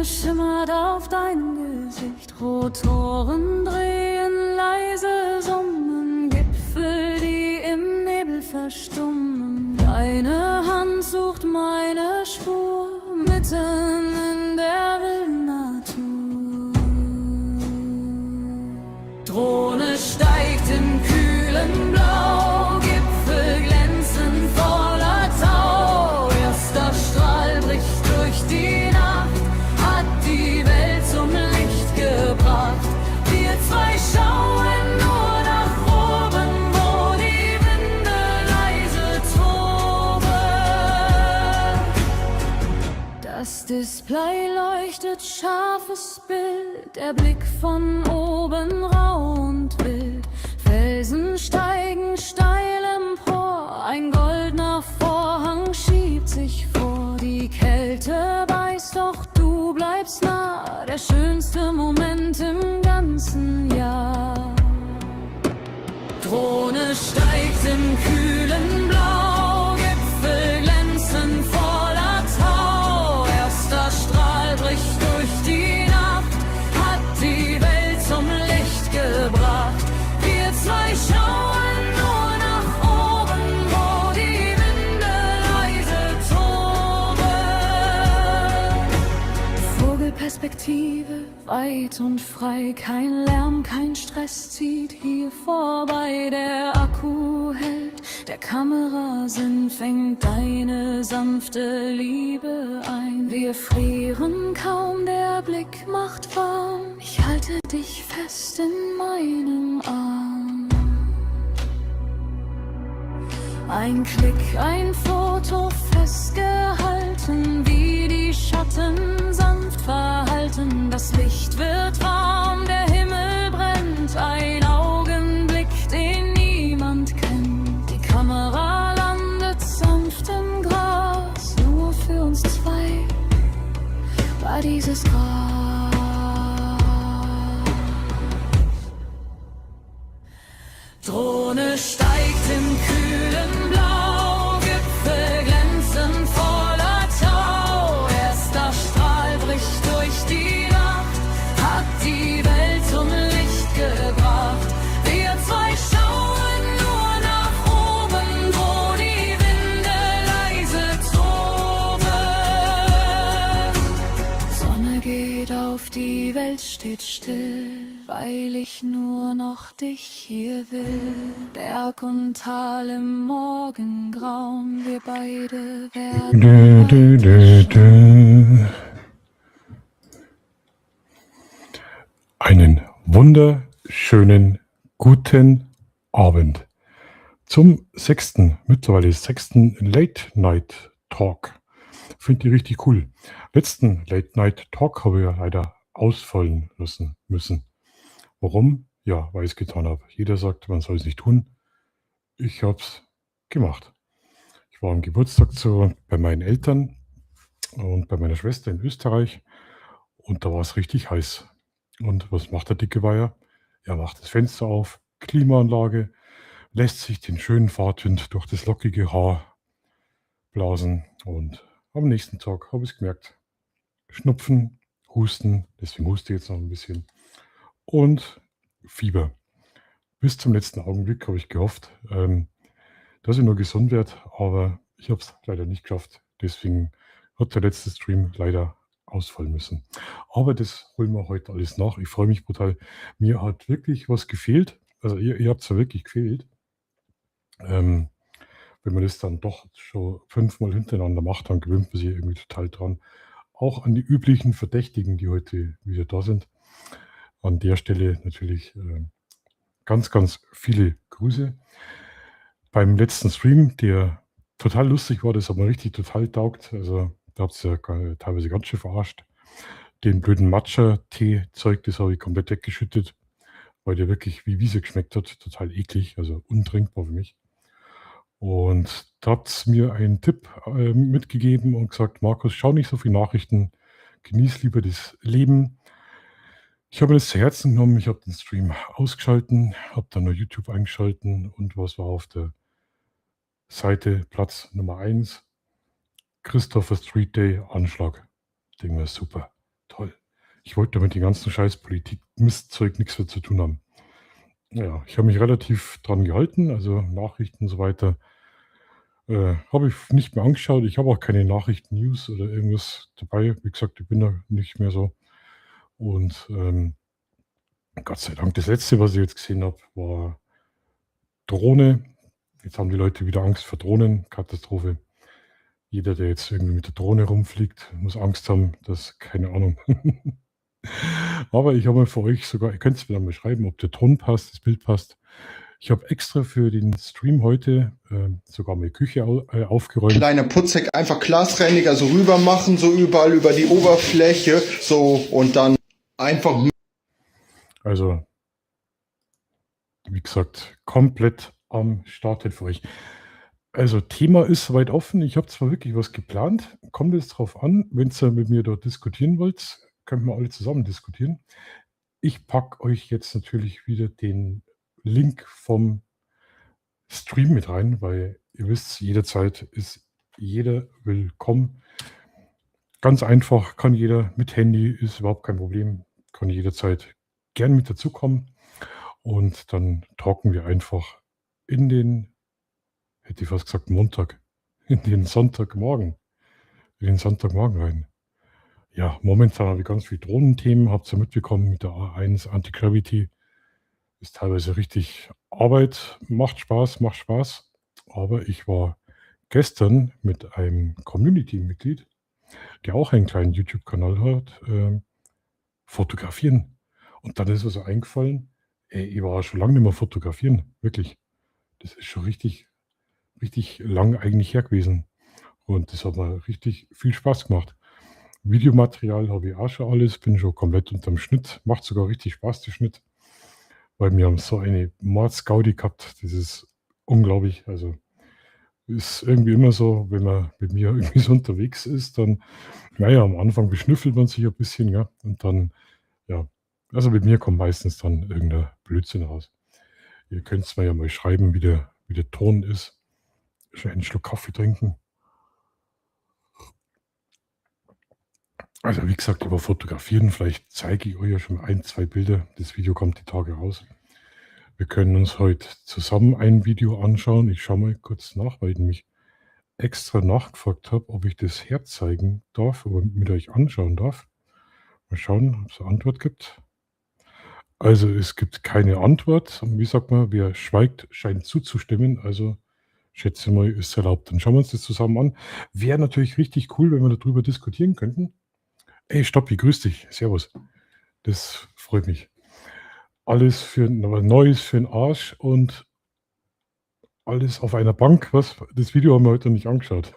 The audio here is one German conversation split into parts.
Sonne schimmert auf dein Gesicht, Rotoren drehen, leise summen, Gipfel, die im Nebel verstummen. Deine Hand sucht meine Spur, mitten in der wilden Natur. Drohne steigt im kühlen Blau, Gipfel glänzen voller Tau. Erster Strahl bricht durch die Nacht, hat die Welt zum Licht gebracht. Wir zwei schauen nur nach oben, wo die Winde leise toben. Das Display leuchtet, scharfes Bild, der Blick von oben rau und wild. Felsen steigen steil empor, ein goldener Vorhang schiebt sich vor. Die Kälte beißt, doch du bleibst nah, der schönste Moment im ganzen Jahr. Drohne steigt im kühlen Blau, Gipfel glänzen voller Tau. Erster Strahl bricht durch die Nacht, hat die Welt zum Licht gebracht. Wir zwei schauen nur nach oben, wo die Winde leise toben. Vogelperspektive, weit und frei, kein Lärm, kein Stress zieht hier vorbei. Der Akku hält, der Kamerasinn fängt deine sanfte Liebe ein. Wir frieren kaum, der Blick macht warm, ich halte dich fest in meinem Arm. Ein Klick, ein Foto festgehalten, wie die Schatten sanft verhalten. Das Licht wird warm, der Himmel brennt, ein Augenblick, den niemand kennt. Die Kamera landet sanft im Gras, nur für uns zwei war dieses Gras. Drohne steigt im kühlen Blau, Gipfel glänzen voller Tau. Erster Strahl bricht durch die Nacht, hat die Welt zum Licht gebracht. Wir zwei schauen nur nach oben, wo die Winde leise toben. Sonne geht auf, die Welt steht still, weil ich nur noch dich hier will. Berg und Tal im Morgengrauen, wir beide werden. Einen wunderschönen guten Abend zum mittlerweile sechsten Late Night Talk. Finde ich richtig cool. Letzten Late Night Talk habe ich ja leider ausfallen lassen müssen. Warum? Ja, weil ich es getan habe. Jeder sagt, man soll es nicht tun. Ich habe es gemacht. Ich war am Geburtstag bei meinen Eltern und bei meiner Schwester in Österreich und da war es richtig heiß. Und was macht der dicke Weiher? Er macht das Fenster auf, Klimaanlage, lässt sich den schönen Fahrtwind durch das lockige Haar blasen und am nächsten Tag habe ich es gemerkt. Schnupfen, Husten, deswegen huste ich jetzt noch ein bisschen und Fieber. Bis zum letzten Augenblick habe ich gehofft, dass ich nur gesund werde, aber ich habe es leider nicht geschafft. Deswegen hat der letzte Stream leider ausfallen müssen. Aber das holen wir heute alles nach. Ich freue mich brutal. Mir hat wirklich was gefehlt. Also ihr habt es ja wirklich gefehlt. Wenn man das dann doch schon 5-mal hintereinander macht, dann gewöhnt man sich irgendwie total dran. Auch an die üblichen Verdächtigen, die heute wieder da sind. An der Stelle natürlich ganz, ganz viele Grüße. Beim letzten Stream, der total lustig war, das hat mir richtig total taugt. Also da habt ihr ja teilweise ganz schön verarscht. Den blöden Matcha-Tee-Zeug, das habe ich komplett weggeschüttet, weil der wirklich wie Wiese geschmeckt hat. Total eklig, also untrinkbar für mich. Und da habt ihr mir einen Tipp mitgegeben und gesagt, Markus, schau nicht so viele Nachrichten, genieß lieber das Leben. Ich habe mir das zu Herzen genommen, ich habe den Stream ausgeschalten, habe dann nur YouTube eingeschalten und was war auf der Seite Platz Nummer 1, Christopher Street Day Anschlag. Denken wir, super, toll. Ich wollte damit den ganzen Scheiß Politik, Mistzeug nichts mehr zu tun haben. Ja, ich habe mich relativ dran gehalten, also Nachrichten und so weiter habe ich nicht mehr angeschaut. Ich habe auch keine Nachrichten-News oder irgendwas dabei. Wie gesagt, ich bin da nicht mehr so. Und Gott sei Dank, das letzte, was ich jetzt gesehen habe, war Drohne. Jetzt haben die Leute wieder Angst vor Drohnen. Katastrophe. Jeder, der jetzt irgendwie mit der Drohne rumfliegt, muss Angst haben, dass, keine Ahnung. Aber ich habe mal für euch sogar, ihr könnt es mir dann mal schreiben, ob der Ton passt, das Bild passt. Ich habe extra für den Stream heute sogar meine Küche aufgeräumt. Kleiner Putzek, einfach Glasreiniger so rüber machen, so überall über die Oberfläche, so und dann einfach. Also, wie gesagt, komplett am Start für euch. Also, Thema ist soweit offen. Ich habe zwar wirklich was geplant, kommt es drauf an, wenn ihr mit mir dort diskutieren wollt, könnt wir alle zusammen diskutieren. Ich packe euch jetzt natürlich wieder den Link vom Stream mit rein, weil ihr wisst, jederzeit ist jeder willkommen. Ganz einfach, kann jeder mit Handy, ist überhaupt kein Problem, kann jederzeit gern mit dazukommen. Und dann talken wir einfach in den, hätte ich fast gesagt Montag, in den Sonntagmorgen rein. Ja, momentan habe ich ganz viele Drohnenthemen, habt ihr mitbekommen mit der A1 Anti-Gravity. Ist teilweise richtig Arbeit, macht Spaß. Aber ich war gestern mit einem Community-Mitglied, der auch einen kleinen YouTube-Kanal hat, fotografieren. Und dann ist mir so eingefallen, ich war schon lange nicht mehr fotografieren, wirklich. Das ist schon richtig lang eigentlich her gewesen. Und das hat mir richtig viel Spaß gemacht. Videomaterial habe ich auch schon alles, bin schon komplett unterm Schnitt. Macht sogar richtig Spaß, der Schnitt. Weil wir haben so eine Mordsgaudi gehabt. Das ist unglaublich. Also ist irgendwie immer so, wenn man mit mir irgendwie so unterwegs ist, dann, naja, am Anfang beschnüffelt man sich ein bisschen, ja. Und dann, ja, also mit mir kommt meistens dann irgendein Blödsinn raus. Ihr könnt es mir ja mal schreiben, wie der Ton ist. Schon einen Schluck Kaffee trinken. Also wie gesagt, über Fotografieren, vielleicht zeige ich euch ja schon 1, 2 Bilder. Das Video kommt die Tage raus. Wir können uns heute zusammen ein Video anschauen. Ich schaue mal kurz nach, weil ich nämlich extra nachgefragt habe, ob ich das herzeigen darf oder mit euch anschauen darf. Mal schauen, ob es eine Antwort gibt. Also es gibt keine Antwort. Wie sagt man, wer schweigt, scheint zuzustimmen. Also schätze mal, ist erlaubt. Dann schauen wir uns das zusammen an. Wäre natürlich richtig cool, wenn wir darüber diskutieren könnten. Hey, Stoppi, grüß dich. Servus. Das freut mich. Alles für Neues für den Arsch und alles auf einer Bank. Was? Das Video haben wir heute noch nicht angeschaut.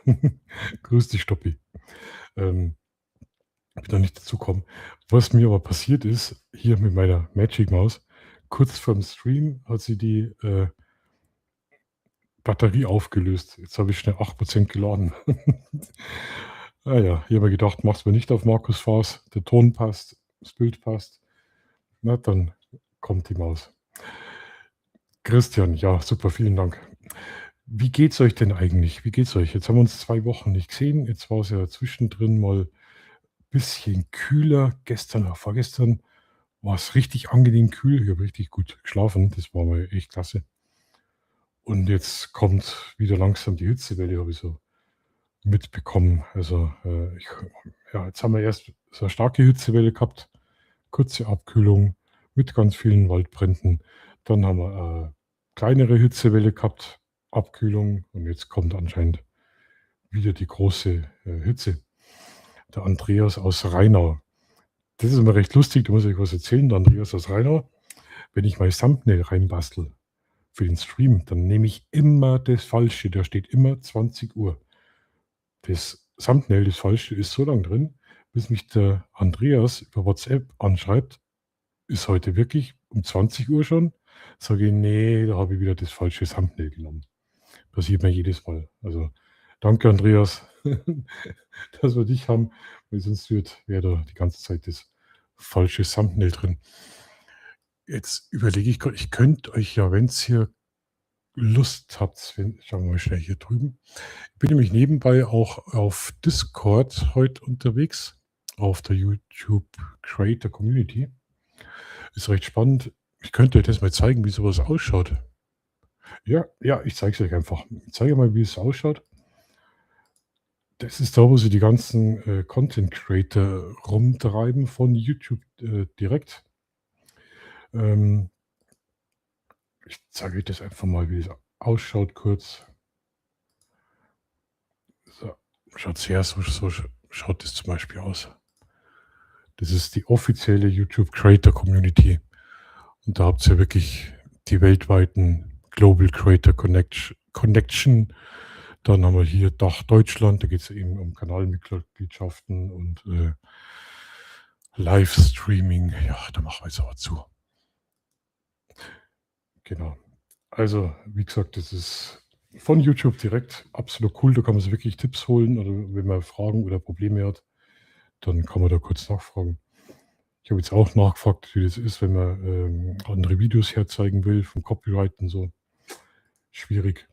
Grüß dich, Stoppi. Ich noch nicht dazu kommen. Was mir aber passiert ist, hier mit meiner Magic Maus, kurz vorm Stream hat sie die Batterie aufgelöst. Jetzt habe ich schnell 8% geladen. Naja, hier habe ich gedacht, mach's mir nicht auf Markus Faas. Der Ton passt, das Bild passt. Na, dann kommt die Maus. Christian, ja, super, vielen Dank. Wie geht's euch denn eigentlich? Wie geht's euch? Jetzt haben wir uns 2 Wochen nicht gesehen. Jetzt war es ja zwischendrin mal ein bisschen kühler. Gestern oder vorgestern war es richtig angenehm kühl. Ich habe richtig gut geschlafen. Das war mal echt klasse. Und jetzt kommt wieder langsam die Hitzewelle, habe ich so mitbekommen. Also jetzt haben wir erst so eine starke Hitzewelle gehabt, kurze Abkühlung mit ganz vielen Waldbränden. Dann haben wir eine kleinere Hitzewelle gehabt, Abkühlung und jetzt kommt anscheinend wieder die große Hitze. Der Andreas aus Rheinau. Das ist immer recht lustig, da muss ich euch was erzählen. Der Andreas aus Rheinau, wenn ich mein Thumbnail reinbastel für den Stream, dann nehme ich immer das Falsche. Da steht immer 20 Uhr. Das Thumbnail, das Falsche, ist so lang drin, bis mich der Andreas über WhatsApp anschreibt, ist heute wirklich um 20 Uhr schon? Sage ich, nee, da habe ich wieder das falsche Thumbnail genommen. Passiert mir jedes Mal. Also danke, Andreas, dass wir dich haben, weil sonst wäre da die ganze Zeit das falsche Thumbnail drin. Jetzt überlege ich gerade, ich könnte euch ja, wenn es hier Lust habt, schauen wir mal schnell hier drüben. Ich bin nämlich nebenbei auch auf Discord heute unterwegs. auf der YouTube Creator Community. Ist recht spannend. Ich könnte euch das mal zeigen, wie sowas ausschaut. Ja, ich zeige es euch einfach. Ich zeige mal, wie es ausschaut. Das ist da, wo sie die ganzen Content Creator rumtreiben von YouTube direkt. Ich zeige euch das einfach mal, wie es ausschaut kurz. So, schaut her, so schaut das zum Beispiel aus. Das ist die offizielle YouTube Creator Community. Und da habt ihr wirklich die weltweiten Global Creator Connection. Dann haben wir hier Dach Deutschland, da geht es eben um Kanalmitgliedschaften und Livestreaming. Ja, da machen wir jetzt aber zu. Genau. Also, wie gesagt, das ist von YouTube direkt absolut cool. Da kann man sich wirklich Tipps holen oder wenn man Fragen oder Probleme hat, dann kann man da kurz nachfragen. Ich habe jetzt auch nachgefragt, wie das ist, wenn man andere Videos herzeigen will, vom Copyright und so. Schwierig.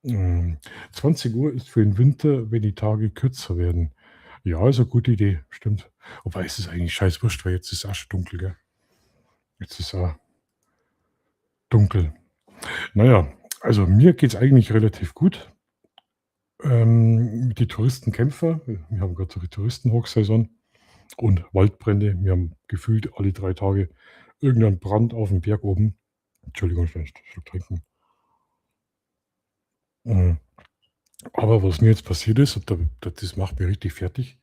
20 Uhr ist für den Winter, wenn die Tage kürzer werden. Ja, ist eine gute Idee, stimmt. Wobei es ist eigentlich scheiß wurscht, weil jetzt ist es auch schon dunkel, gell? Jetzt ist es auch dunkel. Naja, also mir geht es eigentlich relativ gut. Die Touristenkämpfer, wir haben gerade so die Touristenhochsaison und Waldbrände. Wir haben gefühlt alle 3 Tage irgendeinen Brand auf dem Berg oben. Entschuldigung, ich will einen Schluck trinken. Aber was mir jetzt passiert ist, und das macht mich richtig fertig.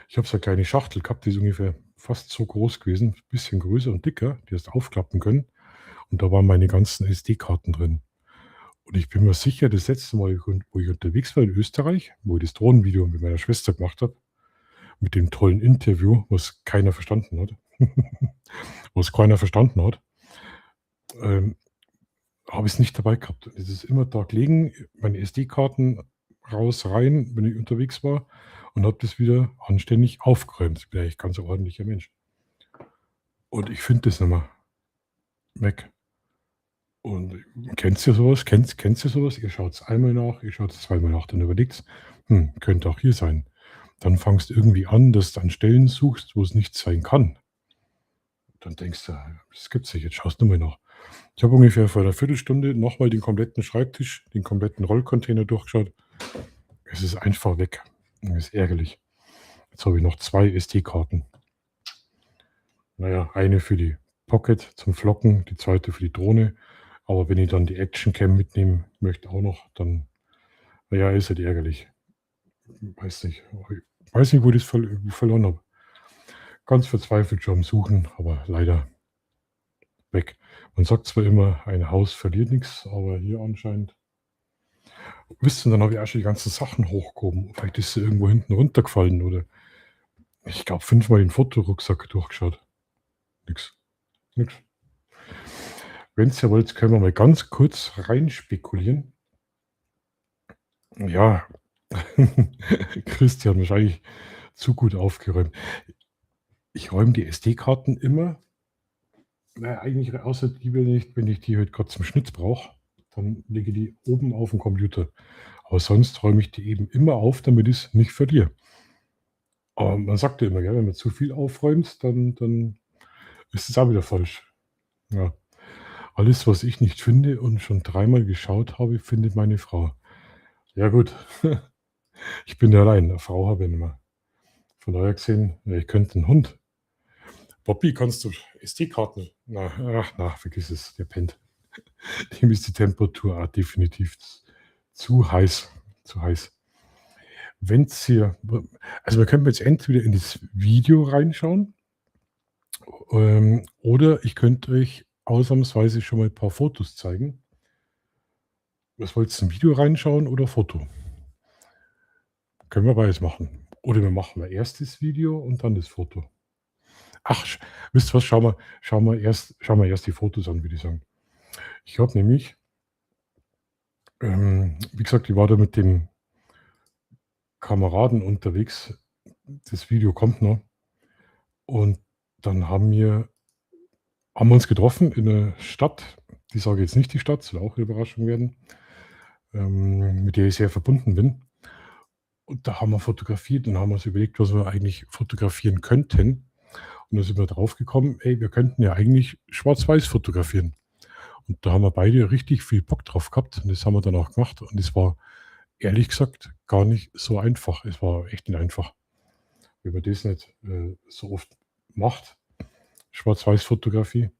Ich habe so eine kleine Schachtel gehabt, die ist ungefähr fast so groß gewesen, ein bisschen größer und dicker, die hast du aufklappen können. Und da waren meine ganzen SD-Karten drin. Und ich bin mir sicher, das letzte Mal, wo ich unterwegs war in Österreich, wo ich das Drohnenvideo mit meiner Schwester gemacht habe, mit dem tollen Interview, was keiner verstanden hat, habe ich es nicht dabei gehabt. Es ist immer da gelegen, meine SD-Karten raus, rein, wenn ich unterwegs war und habe das wieder anständig aufgeräumt. Ich bin eigentlich ganz ein ordentlicher Mensch. Und ich finde das nicht mehr weg. Und kennt ihr sowas? Kennt ihr sowas? Ihr schaut es einmal nach, ihr schaut es zweimal nach, dann überlegt könnte auch hier sein. Dann fangst du irgendwie an, dass du an Stellen suchst, wo es nicht sein kann. Dann denkst du, das gibt's nicht, jetzt schaust du mal nach. Ich habe ungefähr vor einer Viertelstunde nochmal den kompletten Schreibtisch, den kompletten Rollcontainer durchgeschaut. Es ist einfach weg. Das ist ärgerlich. Jetzt habe ich noch 2 SD-Karten. Naja, eine für die Pocket zum Flocken, die zweite für die Drohne. Aber wenn ich dann die Actioncam mitnehmen möchte auch noch, dann, naja, ist halt ärgerlich. Weiß nicht, wo ich das verloren habe. Ganz verzweifelt schon am Suchen, aber leider weg. Man sagt zwar immer, ein Haus verliert nichts, aber hier anscheinend. Wisst ihr, dann habe ich auch schon die ganzen Sachen hochgehoben. Vielleicht ist sie irgendwo hinten runtergefallen oder ich glaube 5-mal den Fotorucksack durchgeschaut. Nix. Wenn ihr wollt, können wir mal ganz kurz rein spekulieren. Ja, Christian wahrscheinlich zu gut aufgeräumt. Ich räume die SD-Karten immer, eigentlich außer die, wenn ich die halt gerade zum Schnitt brauche, dann lege ich die oben auf dem Computer. Aber sonst räume ich die eben immer auf, damit ich es nicht verliere. Aber man sagt ja immer, gell, wenn man zu viel aufräumt, dann ist es auch wieder falsch. Ja. Alles, was ich nicht finde und schon 3-mal geschaut habe, findet meine Frau. Ja gut, ich bin ja allein, eine Frau habe ich nicht mehr. Von daher gesehen, ja, ich könnte einen Hund. Bobby, kannst du SD-Karten? Na, vergiss es, der pennt. Dem ist die Temperatur auch definitiv zu heiß. Wenn's hier, also wir können jetzt entweder in das Video reinschauen, oder ich könnte euch ausnahmsweise schon mal ein paar Fotos zeigen. Was wolltest du, ein Video reinschauen oder Foto? Können wir beides machen. Oder wir machen mal erst das Video und dann das Foto. Ach, wisst ihr was? Schauen wir erst die Fotos an, würde ich sagen. Ich habe nämlich, wie gesagt, ich war da mit dem Kameraden unterwegs. Das Video kommt noch. Und dann haben wir uns getroffen in einer Stadt. Die sage jetzt nicht die Stadt, soll auch eine Überraschung werden, mit der ich sehr verbunden bin. Und da haben wir fotografiert und haben uns überlegt, was wir eigentlich fotografieren könnten. Und da sind wir drauf gekommen, ey, wir könnten ja eigentlich schwarz-weiß fotografieren. Und da haben wir beide richtig viel Bock drauf gehabt und das haben wir dann auch gemacht. Und es war ehrlich gesagt gar nicht so einfach. Es war echt nicht einfach, wenn man das nicht so oft macht. Schwarz-weiß-Fotografie.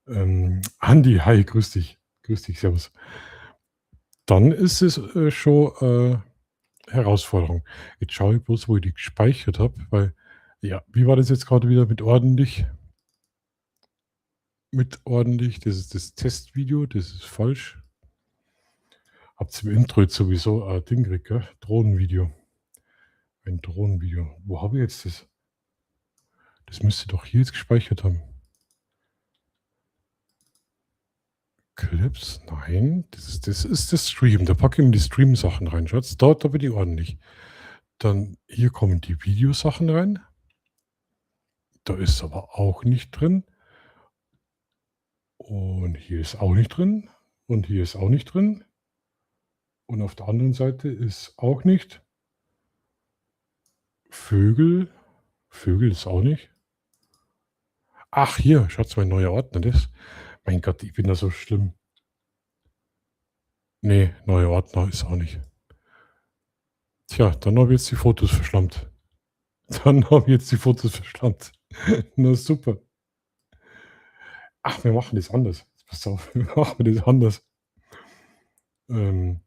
Andi, hi, grüß dich. Grüß dich, servus. Dann ist es schon Herausforderung. Jetzt schaue ich bloß, wo ich die gespeichert habe, weil, ja, wie war das jetzt gerade wieder mit ordentlich? Mit ordentlich, das ist das Testvideo, das ist falsch. Habt ihr im Intro jetzt sowieso ein Ding gekriegt, gell? Drohnenvideo. Ein Drohnenvideo. Wo habe ich jetzt das? Das müsste doch hier jetzt gespeichert haben. Clips? Nein, das ist das Stream. Da packe ich mir die Stream-Sachen rein. Schaut, da bin ich ordentlich. Dann hier kommen die Videosachen rein. Da ist aber auch nicht drin. Und hier ist auch nicht drin. Und hier ist auch nicht drin. Und auf der anderen Seite ist auch nicht. Vögel. Vögel ist auch nicht. Ach, hier, schaut mein neuer Ordner. Das. Mein Gott, ich bin da so schlimm. Nee, neuer Ordner ist auch nicht. Tja, dann habe ich jetzt die Fotos verschlammt. Na super. Ach, wir machen das anders. Pass auf, wir machen das anders. Meine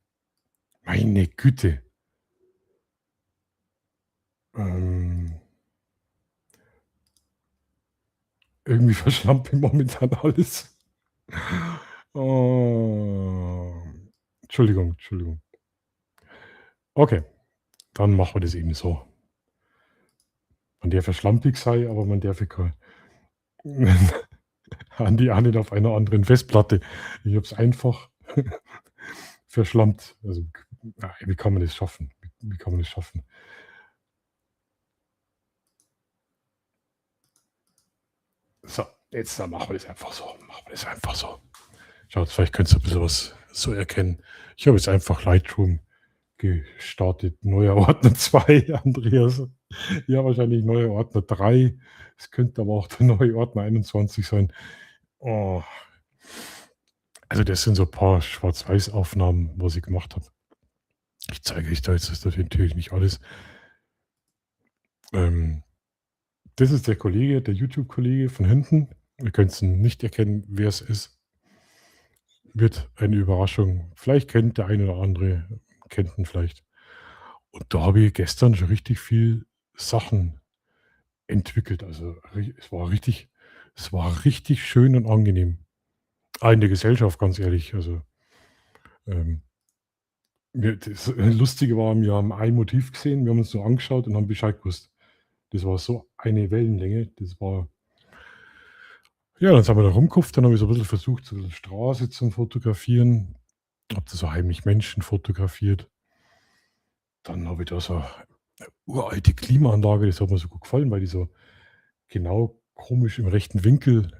Güte. Irgendwie verschlammt mir momentan alles. Oh. Entschuldigung. Okay, dann machen wir das eben so. Man darf ja schlampig sein, aber man darf ja kein Andi auch nicht auf einer anderen Festplatte. Ich habe es einfach verschlammt. Also, wie kann man das schaffen? Wie kann man das schaffen? So, jetzt dann machen wir das einfach so. Schaut, vielleicht könnt ihr ein bisschen was so erkennen. Ich habe jetzt einfach Lightroom gestartet. Neuer Ordner 2, Andreas. Ja, wahrscheinlich neuer Ordner 3. Es könnte aber auch der neue Ordner 21 sein. Oh. Also das sind so ein paar Schwarz-Weiß-Aufnahmen, was ich gemacht habe. Ich zeige euch da jetzt das natürlich nicht alles. Das ist der Kollege, der YouTube-Kollege von hinten. Ihr könnt nicht erkennen, wer es ist. Wird eine Überraschung. Vielleicht kennt der eine oder andere, kennt ihn vielleicht. Und da habe ich gestern schon richtig viel Sachen entwickelt. Also es war richtig schön und angenehm. In der Gesellschaft, ganz ehrlich. Also das Lustige war, wir haben ein Motiv gesehen, wir haben uns so angeschaut und haben Bescheid gewusst. Das war so eine Wellenlänge. Das war. Ja, dann sind wir da rumgekupft, dann habe ich so ein bisschen versucht, so ein bisschen Straße zu fotografieren. Habe da so heimlich Menschen fotografiert. Dann habe ich da so eine uralte Klimaanlage, das hat mir so gut gefallen, weil die so genau komisch im rechten Winkel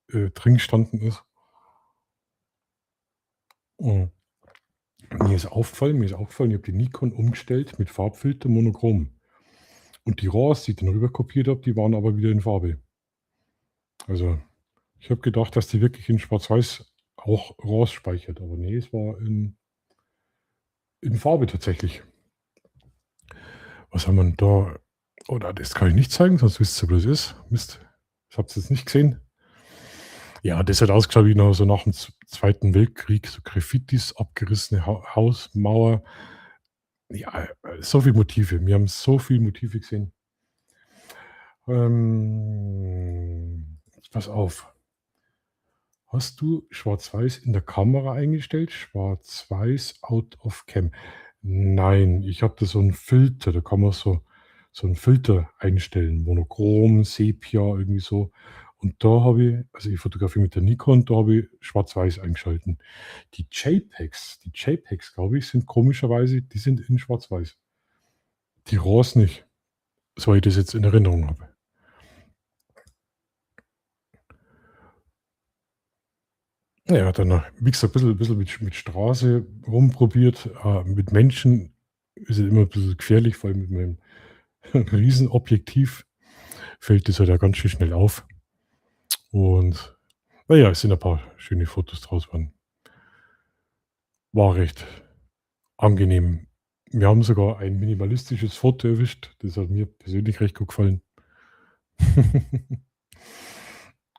drin gestanden ist. Und mir ist aufgefallen, ich habe die Nikon umgestellt mit Farbfilter monochrom. Und die RAWs, die ich dann rüber kopiert habe, die waren aber wieder in Farbe. Also ich habe gedacht, dass die wirklich in Schwarz-Weiß auch RAWs speichert, aber nee, es war in Farbe tatsächlich. Was haben wir denn da? Oder das kann ich nicht zeigen, sonst wisst ihr, was es ist. Mist, ich habe es jetzt nicht gesehen. Ja, das hat ausgeschaut wie noch so nach dem Zweiten Weltkrieg, so Graffitis, abgerissene Haus, Mauer. Ja, so viele Motive. Wir haben so viele Motive gesehen. Pass auf. Hast du Schwarz-Weiß in der Kamera eingestellt? Schwarz-Weiß out of cam. Nein, ich habe da so einen Filter, da kann man so einen Filter einstellen. Monochrom, Sepia, irgendwie so. Und da habe ich, also ich fotografiere mit der Nikon, da habe ich Schwarz-Weiß eingeschalten. Die JPEGs, glaube ich, sind komischerweise, die sind in Schwarz-Weiß. Die RAWs nicht, so ich das jetzt in Erinnerung habe. Ja, dann, wie gesagt, ein bisschen mit Straße rumprobiert, mit Menschen ist es immer ein bisschen gefährlich, vor allem mit meinem Riesenobjektiv fällt das halt ja ganz schön schnell auf. Und naja, es sind ein paar schöne Fotos draus geworden. War recht angenehm. Wir haben sogar ein minimalistisches Foto erwischt. Das hat mir persönlich recht gut gefallen.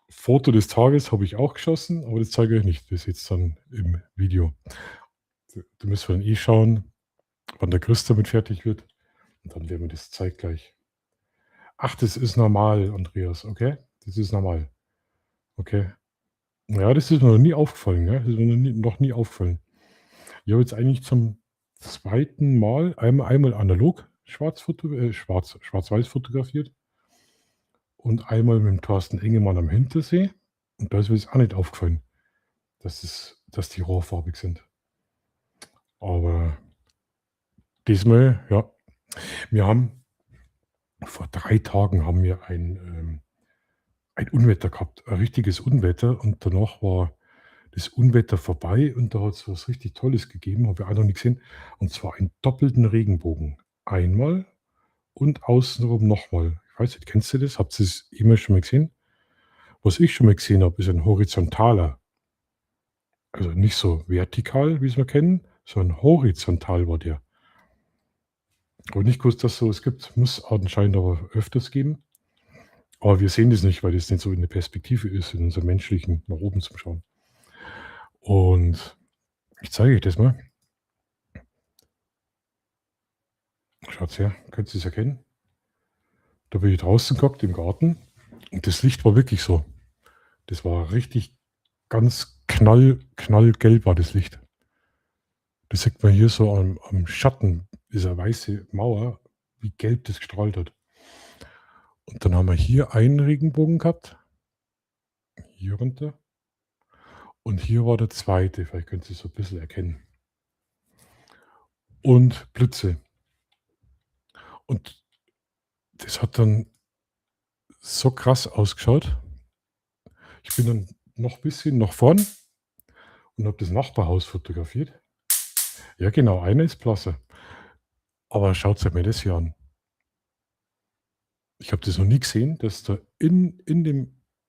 Foto des Tages habe ich auch geschossen, aber das zeige ich euch nicht. Das ist jetzt dann im Video. Da müssen wir dann eh schauen, wann der Chris damit fertig wird. Und dann werden wir das zeitgleich. Ach, das ist normal, Andreas, okay? Das ist normal. Okay. Ja, das ist mir noch nie aufgefallen, ja? Das ist mir noch nie aufgefallen. Ich habe jetzt eigentlich zum zweiten Mal einmal analog schwarz-weiß fotografiert und einmal mit dem Thorsten Engemann am Hintersee. Und da ist mir das auch nicht aufgefallen, dass die rohrfarbig sind. Aber diesmal, ja, wir haben vor 3 Tagen haben wir ein Unwetter gehabt, ein richtiges Unwetter, und danach war das Unwetter vorbei und da hat es was richtig Tolles gegeben, habe ich auch noch nicht gesehen, und zwar einen doppelten Regenbogen. Einmal und außenrum nochmal. Ich weiß nicht, kennst du das? Habt ihr das jemals schon mal gesehen? Was ich schon mal gesehen habe, ist ein horizontaler. Also nicht so vertikal, wie es wir kennen, sondern horizontal war der. Aber nicht gewusst, dass es sowas gibt. Muss anscheinend aber öfters geben. Aber wir sehen das nicht, weil das nicht so in der Perspektive ist, in unserem menschlichen nach oben zum Schauen. Und ich zeige euch das mal. Schaut's her, könnt ihr es erkennen? Da bin ich draußen gehockt im Garten und das Licht war wirklich so. Das war richtig ganz knallgelb war das Licht. Das sieht man hier so am Schatten dieser weiße Mauer, wie gelb das gestrahlt hat. Und dann haben wir hier einen Regenbogen gehabt. Hier runter. Und hier war der zweite. Vielleicht könnt ihr es so ein bisschen erkennen. Und Blitze. Und das hat dann so krass ausgeschaut. Ich bin dann noch ein bisschen nach vorn und habe das Nachbarhaus fotografiert. Ja, genau, einer ist blasse. Aber schaut euch mir das hier an. Ich habe das noch nie gesehen, dass da im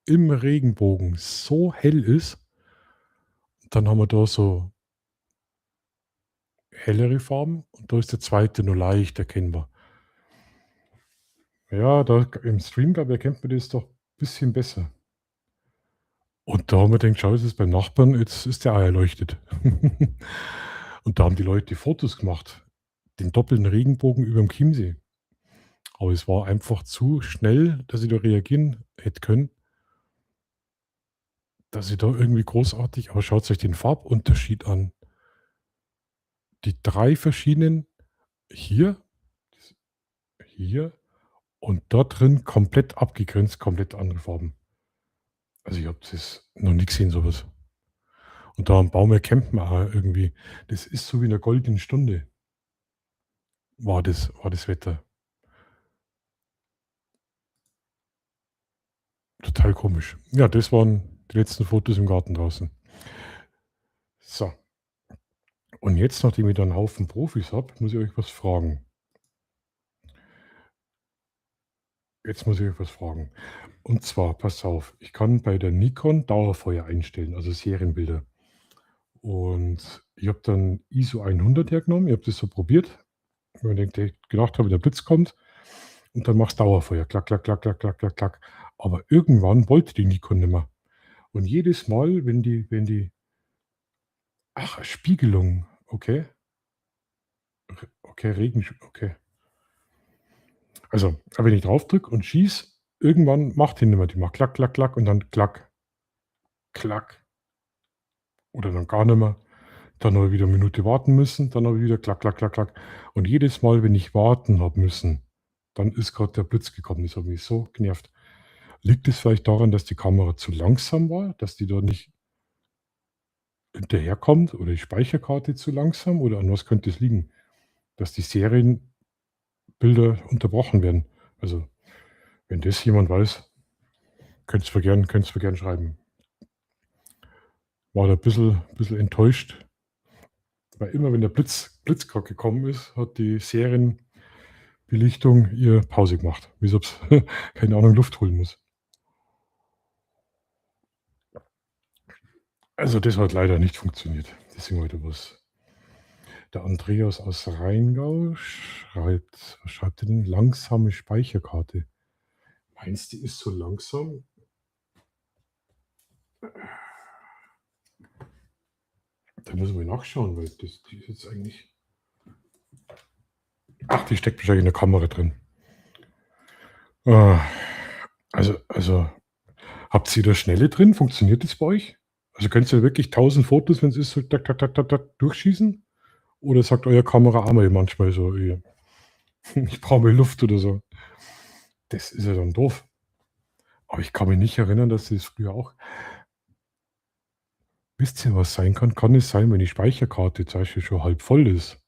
Regenbogen so hell ist. Dann haben wir da so hellere Farben und da ist der zweite nur leicht erkennbar. Ja, da im Stream, glaube ich, erkennt man das doch ein bisschen besser. Und da haben wir gedacht, schau, es ist beim Nachbarn, jetzt ist der auch erleuchtet. Und da haben die Leute Fotos gemacht, den doppelten Regenbogen über dem Chiemsee. Aber es war einfach zu schnell, dass ich da reagieren hätte können, dass ich da irgendwie großartig, aber schaut euch den Farbunterschied an. Die 3 verschiedenen hier, hier und dort drin komplett abgegrenzt, komplett andere Farben. Also ich habe das noch nie gesehen, sowas. Und da am Baum campen auch irgendwie. Das ist so wie in der goldenen Stunde. War das Wetter. Total komisch. Ja, das waren die letzten Fotos im Garten draußen. So. Und jetzt, nachdem ich da 'n Haufen Profis habe, muss ich euch was fragen. Jetzt muss ich euch was fragen. Und zwar, passt auf, ich kann bei der Nikon Dauerfeuer einstellen, also Serienbilder. Und ich habe dann ISO 100 hergenommen, ich habe das so probiert, weil ich gedacht habe, der Blitz kommt und dann machst Dauerfeuer, klack, klack, klack, klack, klack, klack, klack. Aber irgendwann wollte die Nikon nicht mehr. Und jedes Mal, wenn die ach, Spiegelung, okay. Okay, okay. Also, wenn ich drauf drücke und schieße, irgendwann macht die nicht mehr. Die macht klack, klack, klack und dann klack, klack. Oder dann gar nicht mehr. Dann habe ich wieder 'ne Minute warten müssen, dann habe ich wieder klack, klack, klack, klack. Und jedes Mal, wenn ich warten habe müssen, dann ist gerade der Blitz gekommen. Das hat mich so genervt. Liegt es vielleicht daran, dass die Kamera zu langsam war, dass die da nicht hinterherkommt oder die Speicherkarte zu langsam oder an was könnte es liegen? Dass die Serienbilder unterbrochen werden. Also, wenn das jemand weiß, könnt's mir gern schreiben. War da 'n bisschen enttäuscht, Weil immer wenn der Blitz gerade gekommen ist, hat die Serienbelichtung ihr Pause gemacht. Wie ob es, keine Ahnung, Luft holen muss. Also das hat leider nicht funktioniert. Deswegen heute was. Der Andreas aus Rheingau schreibt, was schreibt er denn? Langsame Speicherkarte. Meinst du, die ist so langsam? Da müssen wir nachschauen, weil die ist jetzt eigentlich... Ach, die steckt wahrscheinlich in der Kamera drin. Also, habt ihr da Schnelle drin? Funktioniert das bei euch? Also könnt ihr wirklich 1000 Fotos, wenn es ist, so tak, tak, tak, tak, tak, durchschießen? Oder sagt euer Kameraarme manchmal so, ich brauche mal Luft oder so? Das ist ja dann doof. Aber ich kann mich nicht erinnern, dass das früher auch... Wisst ihr, was sein kann? Kann es sein, wenn die Speicherkarte zum Beispiel schon halb voll ist,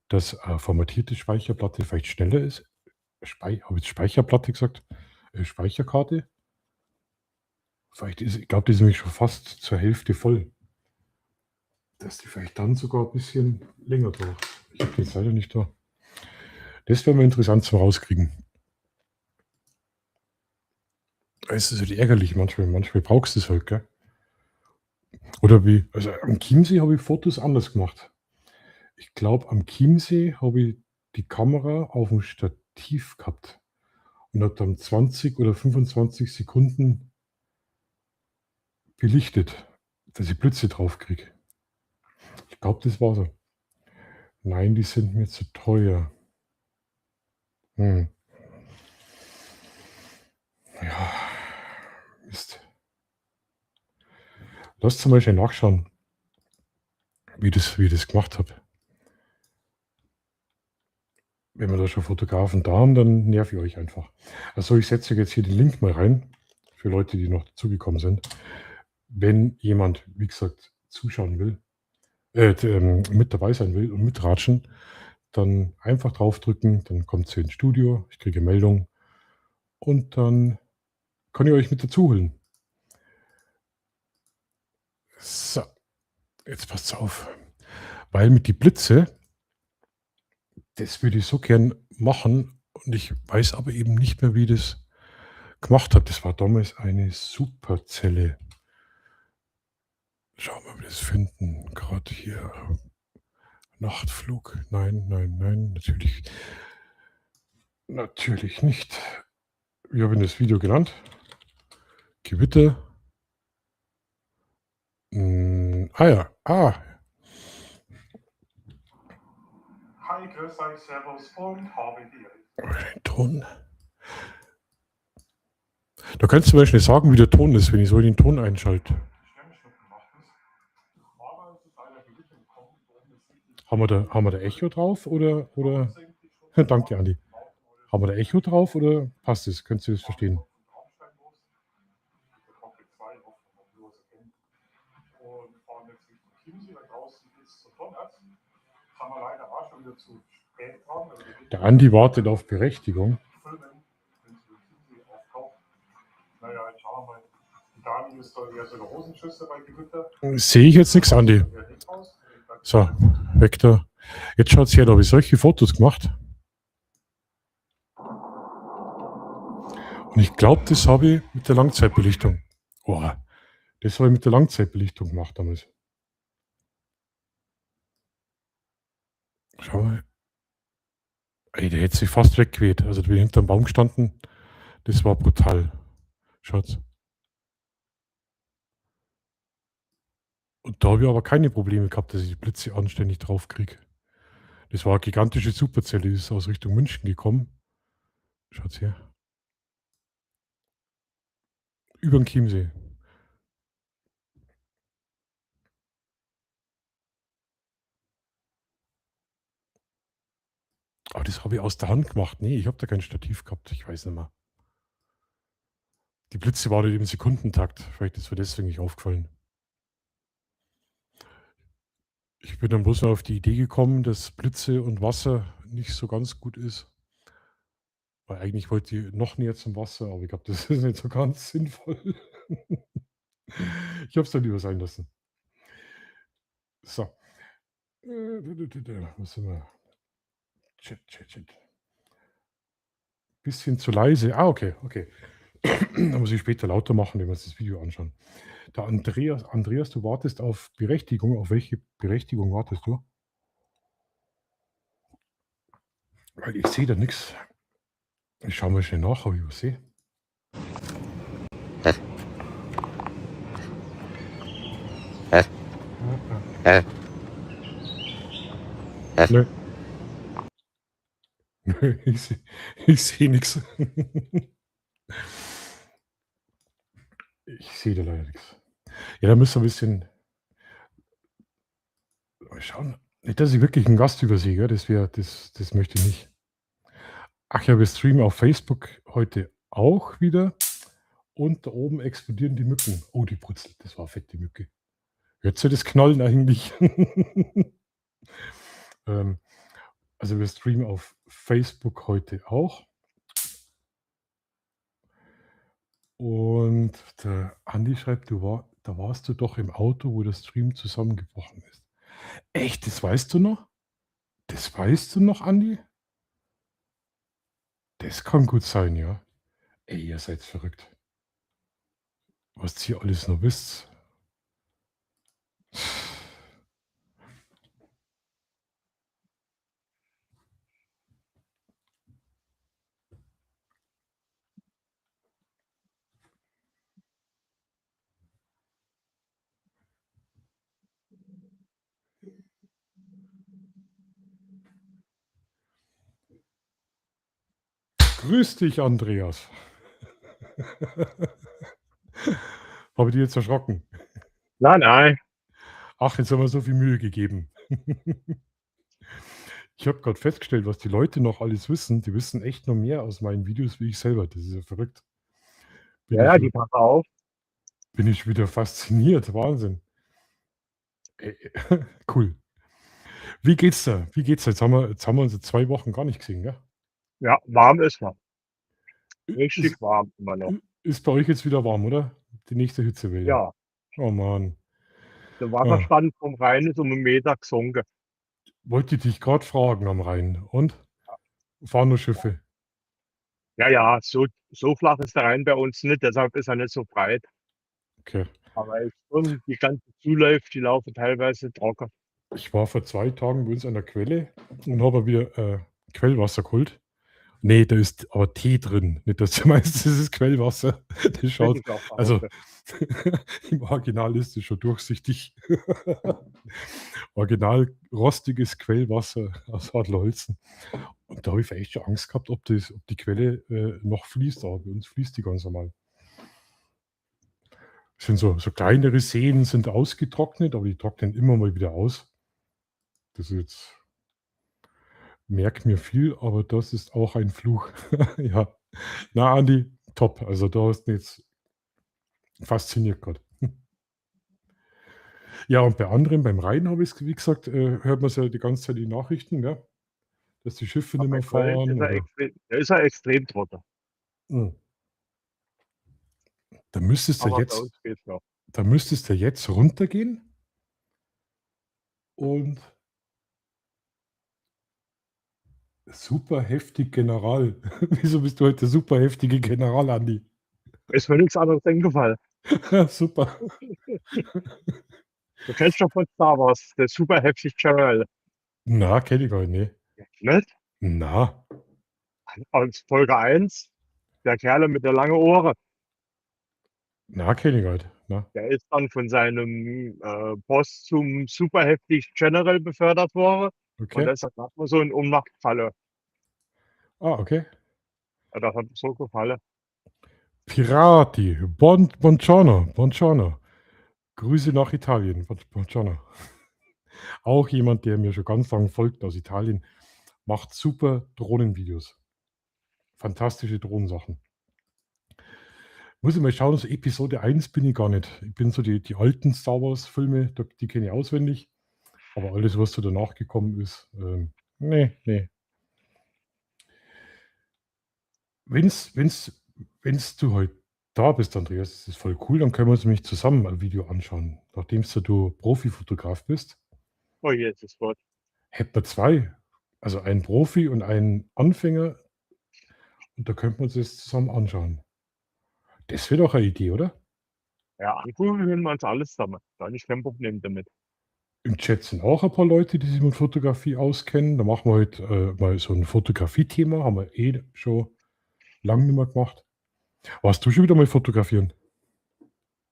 dass formatierte Speicherplatte vielleicht schneller ist? Habe ich jetzt Speicherplatte gesagt? Speicherkarte? Vielleicht ist, ich glaube, die ist nämlich schon fast zur Hälfte voll. Dass die vielleicht dann sogar ein bisschen länger braucht. Ich habe die jetzt leider nicht da. Das wäre mal interessant zum Rauskriegen. Es ist halt ärgerlich manchmal. Manchmal brauchst du es halt, gell? Oder wie, also am Chiemsee habe ich Fotos anders gemacht. Ich glaube, am Chiemsee habe ich die Kamera auf dem Stativ gehabt und habe dann 20 oder 25 Sekunden belichtet, dass ich Blitze drauf kriege. Ich glaube, das war so. Nein, die sind mir zu teuer. Ja, Mist. Lasst zum Beispiel nachschauen, wie ich das gemacht habe. Wenn wir da schon Fotografen da haben, dann nerv ich euch einfach. Also ich setze jetzt hier den Link mal rein, für Leute, die noch dazugekommen sind. Wenn jemand, wie gesagt, zuschauen will, mit dabei sein will und mitratschen, dann einfach draufdrücken, dann kommt sie ins Studio, ich kriege Meldung und dann könnt ihr euch mit dazu holen. So, jetzt passt auf. Weil mit die Blitze, das würde ich so gern machen und ich weiß aber eben nicht mehr, wie ich das gemacht habe. Das war damals eine Superzelle. Schauen wir, ob wir das finden. Gerade hier. Nachtflug. Nein, natürlich nicht. Wie habe ich das Video genannt? Gewitter. Ja. Hi, grüß euch, servus und habe die Ehre. Den Ton. Da kannst du zum Beispiel sagen, wie der Ton ist, wenn ich so den Ton einschalte. Haben wir da Echo drauf oder? Danke, Andi. Haben wir da Echo drauf oder passt es? Könnt ihr das verstehen? Und fahren jetzt Richtung Chiemsee, weil draußen ist es so donnert. Haben wir leider auch schon wieder zu spät dran. Der Andi wartet auf Berechtigung. Filmen, wenn es über Chiemsee auftaucht. Naja, jetzt schauen wir mal. Die Dani ist da eher so der Hosenschüsse bei Gewitter. Sehe ich jetzt nichts, Andi. So, weg da. Jetzt schaut her, da habe ich solche Fotos gemacht. Und ich glaube, das habe ich mit der Langzeitbelichtung. Oh, das habe ich mit der Langzeitbelichtung gemacht damals. Schau mal. Ey, der hätte sich fast weggeweht. Also, da bin ich hinterm Baum gestanden. Das war brutal. Schaut's. Und da habe ich aber keine Probleme gehabt, dass ich die Blitze anständig drauf kriege. Das war eine gigantische Superzelle, die ist aus Richtung München gekommen. Schaut's her. Über den Chiemsee. Aber das habe ich aus der Hand gemacht. Nee, ich habe da kein Stativ gehabt. Ich weiß nicht mehr. Die Blitze waren im Sekundentakt. Vielleicht ist mir deswegen nicht aufgefallen. Ich bin dann bloß mal auf die Idee gekommen, dass Blitze und Wasser nicht so ganz gut ist. Weil eigentlich wollte ich noch näher zum Wasser, aber ich glaube, das ist nicht so ganz sinnvoll. Ich habe es dann lieber sein lassen. So. Was sind wir? Chat. Bisschen zu leise. Ah, okay. Da muss ich später lauter machen, wenn wir uns das Video anschauen. Der Andreas, du wartest auf Berechtigung. Auf welche Berechtigung wartest du? Weil ich sehe da nichts. Ich schaue mal schnell nach, ob ich was sehe. Nö. Nö, ich sehe nichts. Ich sehe da leider nichts. Ja, da müsst ihr ein bisschen mal schauen. Nicht, dass ich wirklich einen Gast übersehe, gell? Das möchte ich nicht. Ach ja, wir streamen auf Facebook heute auch wieder. Und da oben explodieren die Mücken. Oh, die brutzelt. Das war eine fette Mücke. Hört ihr das Knallen eigentlich? Also wir streamen auf Facebook heute auch. Und der Andi schreibt, da warst du doch im Auto, wo der Stream zusammengebrochen ist. Echt, das weißt du noch? Das weißt du noch, Andi? Das kann gut sein, ja. Ey, ihr seid verrückt. Was ihr alles noch wisst. Grüß dich, Andreas. Habe ich dir jetzt erschrocken? Nein. Ach, jetzt haben wir so viel Mühe gegeben. Ich habe gerade festgestellt, was die Leute noch alles wissen. Die wissen echt noch mehr aus meinen Videos wie ich selber. Das ist ja verrückt. Ja, die passen auf. Bin ich wieder fasziniert. Wahnsinn. Ey, cool. Wie geht's da? Jetzt haben wir uns jetzt 2 Wochen gar nicht gesehen, gell? Ja, warm ist noch. Ist, Richtig warm immer noch. ist bei euch jetzt wieder warm, oder? Die nächste Hitzewelle. Ja, Oh Mann. der Wasserstand vom Rhein ist um 1 Meter gesunken. Wollte ich dich gerade fragen am Rhein. Und? Fahren nur Schiffe? Ja, so flach ist der Rhein bei uns nicht, deshalb ist er nicht so breit. Okay. Aber schon die ganzen Zuläufe, die laufen teilweise trocken. Ich war vor 2 Tagen bei uns an der Quelle und habe wieder Quellwasser geholt. Nee, da ist aber Tee drin. Nicht, dass du meinst, das ist Quellwasser. Das schaut, Denke ich auch, also im Original ist es schon durchsichtig. Original rostiges Quellwasser aus Adlerholzen. Und da habe ich echt schon Angst gehabt, ob die Quelle noch fließt. Aber bei uns fließt die ganz normal. Es sind so kleinere Seen sind ausgetrocknet, aber die trocknen immer mal wieder aus. Das ist jetzt, merkt mir viel, aber das ist auch ein Fluch. Ja. Na, Andi, top. Also da hast du jetzt fasziniert gerade. Ja, und bei anderen, beim Rhein habe ich es, wie gesagt, hört man es ja die ganze Zeit in den Nachrichten, ja? Dass die Schiffe nicht mehr fahren. Ist er extrem trocken. Da müsstest du Aber bei jetzt, uns geht's noch. da müsstest du jetzt runtergehen und super heftig General. Wieso bist du heute super heftige General, Andi? Ist mir nichts anderes eingefallen. Super. Du kennst doch von Star Wars, der super heftig General. Na, kenne ich gar nicht. Nicht? Na, Aus Folge 1, der Kerl mit der langen Ohren. na, kenne ich gar nicht. Na, Der ist dann von seinem Post zum super heftig General befördert worden. Und okay. deshalb hat man so in Ohnmacht gefallen. Ah, okay. Ja, das hat mir so gefallen. Pirati. Buongiorno. Grüße nach Italien. Buongiorno. Auch jemand, der mir schon ganz lange folgt aus Italien, macht super Drohnenvideos. Fantastische Drohnensachen. Muss ich mal schauen, so Episode 1 bin ich gar nicht. Ich bin so die alten Star Wars-Filme, die kenne ich auswendig. Aber alles, was so danach gekommen ist, nee. Wenn's du heute da bist, Andreas, das ist voll cool, dann können wir uns nämlich zusammen ein Video anschauen. Nachdem du Profifotograf bist, Oh, Jesus Gott. Hätten wir zwei, also einen Profi und einen Anfänger, und da könnten wir uns das zusammen anschauen. Das wäre doch eine Idee, oder? Ja, angucken können wir uns alles zusammen. Da habe ich kein Problem damit. Im Chat sind auch ein paar Leute, die sich mit Fotografie auskennen. Da machen wir heute mal so ein Fotografie-Thema. Haben wir eh schon lange nicht mehr gemacht. Warst du schon wieder mal fotografieren?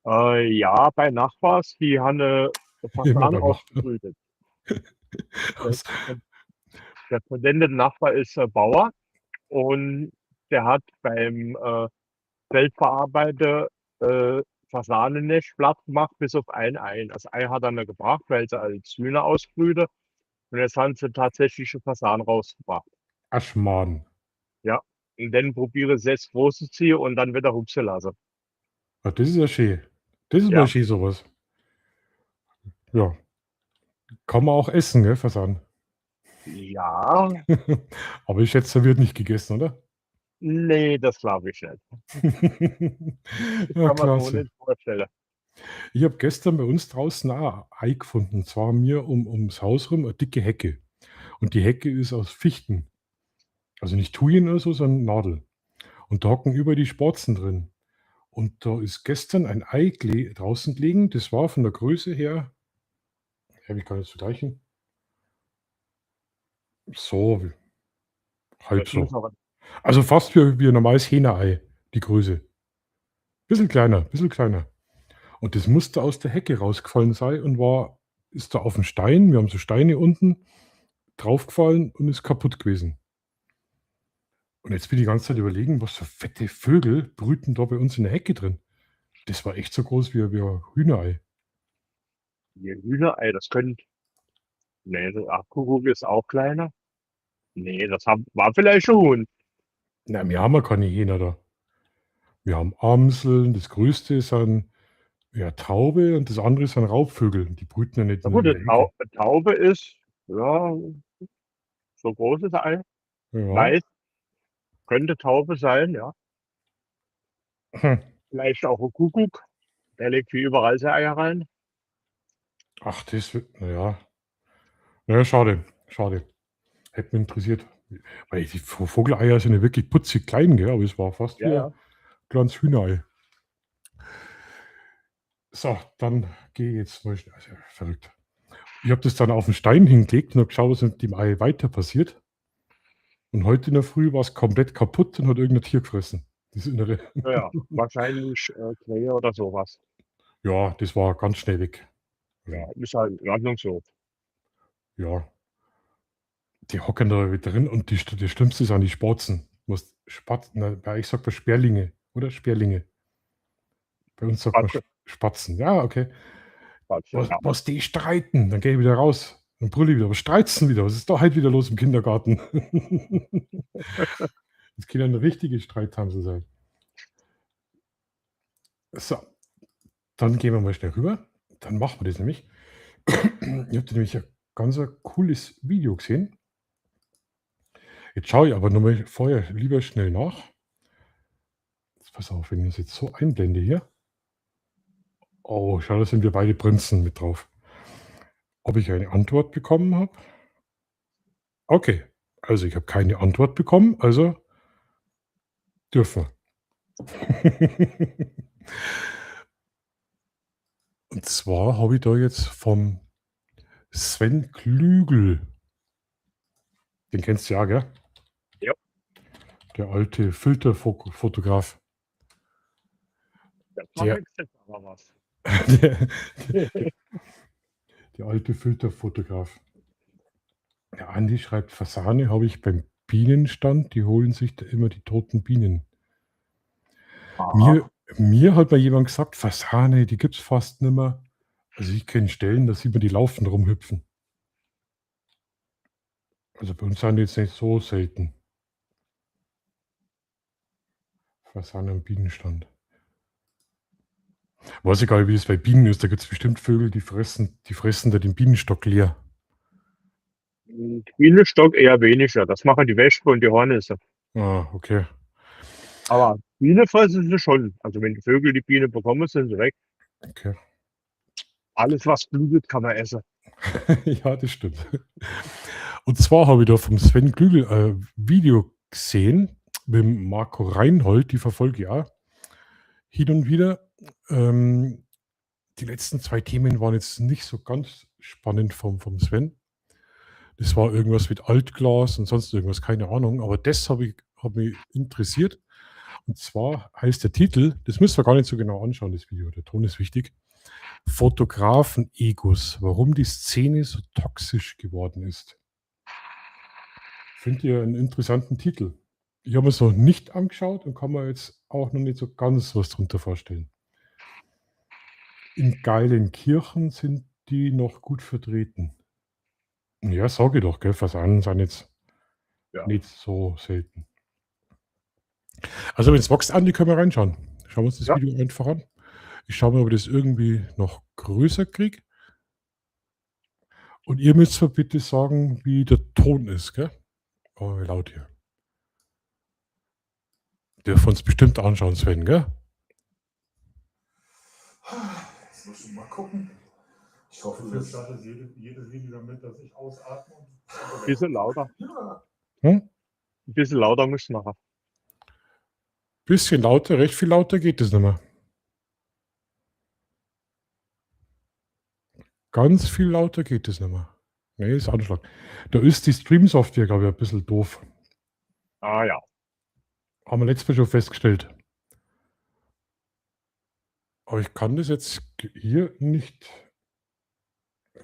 Ja, bei Nachbars, die haben eine Immer Fasan bei Nachbarn. ausgebrütet. Was? Der verwendete Nachbar ist Bauer und der hat beim Feldverarbeiter Fasanen nicht platt gemacht, bis auf ein Ei. Das Ei hat er nicht gebracht, weil sie als Hühner ausbrüten. Und jetzt haben sie tatsächlich einen Fasan rausgebracht. Aschmaden. Ja. Und dann probiere sie es groß zu ziehen und dann wieder hupsen lassen. Ja, das ist ja schön. Das ist Ja. mal schön, sowas. Ja. Kann man auch essen, gell, Fasan. Ja, Aber ich schätze, da wird nicht gegessen, oder? nee, das glaube ich nicht. Ja, Kann man so klasse. nicht vorstellen. Ich habe gestern bei uns draußen auch ein Ei gefunden. Und zwar mir ums Haus rum eine dicke Hecke. Und die Hecke ist aus Fichten. Also nicht Thujen oder so, sondern Nadel. Und da hocken über die Sporzen drin. Und da ist gestern ein Ei draußen gelegen. Das war von der Größe her, ja, wie kann ich das vergleichen? So, halb Das so. muss aber- Also fast wie ein normales Hähnerei, die Größe. Bisschen kleiner, bisschen kleiner. Und das musste aus der Hecke rausgefallen sein und ist da auf dem Stein, wir haben so Steine unten, draufgefallen und ist kaputt gewesen. Und jetzt bin ich die ganze Zeit überlegen, was für fette Vögel brüten da bei uns in der Hecke drin. Das war echt so groß wie ein Hühnerei. Ihr Hühnerei, das könnte. Nee, der Kuckuck ist auch kleiner. Nee, war vielleicht schon Huhn. Na, wir haben ja keine Hähner da. Wir haben Amseln, das größte sind ja Taube und das andere sind Raubvögel. Die brüten ja nicht Na in gut, der eine Hecke. Taube ist, ja, so großes Ei. Ja. Weiß, könnte Taube sein, ja. Hm. Vielleicht auch ein Kuckuck. Der legt wie überall seine Eier rein. Ach, das wird, naja. Naja, schade, schade. Hätte mich interessiert. Weil die Vogeleier sind ja wirklich putzig klein, gell? Aber es war fast wie Ja, ein kleines Hühnerei. So, dann gehe ich jetzt mal. Also, verrückt. Ich habe das dann auf den Stein hingelegt und habe geschaut, was mit dem Ei weiter passiert. Und heute in der Früh war es komplett kaputt und hat irgendein Tier gefressen. Das Innere. ja. Wahrscheinlich Krähe oder sowas. Ja, das war ganz schnell weg. Ja, ist halt in Ordnung so. Ja. Die hocken da wieder drin und das Schlimmste sind die Spatzen. Ich sag mal Sperlinge, oder? Sperlinge. Bei uns sagt man Spatze. Spatzen. Ja, okay. Spatze, ja. Was die streiten, dann gehe ich wieder raus. Dann brülle ich wieder. Was streiten wieder? Was ist da halt wieder los im Kindergarten? Das kann ja eine richtige Streittanze sein. So, dann gehen wir mal schnell rüber. Dann machen wir das nämlich. Ich habe nämlich ein ganz cooles Video gesehen. Jetzt schaue ich aber nochmal vorher lieber schnell nach. Jetzt pass auf, wenn ich das jetzt so einblende hier. Oh, schau, da sind wir beide Prinzen mit drauf. Ob ich eine Antwort bekommen habe? Okay, also ich habe keine Antwort bekommen, also dürfen wir. Und zwar habe ich da jetzt vom Sven Klügel. Den kennst du ja, gell? Ja. Der alte Filterfotograf. Das Der- macht jetzt aber was. Der alte Filterfotograf. Der Andi schreibt, Fasane habe ich beim Bienenstand, die holen sich da immer die toten Bienen. Aha. Mir hat mal jemand gesagt, Fasane, die gibt es fast nicht mehr. Also ich kenne Stellen, da sieht man die laufen rumhüpfen. Also bei uns sind die jetzt nicht so selten. Fasane am Bienenstand. Weiß ich gar nicht, wie es bei Bienen ist. Da gibt es bestimmt Vögel, die fressen da den Bienenstock leer. Bienenstock eher weniger. Das machen die Wespen und die Hornisse. Ah, okay. Aber Biene fressen sie schon. Also wenn die Vögel die Biene bekommen, sind sie weg. Okay. Alles, was blutet, kann man essen. Ja, das stimmt. Und zwar habe ich da vom Sven Klügel ein Video gesehen mit dem Marco Reinhold, die verfolge ich auch hin und wieder. Die letzten 2 Themen waren jetzt nicht so ganz spannend vom Sven. Das war irgendwas mit Altglas und sonst irgendwas, keine Ahnung. Aber das hat mich interessiert. Und zwar heißt der Titel, das müssen wir gar nicht so genau anschauen, das Video, der Ton ist wichtig. Fotografen-Egos, warum die Szene so toxisch geworden ist. Findet ihr einen interessanten Titel? Ich habe mir es noch nicht angeschaut und kann mir jetzt auch noch nicht so ganz was drunter vorstellen. In geilen Kirchen sind die noch gut vertreten. Ja, sage ich doch, gell? Fasanen sind jetzt Ja. nicht so selten. Also wenn es wächst, Andi, können wir reinschauen. Schauen wir uns das Ja. Video einfach an. Ich schaue mal, ob ich das irgendwie noch größer kriege. Und ihr müsst mir bitte sagen, wie der Ton ist, gell? Oh, wie laut hier. Dürfen wir uns bestimmt anschauen, Sven, gell? Jetzt muss ich mal gucken. Ich hoffe, Mhm. du startest jedes Video damit, dass ich ausatme. Ein bisschen lauter. Ja, Hm? Ein bisschen lauter muss ich machen. Bisschen lauter, recht viel lauter geht es nicht mehr. Ganz viel lauter geht es nicht mehr. Nee, ist Anschlag. Da ist die Stream-Software, glaube ich, ein bisschen doof. Ah ja. Haben wir letztes Mal schon festgestellt. Aber ich kann das jetzt hier nicht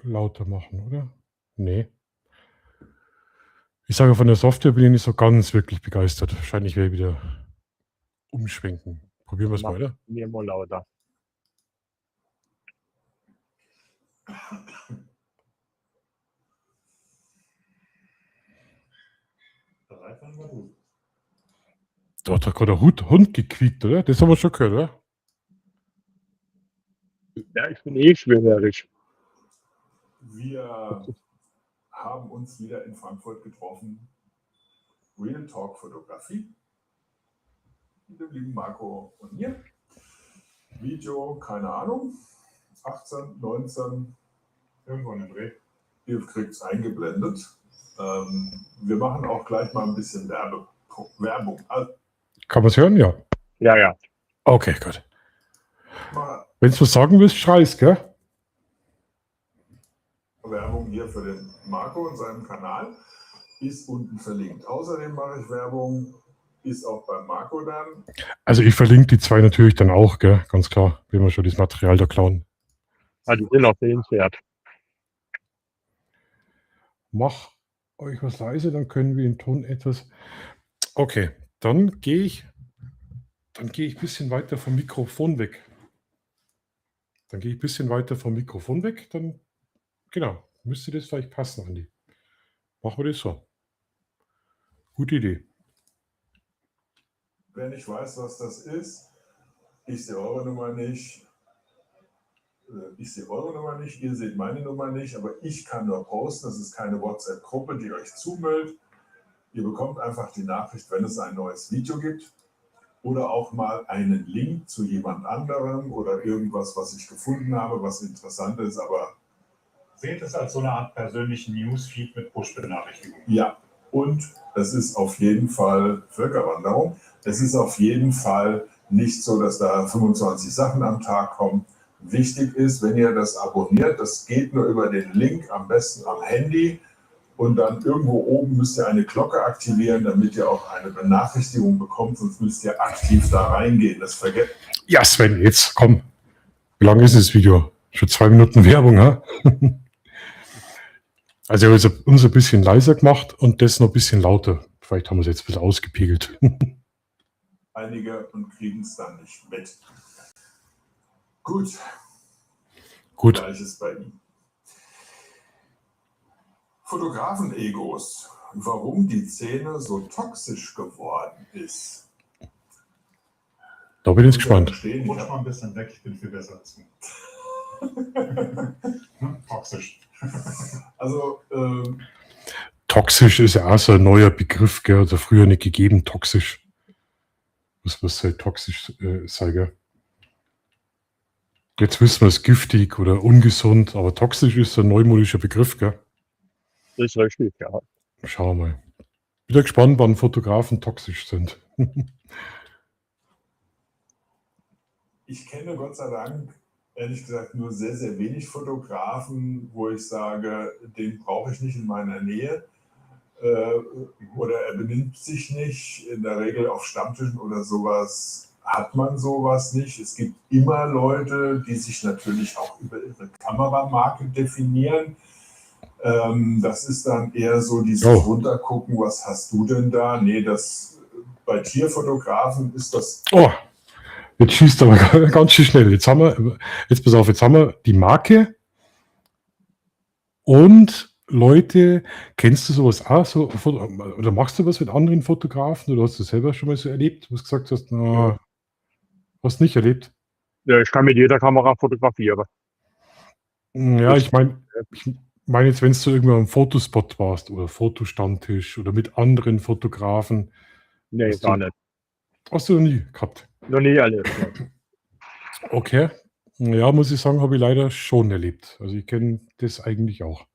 lauter machen, oder? Nee. Ich sage, von der Software bin ich nicht so ganz wirklich begeistert. Wahrscheinlich werde ich wieder umschwenken. Probieren wir es mal, oder? Mir mal lauter. bereit, wenn wir tun. Da hat doch gerade ein Hund gequiekt, oder? Das haben wir schon gehört, oder? Ja, ich bin eh schwerhörig. Wir haben uns wieder in Frankfurt getroffen. Real Talk Fotografie. Mit dem lieben Marco und mir. Video, keine Ahnung. 18, 19. Irgendwo in den Dreh. Ihr kriegt es eingeblendet. Wir machen auch gleich mal ein bisschen Werbung. Also, Kann man es hören? Ja. Ja, ja. Okay, gut. mal Wenn du was sagen willst, schreist, gell? Werbung hier für den Marco und seinem Kanal. Ist unten verlinkt. Außerdem mache ich Werbung, ist auch beim Marco dann. Also ich verlinke die 2 natürlich dann auch, gell? Ganz klar, wenn wir schon das Material da klauen. Ah, die sind auch sehenswert. Mach euch was leise, dann können wir den Ton etwas... Okay, dann gehe ich ein bisschen weiter vom Mikrofon weg. Dann genau, müsste das vielleicht passen, Andi. Machen wir das so. Gute Idee. Wer nicht weiß, was das ist, ich sehe eure Nummer nicht. Ihr seht meine Nummer nicht, aber ich kann nur posten. Das ist keine WhatsApp-Gruppe, die euch zumeldet. Ihr bekommt einfach die Nachricht, wenn es ein neues Video gibt oder auch mal einen Link zu jemand anderem oder irgendwas, was ich gefunden habe, was interessant ist, aber Seht es als so eine Art persönlichen Newsfeed mit Push-Benachrichtigungen. ja. Und es ist auf jeden Fall Völkerwanderung. Es ist auf jeden Fall nicht so, dass da 25 Sachen am Tag kommen. Wichtig ist, wenn ihr das abonniert, das geht nur über den Link, am besten am Handy. Und dann irgendwo oben müsst ihr eine Glocke aktivieren, damit ihr auch eine Benachrichtigung bekommt, sonst müsst ihr aktiv da reingehen. Das vergesst. Ja, Sven, jetzt komm. Wie lang ist das Video? Schon 2 Minuten Werbung, ha? Also ich habe uns ein bisschen leiser gemacht und das noch ein bisschen lauter. Vielleicht haben wir es jetzt ein bisschen ausgepegelt. Einige und kriegen es dann nicht mit. Gut, Gut. Gleiches bei Ihnen. Fotografen-Egos. Warum die Szene so toxisch geworden ist. Da bin ich jetzt gespannt. Verstehen, Rutsch mal ein bisschen weg, ich bin viel besser als du. Toxisch. Also, Toxisch ist ja auch so ein neuer Begriff, gell? Also früher nicht gegeben, toxisch. Was soll toxisch sein, gell? Jetzt wissen wir es, giftig oder ungesund, aber toxisch ist ein neumodischer Begriff, gell? Das ist richtig, ja. Schauen wir mal. Wieder gespannt, wann Fotografen toxisch sind. Ich kenne Gott sei Dank, ehrlich gesagt, nur sehr, sehr wenig Fotografen, wo ich sage, den brauche ich nicht in meiner Nähe. Oder er benimmt sich nicht. In der Regel auf Stammtischen oder sowas hat man sowas nicht. Es gibt immer Leute, die sich natürlich auch über ihre Kameramarke definieren. Das ist dann eher so dieses Runtergucken, was hast du denn da? Nee, das bei Tierfotografen ist das. Oh, jetzt schießt aber ganz schön schnell. Jetzt pass auf, jetzt haben wir die Marke und Leute, kennst du sowas auch so, oder machst du was mit anderen Fotografen oder hast du selber schon mal so erlebt, wo du gesagt hast, na, hast nicht erlebt? Ja, ich kann mit jeder Kamera fotografieren. Ja, ich meine jetzt, wenn du irgendwo am Fotospot warst oder Fotostammtisch oder mit anderen Fotografen. Nee, gar nicht. Hast du noch nie gehabt? Noch nie erlebt. Okay. Ja, muss ich sagen, habe ich leider schon erlebt. Also ich kenne das eigentlich auch.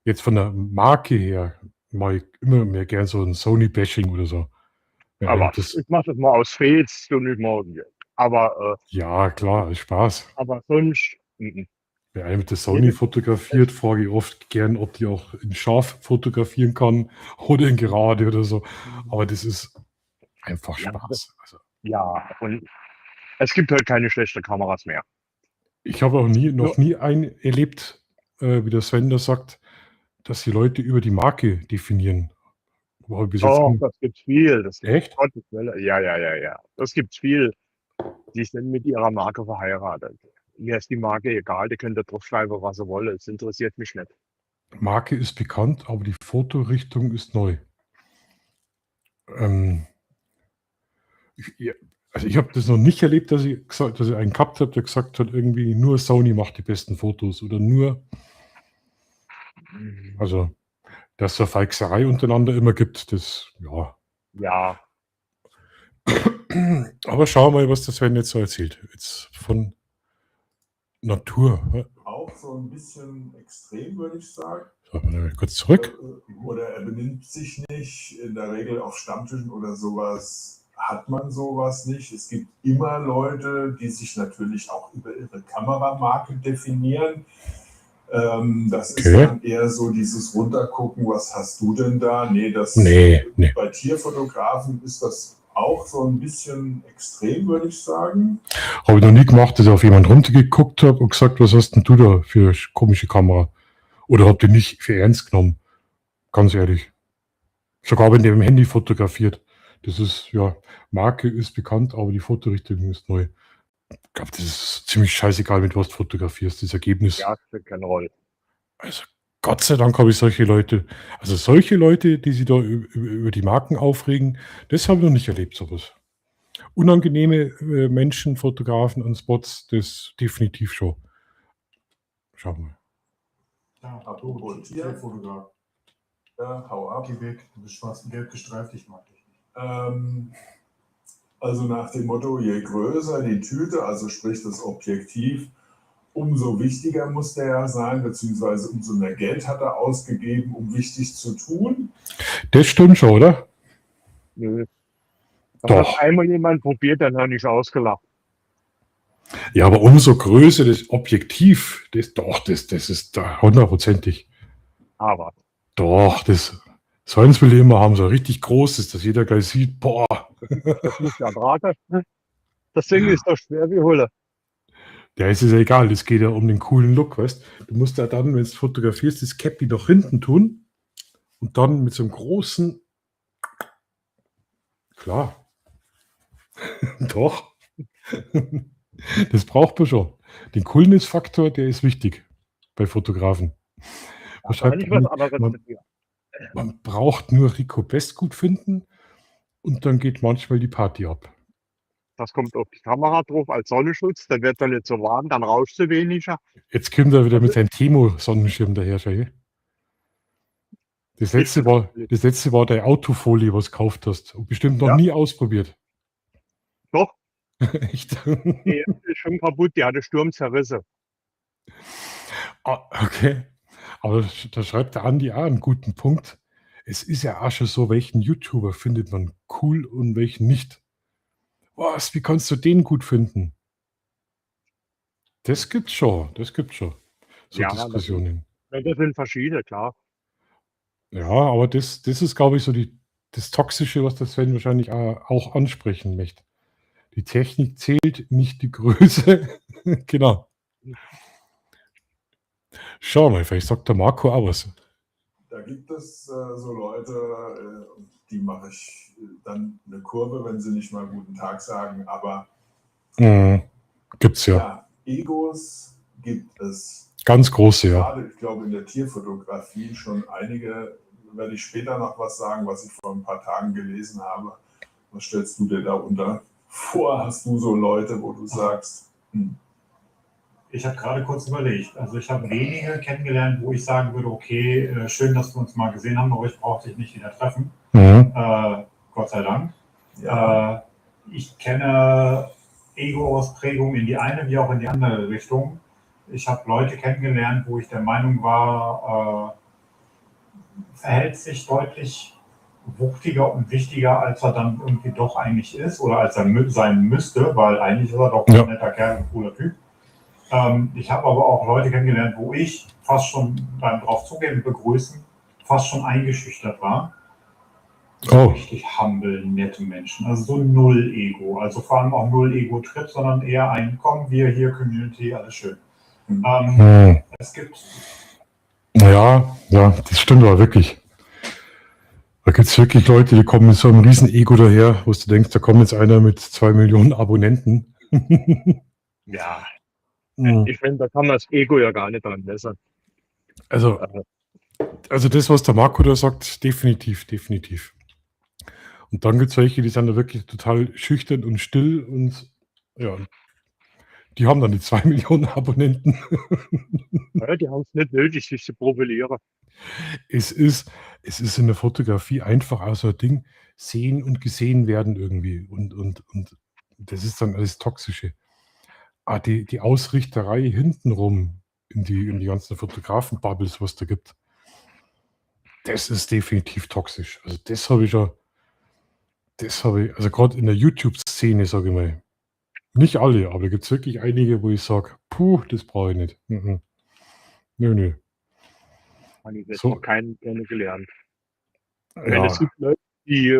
Jetzt von der Marke her mache ich immer mehr gern so ein Sony-Bashing oder so. Ja, Aber ich mache das mal aus Fels und nicht morgen. Aber ja, klar, Spaß. aber sonst. Wenn einer mit der Sony fotografiert, frage ich oft gern, ob die auch in scharf fotografieren kann oder in gerade oder so. Aber das ist einfach Spaß. Also, ja, und es gibt halt keine schlechten Kameras mehr. ich habe auch noch nie einen erlebt, wie der Sven da sagt, dass die Leute über die Marke definieren. Das gibt's viel. Echt? Ja. Das gibt's viel. Die sind mit ihrer Marke verheiratet. Mir ist die Marke egal, die könnt ihr draufschreiben, was ihr wollt. Es interessiert mich nicht. Marke ist bekannt, aber die Fotorichtung ist neu. Ich habe das noch nicht erlebt, dass ich einen gehabt habe, der gesagt hat, irgendwie nur Sony macht die besten Fotos oder nur. Also, dass es eine Feixerei untereinander immer gibt, das, ja. Ja. Aber schauen wir mal, was der Sven jetzt so erzählt. Jetzt von Natur. Auch so ein bisschen extrem, würde ich sagen. So, kurz zurück. Oder er benimmt sich nicht. In der Regel auf Stammtischen oder sowas hat man sowas nicht. Es gibt immer Leute, die sich natürlich auch über ihre Kameramarke definieren. Das ist dann eher so dieses Runtergucken, was hast du denn da? Nee. Bei Tierfotografen ist das auch so ein bisschen extrem, würde ich sagen. Habe ich noch nie gemacht, dass ich auf jemanden runtergeguckt habe und gesagt, was hast denn du da für komische Kamera? Oder habt ihr nicht für ernst genommen? Ganz ehrlich. Sogar wenn der mit dem Handy fotografiert. Das ist, ja, Marke ist bekannt, aber die Fotorichtung ist neu. Ich glaube, das ist ziemlich scheißegal, mit was du fotografierst, das Ergebnis. Ja, das spielt keine Rolle. Also Gott sei Dank habe ich solche Leute, die sich da über die Marken aufregen, das habe ich noch nicht erlebt, sowas. Unangenehme Menschen, Fotografen an Spots, das definitiv schon. Schauen wir. Ja, apropos Tierfotograf. Ja, hau ab. Geh weg, du bist schwarz und gelb gestreift, ich mag dich nicht. Also nach dem Motto, je größer die Tüte, also sprich das Objektiv, umso wichtiger muss der ja sein, beziehungsweise umso mehr Geld hat er ausgegeben, um wichtig zu tun. Das stimmt schon, oder? Nö. Doch. Hat einmal jemand probiert, dann habe ich ausgelacht. Ja, aber umso größer das Objektiv, das ist da hundertprozentig. Aber. Doch, so eins will ich immer haben, so richtig großes, dass jeder gleich sieht, boah. Das muss ja tragen. Das Ding ist doch schwer wie Hulle. Ja, es ist ja egal, das geht ja um den coolen Look, weißt du? Musst ja dann, wenn du fotografierst, das Cappy nach hinten tun und dann mit so einem großen, klar, doch, das braucht man schon. Den Coolness-Faktor, der ist wichtig bei Fotografen. Man braucht nur Rico Best gut finden und dann geht manchmal die Party ab. Das kommt auf die Kamera drauf als Sonnenschutz, dann wird er nicht so warm, dann rauscht sie weniger. Jetzt kommt er wieder mit seinem Temo-Sonnenschirm daher, schau hier. Das letzte war deine Autofolie, was du gekauft hast und bestimmt noch nie ausprobiert. Doch. Echt? Die ist schon kaputt, die hatte Sturm zerrissen. Ah, okay. Aber da schreibt der Andi auch einen guten Punkt. Es ist ja auch schon so, welchen YouTuber findet man cool und welchen nicht. Was, wie kannst du den gut finden? Das gibt's schon, das gibt's schon. So Ja, Diskussionen. das sind verschiedene, klar. Ja, aber das ist, glaube ich, so das Toxische, was der Sven wahrscheinlich auch ansprechen möchte. Die Technik zählt, nicht die Größe. Genau. Schau mal, vielleicht sagt der Marco auch was. Da gibt es so Leute, die mache ich dann eine Kurve, wenn sie nicht mal guten Tag sagen. Aber Gibt's ja. ja, Egos gibt es. Ganz große, ja. Gerade, ich glaube, in der Tierfotografie schon einige, werde ich später noch was sagen, was ich vor ein paar Tagen gelesen habe. Was stellst du dir darunter vor? Hast du so Leute, wo du sagst, Ich habe gerade kurz überlegt. Also ich habe wenige kennengelernt, wo ich sagen würde, okay, schön, dass wir uns mal gesehen haben, aber ich brauche dich nicht wieder treffen. Gott sei Dank. ja, Ich kenne Ego-Ausprägungen in die eine wie auch in die andere Richtung. Ich habe Leute kennengelernt, wo ich der Meinung war, verhält sich deutlich wuchtiger und wichtiger, als er dann irgendwie doch eigentlich ist oder als er sein müsste, weil eigentlich ist er doch ein netter Kerl, ein cooler Typ. Ich habe aber auch Leute kennengelernt, wo ich fast schon beim drauf zugehen, begrüßen, fast schon eingeschüchtert war. So richtig humble, nette Menschen. Also so null Ego. Also vor allem auch null Ego-Trip, sondern eher ein, komm, wir hier, Community, alles schön. Es gibt... Ja, das stimmt aber wirklich. Da gibt es wirklich Leute, die kommen mit so einem riesen Ego daher, wo du denkst, da kommt jetzt einer mit 2 Millionen Abonnenten. Ja. Ich finde, da kann man das Ego ja gar nicht dran messen. Also das, was der Marco da sagt, definitiv. Und dann gibt es welche, die sind da wirklich total schüchtern und still und ja, die haben dann die 2 Millionen Abonnenten. Ja, die haben es nicht nötig, sich zu profilieren. Es ist in der Fotografie einfach auch so ein Ding, sehen und gesehen werden irgendwie. Und das ist dann alles Toxische. Die Ausrichterei hintenrum in die ganzen Fotografen-Bubbles, was da gibt, das ist definitiv toxisch. Also das habe ich, also gerade in der YouTube-Szene, sage ich mal, nicht alle, aber da gibt es wirklich einige, wo ich sage, puh, das brauche ich nicht. Nö. Habe ich jetzt noch keinen kennengelernt. Ja. Wenn es gibt Leute, die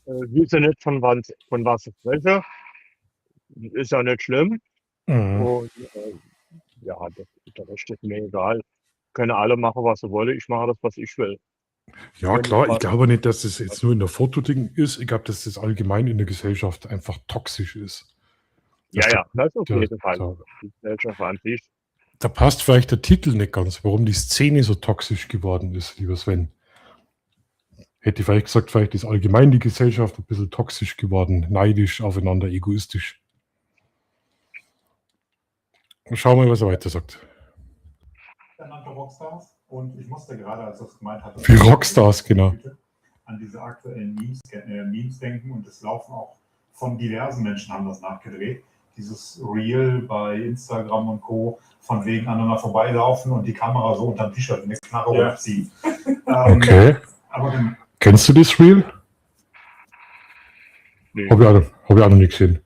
wissen nicht, von was sie sprechen, ist ja nicht schlimm. Und ja, der Rest ist mir egal. Können alle machen, was sie wollen. Ich mache das, was ich will. Ja, klar, ich glaube nicht, dass das jetzt nur in der Fotoding ist. Ich glaube, dass das allgemein in der Gesellschaft einfach toxisch ist. Ja, das auf jeden Fall. Die Gesellschaft an sich. Da passt vielleicht der Titel nicht ganz, warum die Szene so toxisch geworden ist, lieber Sven. Hätte ich vielleicht gesagt, vielleicht ist allgemein die Gesellschaft ein bisschen toxisch geworden, neidisch aufeinander, egoistisch. Schauen wir mal, was er weiter sagt. Er nannte Rockstars und ich musste gerade, als er es gemeint hat, wie Rockstars, genau, an diese aktuellen Memes denken und es laufen auch von diversen Menschen, haben das nachgedreht. Dieses Reel bei Instagram und Co. von wegen aneinander vorbeilaufen und die Kamera so unterm T-Shirt eine Knarre hochziehen. Okay. Aber kennst du das Reel? Nee. Habe ich auch noch nicht gesehen.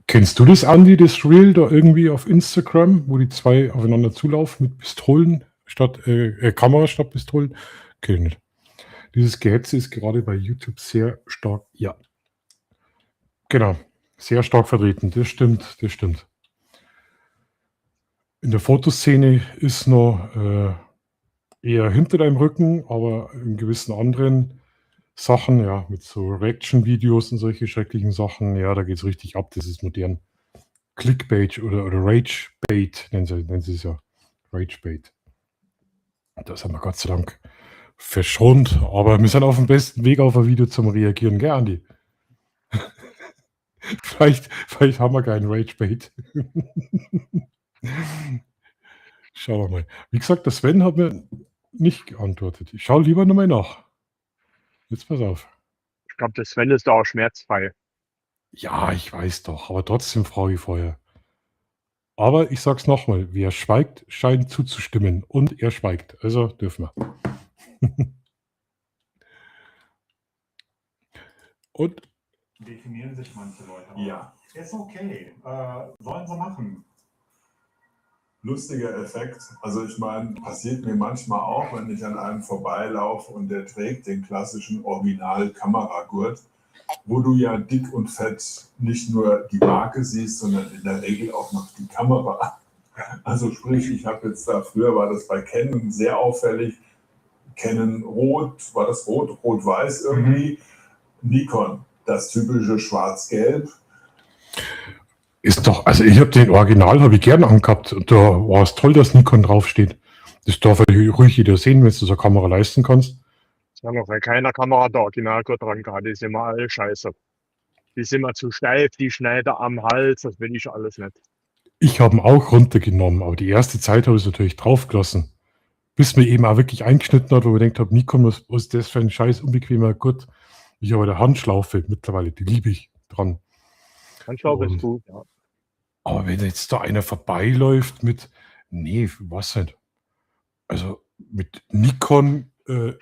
Kennst du das, Andi, das Reel da irgendwie auf Instagram, wo die zwei aufeinander zulaufen mit Pistolen statt Kamera statt Pistolen? Kenn ich nicht. Dieses Gehetze ist gerade bei YouTube sehr stark, ja. Genau, sehr stark vertreten, das stimmt. In der Fotoszene ist noch eher hinter deinem Rücken, aber in gewissen anderen Sachen, ja, mit so Reaction-Videos und solche schrecklichen Sachen, ja, da geht es richtig ab, das ist modern. Clickbait oder Ragebait nennen sie es ja. Ragebait. Da sind wir Gott sei Dank verschont, aber wir sind auf dem besten Weg auf ein Video zum Reagieren, gell, Andi? vielleicht haben wir keinen Ragebait. Schauen wir mal. Wie gesagt, der Sven hat mir nicht geantwortet. Ich schaue lieber nochmal nach. Jetzt pass auf. Ich glaube, der Sven ist da auch schmerzfrei. Ja, ich weiß doch, aber trotzdem frage ich vorher. Aber ich sag's nochmal, wer schweigt, scheint zuzustimmen. Und er schweigt. Also dürfen wir. Und Definieren sich manche Leute auch. Ja. Ist okay. Sollen sie machen. Lustiger Effekt. Also ich meine, passiert mir manchmal auch, wenn ich an einem vorbeilaufe und der trägt den klassischen Original-Kameragurt, wo du ja dick und fett nicht nur die Marke siehst, sondern in der Regel auch noch die Kamera. Also sprich, ich habe jetzt da, früher war das bei Canon sehr auffällig, Canon Rot, war das Rot, Rot-Weiß irgendwie, Nikon, das typische Schwarz-Gelb. ist doch, also ich habe den Original, habe ich gern angehabt. Und da war es toll, dass Nikon draufsteht. Das darf ruhig jeder sehen, wenn du so eine Kamera leisten kannst. Es war noch bei keiner Kamera der Originalgurt dran gehabt, die sind immer alle scheiße. Die sind immer zu steif, die Schneider am Hals, das will ich alles nicht. Ich habe ihn auch runtergenommen, aber die erste Zeit habe ich es natürlich draufgelassen. Bis mir eben auch wirklich eingeschnitten hat, wo ich gedacht habe, Nikon, was ist das für ein scheiß unbequemer Gurt? Ich habe eine Handschlaufe mittlerweile, die liebe ich dran. Handschlaufe ist Und- gut, ja. Aber wenn jetzt da einer vorbeiläuft mit, nee, was nicht. Also mit Nikon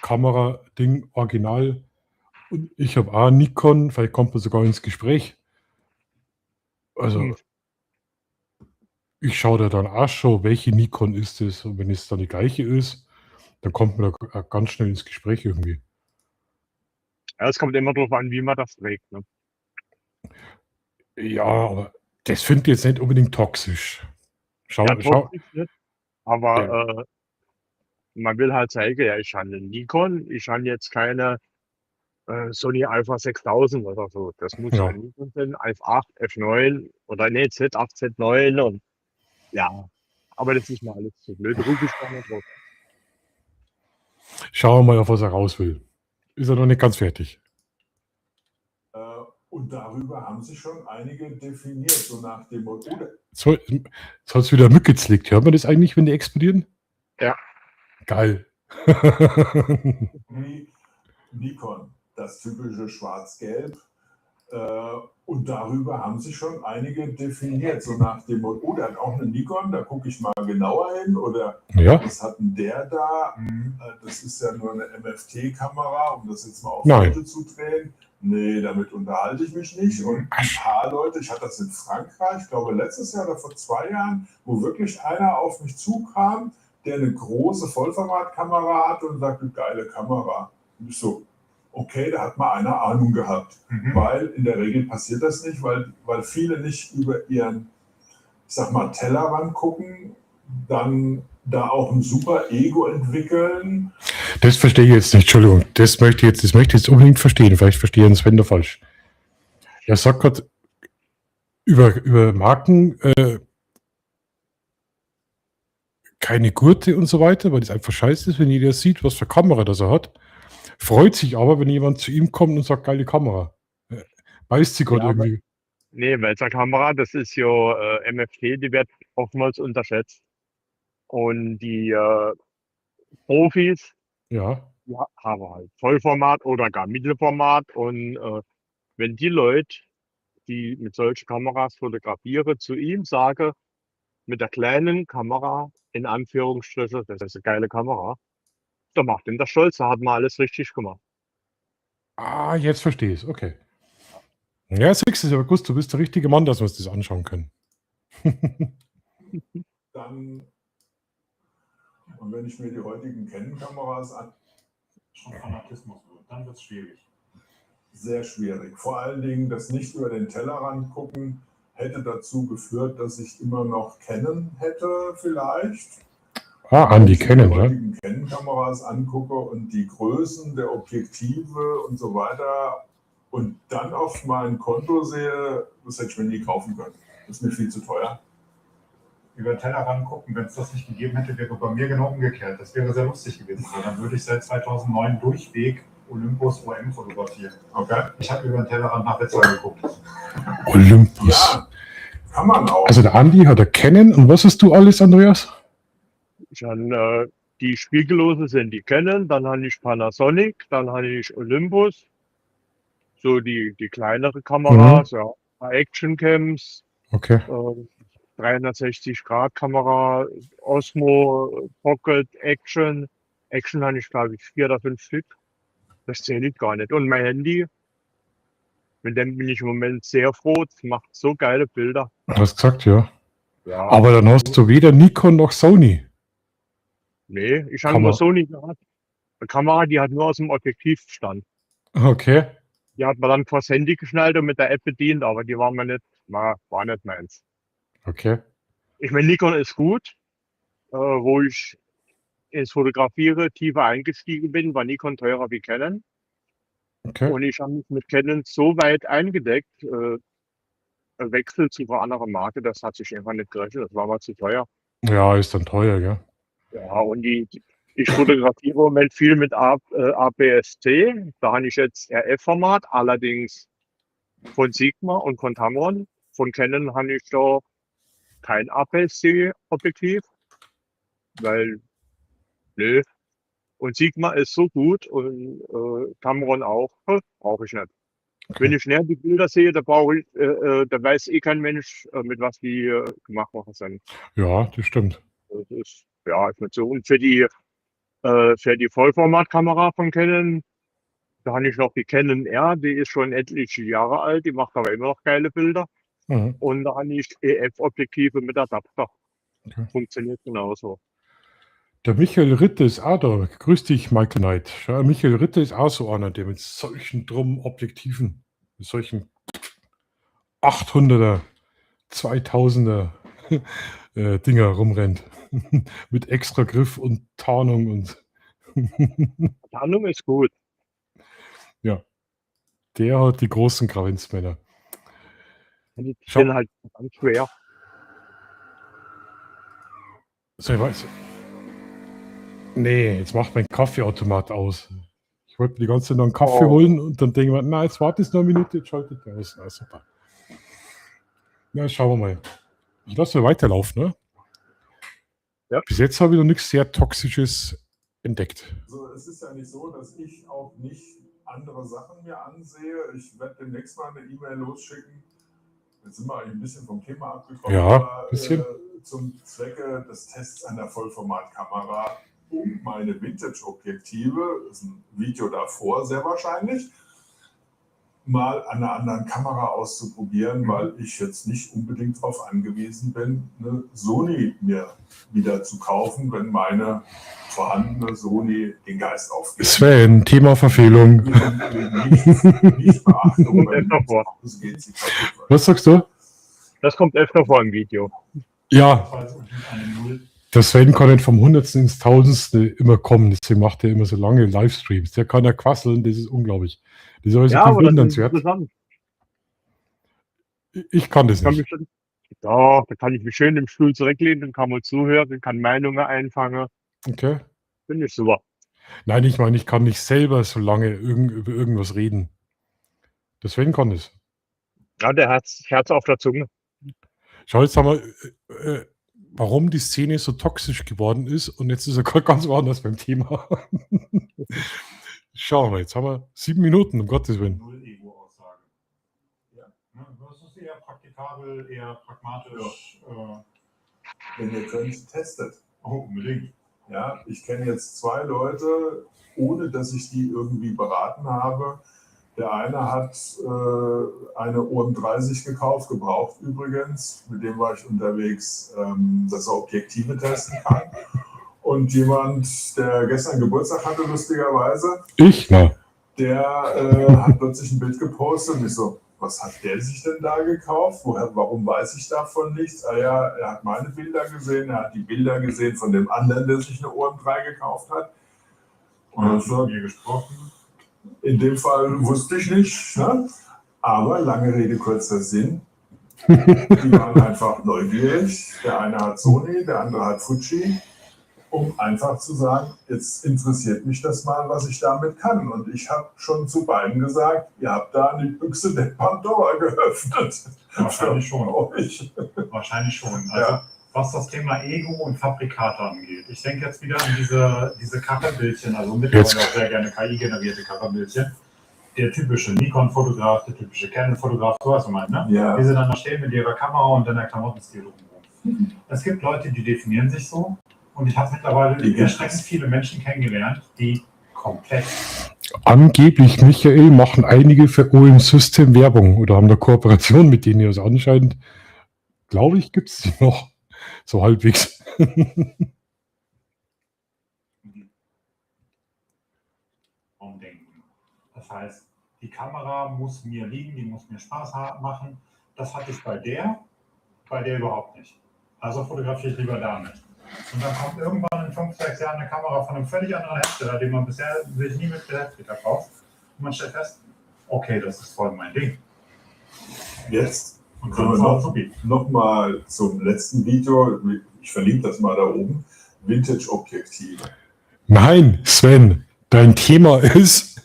Kamera-Ding, Original. Und ich habe auch Nikon, vielleicht kommt man sogar ins Gespräch. Also Hm. ich schaue da dann auch schon, welche Nikon ist es. Und wenn es dann die gleiche ist, dann kommt man da ganz schnell ins Gespräch irgendwie. Ja, es kommt immer darauf an, wie man das trägt. Ne? Ja, aber das finde ich jetzt nicht unbedingt toxisch. Schau, Ja, schau. trotzdem nicht. Aber man will halt zeigen, ja, ich habe einen Nikon, ich habe jetzt keine Sony Alpha 6000 oder so. Das muss Ja. ein Nikon sein, F8, F9 oder nee, Z8, Z9 und ja. Aber das ist mir alles zu blöd. Rufe ich gar nicht drauf. Schauen wir mal, auf was er raus will. Ist er noch nicht ganz fertig. Und darüber haben sich schon einige definiert, so nach dem Motto, Jetzt hat es wieder Mücke zlegt. Hört man das eigentlich, wenn die explodieren? Ja. Geil. Nikon, das typische Schwarz-Gelb. Und darüber haben sich schon einige definiert, so nach dem Motto, oh, der hat auch eine Nikon, da gucke ich mal genauer hin. Oder Ja, was hat denn der da? Das ist ja nur eine MFT-Kamera, um das jetzt mal auf Nein. Seite zu drehen. Nee, damit unterhalte ich mich nicht. Und ein paar Leute, ich hatte das in Frankreich, ich glaube letztes Jahr oder vor 2 Jahren, wo wirklich einer auf mich zukam, der eine große Vollformatkamera hat und sagte, geile Kamera. Und ich so, okay, da hat mal einer Ahnung gehabt. Weil in der Regel passiert das nicht, weil viele nicht über ihren, ich sag mal, Tellerrand gucken, dann da auch ein super Ego entwickeln. das verstehe ich jetzt nicht. Entschuldigung. Das möchte ich jetzt unbedingt verstehen. Vielleicht verstehe ich den Sven da falsch. Er sagt gerade über Marken keine Gurte und so weiter, weil das einfach scheiße ist, wenn jeder sieht, was für Kamera das er hat. Freut sich aber, wenn jemand zu ihm kommt und sagt, geile Kamera. Beißt sie gerade Ja, aber- irgendwie. Nee, Wälzer-Kamera, das ist ja MFT, die wird oftmals unterschätzt. Und die Profis, Ja. die haben halt Vollformat oder gar Mittelformat. Und wenn die Leute, die mit solchen Kameras fotografieren, zu ihm sagen, mit der kleinen Kamera, in Anführungsstrichen, das ist eine geile Kamera, da macht ihn das stolz, da hat man alles richtig gemacht. Ah, jetzt verstehe ich es. Okay. Ja, siehst du, aber gut, du bist der richtige Mann, dass wir uns das anschauen können. Dann, und wenn ich mir die heutigen Canon-Kameras an, Schon Fanatismus wird. Dann wird es schwierig. sehr schwierig. Vor allen Dingen das nicht über den Tellerrand gucken hätte dazu geführt, dass ich immer noch Canon hätte vielleicht. Ah, an die Wenn ich kennen, mir die ja. heutigen Canon-Kameras angucke und die Größen der Objektive und so weiter und dann auf mein Konto sehe, das hätte ich mir nie kaufen können. Das ist mir viel zu teuer. Über den Tellerrand gucken, wenn es das nicht gegeben hätte, wäre bei mir genau umgekehrt. Das wäre sehr lustig gewesen. Weil dann würde ich seit 2009 durchweg Olympus OM fotografieren. Okay? Ich habe über den Tellerrand nach Wetzlar geguckt. Olympus. Ja, kann man auch. Also der Andi hat er kennen. Und was hast du alles, Andreas? Dann die Spiegellose sind die Canon, dann habe ich Panasonic, dann habe ich Olympus, so die kleinere Kameras, ja. paar Actioncams, Okay. 360-Grad-Kamera, Osmo, Pocket, Action. Action habe ich, glaube ich, 4 oder 5 Stück. Das zähle ich gar nicht. Und mein Handy, mit dem bin ich im Moment sehr froh. Das macht so geile Bilder. Hast gesagt, ja. Ja, Aber dann hast du weder Nikon noch Sony. nee, ich habe Kamera. nur Sony gehabt. Eine Kamera, die hat nur aus dem Objektiv stand. Okay. Die hat man dann vors Handy geschnallt und mit der App bedient, aber die war mir nicht, war nicht meins. Okay. Ich meine, Nikon ist gut, wo ich ins Fotografiere tiefer eingestiegen bin, war Nikon teurer wie Canon. Okay. Und ich habe mich mit Canon so weit eingedeckt, ein Wechsel zu einer anderen Marke, das hat sich einfach nicht gerechnet, das war mal zu teuer. Ja, ist dann teuer, gell? Ja, und ich fotografiere im Moment viel mit APS-C. Da habe ich jetzt RF-Format, allerdings von Sigma und von Tamron. Von Canon habe ich da kein APS-C-Objektiv, weil, nö. Und Sigma ist so gut und Tamron auch, brauche ich nicht. Okay. Wenn ich näher die Bilder sehe, da weiß eh kein Mensch, mit was die gemacht worden sind. Ja, das stimmt. Das ist, ja, ist nicht so. Und für die Vollformatkamera von Canon, da habe ich noch die Canon R, die ist schon etliche Jahre alt, die macht aber immer noch geile Bilder. Mhm. Und da habe ich EF-Objektive mit Adapter. Okay. Funktioniert genauso. Der Michael Ritter ist auch da. Grüß dich, Michael Knight. Schau, Michael Ritter ist auch so einer, der mit solchen dummen Objektiven, mit solchen 800er, 2000er Dinger rumrennt. Mit extra Griff und Tarnung und Tarnung ist gut. ja, der hat die großen Krawinzmänner. Die Schau. sind halt ganz schwer. So, ich weiß. Nee, jetzt macht mein Kaffeeautomat aus. Ich wollte die ganze Zeit noch einen Kaffee holen und dann denke ich mir, na, jetzt wartest du noch eine Minute, jetzt schaltet der aus. Na, super. Na, schauen wir mal. Ich lasse mal weiterlaufen, ne? Ja. Bis jetzt habe ich noch nichts sehr Toxisches entdeckt. Also es ist ja nicht so, dass ich auch nicht andere Sachen mir ansehe. Ich werde demnächst mal eine E-Mail losschicken. Jetzt sind wir eigentlich ein bisschen vom Thema abgekommen. Ja, aber, ein bisschen. Zum Zwecke des Tests einer Vollformatkamera um meine Vintage-Objektive, das ist ein Video davor sehr wahrscheinlich, mal an einer anderen Kamera auszuprobieren, weil ich jetzt nicht unbedingt darauf angewiesen bin, eine Sony mir wieder zu kaufen, wenn meine vorhandene Sony den Geist aufgibt. Sven, Thema Verfehlung. Nicht Beachtung, wenn es geht, sie kaputt wird. Was sagst du? Das kommt öfter vor im Video. Ja, Also eine Null. der Sven kann nicht vom Hundertsten ins Tausendste immer kommen, deswegen macht er immer so lange Livestreams. Der kann ja quasseln, das ist unglaublich. Das ist also Ja, aber das ist bewundernswert. interessant. Ich kann das nicht. Da kann ich mich schön im Stuhl zurücklehnen, kann mal zuhören, kann Meinungen einfangen. Okay. Finde ich super. Nein, ich meine, ich kann nicht selber so lange über irgendwas reden. Der Sven kann es. Ja, der hat Herz auf der Zunge. Schau, jetzt haben wir, warum die Szene so toxisch geworden ist und jetzt ist er ganz woanders beim Thema. Schauen wir mal, jetzt haben wir 7 Minuten, um Gottes Willen. Null Ego-Aussage. Ja. Das ist eher praktikabel, eher pragmatisch. Wenn ihr könnt, testet. Oh, unbedingt. Ja, ich kenne jetzt 2 Leute, ohne dass ich die irgendwie beraten habe. Der eine hat eine OM30 gekauft, gebraucht übrigens. Mit dem war ich unterwegs, dass er Objektive testen kann. Und jemand, der gestern Geburtstag hatte, lustigerweise, Ich? Na. der hat plötzlich ein Bild gepostet und ich so, was hat der sich denn da gekauft? Warum weiß ich davon nichts? Ah ja, er hat meine Bilder gesehen, er hat die Bilder gesehen von dem anderen, der sich eine OM3 gekauft hat. Und Und er so, mit mir gesprochen. in dem Fall wusste ich nicht, ne? Aber lange Rede, kurzer Sinn. Die waren einfach neugierig. Der eine hat Sony, der andere hat Fuji, um einfach zu sagen, jetzt interessiert mich das mal, was ich damit kann. Und ich habe schon zu beiden gesagt, ihr habt da die Büchse der Pandora geöffnet. Wahrscheinlich schon. Euch. Wahrscheinlich schon. Also, Ja. was das Thema Ego und Fabrikate angeht. Ich denke jetzt wieder an diese Coverbildchen, also mittlerweile Jetzt. auch sehr gerne KI-generierte Coverbildchen. der typische Nikon-Fotograf, der typische Canon-Fotograf, sowas gemeint, ne? Ja. Die sind dann da stehen mit ihrer Kamera und dann der Klamottenstil drumherum. Es gibt Leute, die definieren sich so und ich habe mittlerweile erschreckend viele Menschen kennengelernt, die komplett. Angeblich, Michael, machen einige für OM System Werbung oder haben eine Kooperation mit denen. Also anscheinend, glaube ich, gibt es die noch so halbwegs. Umdenken. Das heißt, die Kamera muss mir liegen, die muss mir Spaß machen. Das hatte ich bei der überhaupt nicht. Also fotografiere ich lieber damit. Und dann kommt irgendwann in 5, 6 Jahren eine Kamera von einem völlig anderen Hersteller, den man bisher sich nie mit beschäftigt hat, raus. Und man stellt fest, okay, das ist voll mein Ding. Jetzt Und kommen wir noch mal zum letzten Video. Ich verlinke das mal da oben. Vintage-Objektive. Nein, Sven, dein Thema ist,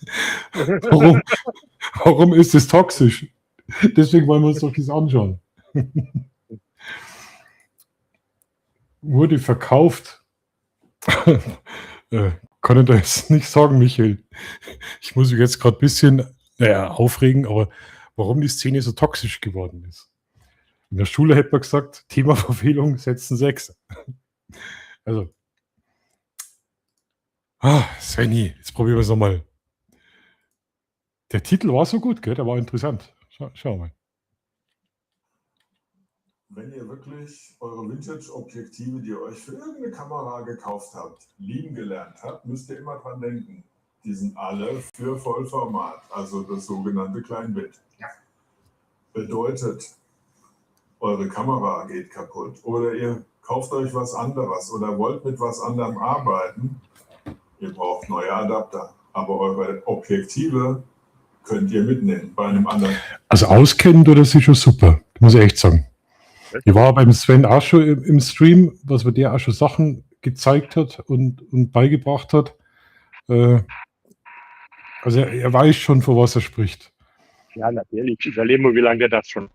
warum ist es toxisch? Deswegen wollen wir uns doch das anschauen. Wurde verkauft. Kann ich da jetzt nicht sagen, Michael. Ich muss mich jetzt gerade ein bisschen aufregen, aber warum die Szene so toxisch geworden ist. In der Schule hätte man gesagt, Thema Verfehlung setzen 6. Also. Svenny, jetzt probieren wir es nochmal. Der Titel war so gut, gell? Der war interessant. Schau mal. Wenn ihr wirklich eure Vintage-Objektive, die ihr euch für irgendeine Kamera gekauft habt, lieben gelernt habt, müsst ihr immer dran denken. Die sind alle für Vollformat, also das sogenannte Kleinbild. Ja. Bedeutet, eure Kamera geht kaputt oder ihr kauft euch was anderes oder wollt mit was anderem arbeiten. Ihr braucht neue Adapter, aber eure Objektive könnt ihr mitnehmen bei einem anderen. Also auskennen tut das ist schon super, muss ich echt sagen. Ich war beim Sven auch schon im Stream, was wir der auch schon Sachen gezeigt hat und beigebracht hat. Also er weiß schon, von was er spricht. Ja, natürlich. Ich erlebe mal, wie lange der das schon.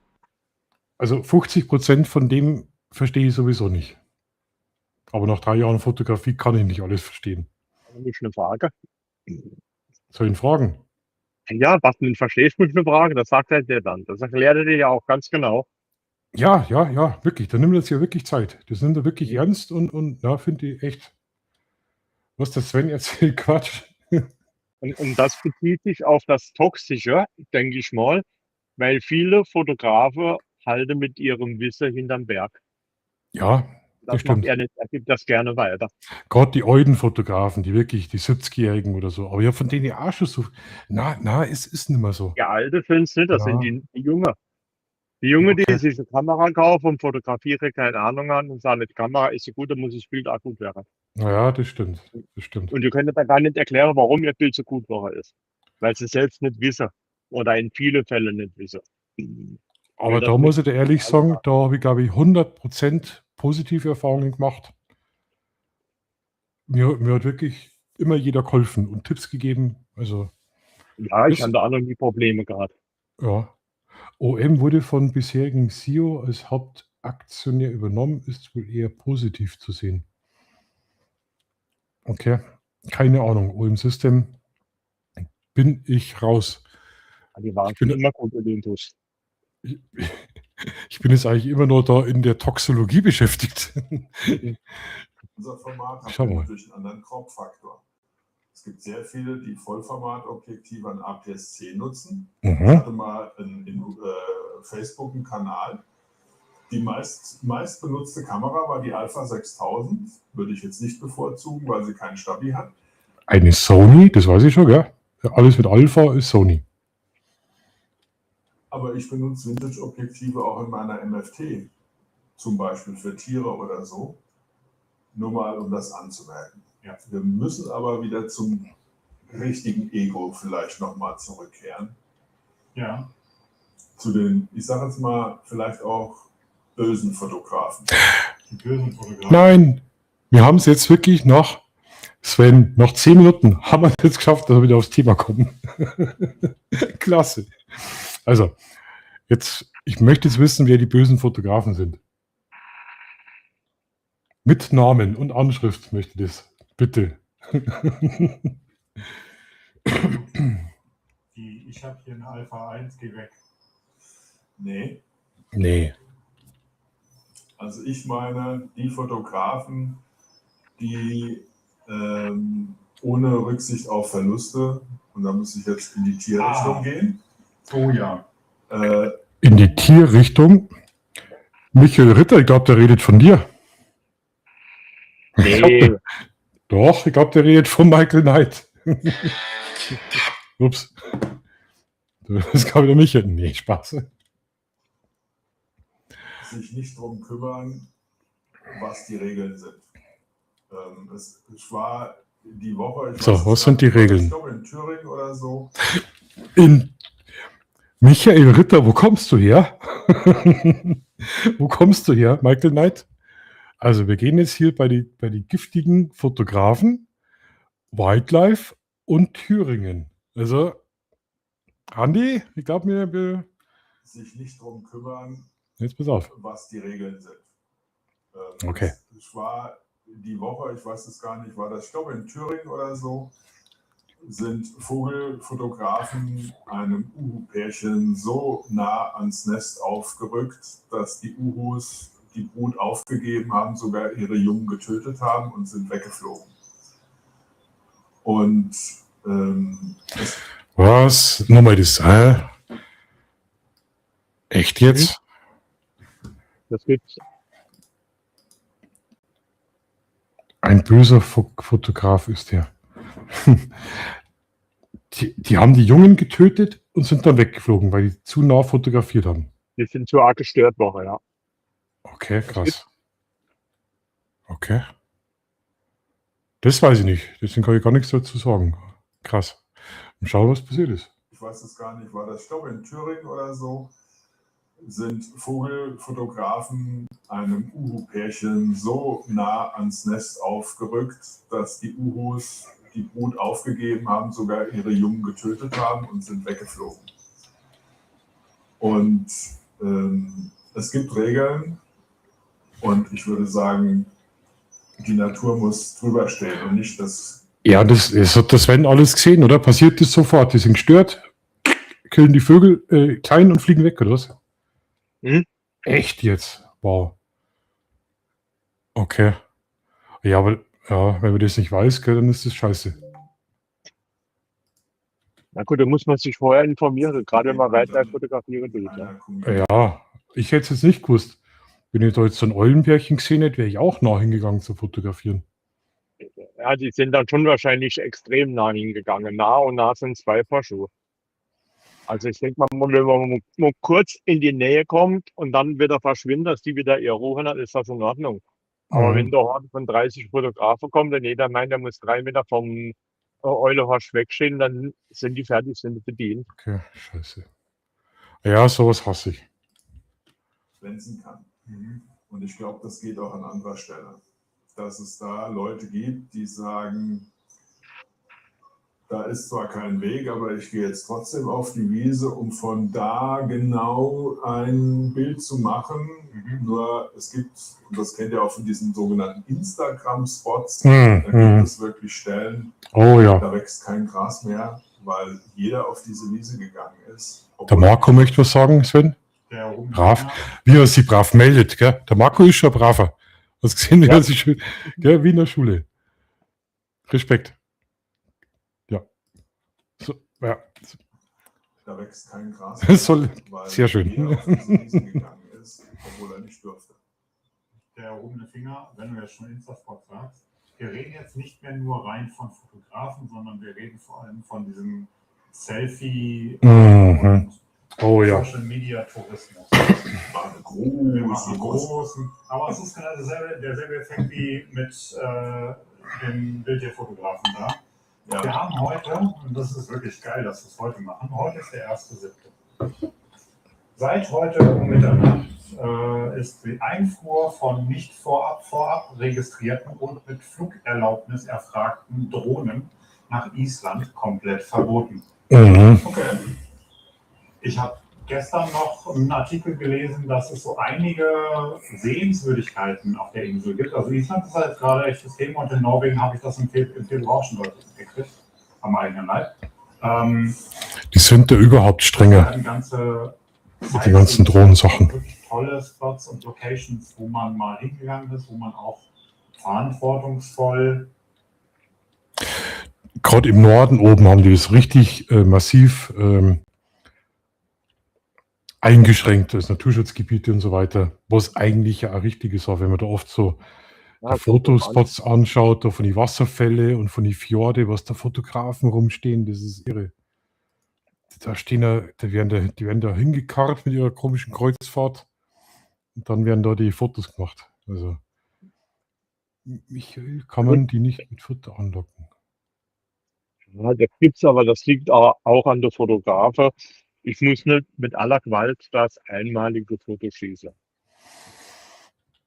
Also 50% von dem verstehe ich sowieso nicht. Aber nach 3 Jahren Fotografie kann ich nicht alles verstehen. Nicht eine Frage. Soll ich ihn fragen? Ja, was du nicht verstehst, ist eine Frage. Das sagt er dir dann. Das erklärt er dir ja auch ganz genau. Ja, wirklich. Da nimmt das ja wirklich Zeit. Das nimmt er wirklich ernst und ja, finde ich echt, was der Sven erzählt, Quatsch. Und das bezieht sich auf das Toxische, denke ich mal, weil viele Fotografen halten mit ihrem Wissen hinterm Berg. Ja, das Das stimmt. macht er nicht, er gibt das gerne weiter. Gerade die alten Fotografen, die wirklich, die 70-Jährigen oder so. Aber ja, von denen ja auch schon so. Es ist nicht mehr so. Die Alte sind es nicht, das Ja. sind die Junge. Die Junge, die Okay. sich eine Kamera kaufen und fotografiere, keine Ahnung haben und sagen, die Kamera ist so gut, dann muss das Bild auch gut werden. Naja, das stimmt. Das stimmt. Und ihr könnt da gar nicht erklären, warum ihr Bild so gut war ist. Weil sie selbst nicht wissen. Oder in vielen Fällen nicht wissen. Aber das da muss ich dir nicht- ehrlich sagen, da habe ich, glaube ich, 100% positive Erfahrungen gemacht. Mir hat wirklich immer jeder geholfen und Tipps gegeben. Also, Ja, ich Ist- habe da auch noch nie Probleme gehabt. ja. OM wurde von bisherigen CEO als Hauptaktionär übernommen, ist wohl eher positiv zu sehen. Okay, keine Ahnung. OM System bin ich raus. Die waren Ich bin- schon immer gut Olympus. Ich bin jetzt eigentlich immer nur da in der Toxologie beschäftigt. Unser Format hat Schau mal. natürlich einen anderen Crop-Faktor. Es gibt sehr viele, die Vollformat-Objektive an APS-C nutzen. Ich Mhm. hatte mal in Facebook einen Kanal. Die meist benutzte Kamera war die Alpha 6000. Würde ich jetzt nicht bevorzugen, weil sie keinen Stabi hat. Eine Sony, das weiß ich schon, gell? Alles mit Alpha ist Sony. Aber ich benutze Vintage-Objektive auch in meiner MFT. Zum Beispiel für Tiere oder so. Nur mal, um das anzumerken. Ja. Wir müssen aber wieder zum richtigen Ego vielleicht nochmal zurückkehren. Ja. Zu den, ich sage jetzt mal, vielleicht auch bösen Fotografen. Die bösen Fotografen. Nein, wir haben es jetzt wirklich nach 10 Minuten haben wir es jetzt geschafft, dass wir wieder aufs Thema kommen. Klasse. Also, ich möchte jetzt wissen, wer die bösen Fotografen sind. Mit Namen und Anschrift möchte ich das. Bitte. Ich habe hier eine Alpha 1, geh weg. Nee. Nee. Also ich meine, die Fotografen, die ohne Rücksicht auf Verluste, und da muss ich jetzt in die Tierrichtung gehen. Oh ja. In die Tierrichtung? Michael Ritter, ich glaube, der redet von dir. Nee, Doch, ich glaube, der redet von Michael Knight. Ups. Das kam wieder Michael. Nee, Spaß. Sich nicht drum kümmern, was die Regeln sind. Ich war die Woche... Was sind die Regeln? Ich glaube in Thüringen oder so. In Michael Ritter, wo kommst du her? Wo kommst du her, Michael Knight? Also wir gehen jetzt hier bei die giftigen Fotografen, Wildlife und Thüringen. Also, Andi, ich glaube mir, Sich nicht drum kümmern, jetzt pass auf. was die Regeln sind. Okay. Ich war die Woche, ich weiß es gar nicht, war das, ich glaube in Thüringen oder so, sind Vogelfotografen einem Uhu-Pärchen so nah ans Nest aufgerückt, dass die Uhus die Brut aufgegeben haben, sogar ihre Jungen getötet haben und sind weggeflogen. Und Was? Nochmal das. Echt jetzt? das gibt's. Ein böser Fotograf ist der. Die haben die Jungen getötet und sind dann weggeflogen, weil die zu nah fotografiert haben. Die sind zu arg gestört worden, ja. Okay, krass. Okay. Das weiß ich nicht. Deswegen kann ich gar nichts dazu sagen. Krass. Und schau, was passiert ist. ich weiß es gar nicht, war das, ich glaube in Thüringen oder so, sind Vogelfotografen einem Uhu-Pärchen so nah ans Nest aufgerückt, dass die Uhus die Brut aufgegeben haben, sogar ihre Jungen getötet haben und sind weggeflogen. Und es gibt Regeln und ich würde sagen, die Natur muss drüber stehen und nicht das. Ja, das hat das Sven alles gesehen, oder? Passiert das sofort? Die sind gestört, killen die Vögel klein und fliegen weg, oder was? Mhm. Echt jetzt? Wow. Okay. Ja, aber ja, wenn man das nicht weiß, gell, dann ist das scheiße. Na gut, da muss man sich vorher informieren, gerade wenn man Wildlife fotografieren will. Ja. Ja, ich hätte es jetzt nicht gewusst. Wenn ich da jetzt so ein Eulenpärchen gesehen hätte, wäre ich auch nah hingegangen zu fotografieren. Ja, die sind dann schon wahrscheinlich extrem nah hingegangen. Nah und nah sind 2 Paar Schuhe. Also ich denke mal, wenn man mal kurz in die Nähe kommt und dann wieder verschwindet, dass die wieder ihre Ruhe hat, ist das in Ordnung. Aber wenn da Horde von 30 Fotografen kommt und jeder meint, der muss 3 Meter vom Eulehorst wegstehen, dann sind die fertig, sind bedient. Okay, scheiße. Ja, sowas hasse ich. Glänzen kann. Und ich glaube, das geht auch an anderer Stelle. Dass es da Leute gibt, die sagen, da ist zwar kein Weg, aber ich gehe jetzt trotzdem auf die Wiese, um von da genau ein Bild zu machen. Nur es gibt, und das kennt ihr auch von diesen sogenannten Instagram-Spots, da gibt es wirklich Stellen, Oh ja. da wächst kein Gras mehr, weil jeder auf diese Wiese gegangen ist. Der Marco möchte was sagen, Sven? Der oben Brav. Wie er sich brav meldet, gell? Der Marco ist schon braver. Hast gesehen, wie er sich schön, gell? Wie in der Schule. Respekt. Ja. So, ja. Da wächst kein Gras Das soll, weil sehr schön. jeder auf diese Wiese gegangen ist, obwohl er nicht durfte. Der erhobene Finger, wenn du jetzt schon Insta-Spot sagst, wir reden jetzt nicht mehr nur rein von Fotografen, sondern wir reden vor allem von diesem Selfie und Oh ja. Social Media Tourismus. War eine Wir machen große. großen, aber es ist genau derselbe Effekt wie mit dem Bildtierfotografen da. Ja. Wir haben heute, und das ist wirklich geil, dass wir es heute machen, heute ist der 1.7. Seit heute um Mitternacht ist die Einfuhr von nicht vorab registrierten und mit Flugerlaubnis erfragten Drohnen nach Island komplett verboten. Okay. Ich habe gestern noch einen Artikel gelesen, dass es so einige Sehenswürdigkeiten auf der Insel gibt. Also Island ist halt gerade echtes Thema und in Norwegen habe ich das im Februar schon gekriegt, am eigenen Leib. Die sind da überhaupt Da strenger werden ganze mit den ganzen Drohnensachen. wirklich tolle Spots und Locations, wo man mal hingegangen ist, wo man auch verantwortungsvoll. Gerade im Norden oben haben die das richtig massiv eingeschränkt, das Naturschutzgebiete und so weiter, was eigentlich ja auch richtig ist, auch wenn man da oft so Ja, die Fotospots anschaut, da von die Wasserfälle und von die Fjorde, was da Fotografen rumstehen, das ist irre. Da stehen die werden da hingekarrt mit ihrer komischen Kreuzfahrt und dann werden da die Fotos gemacht. Also, Michael, kann man die nicht mit Foto anlocken? Ja, das gibt's, aber das liegt auch an der Fotografe. Ich muss nicht mit aller Gewalt das einmalige Foto schießen.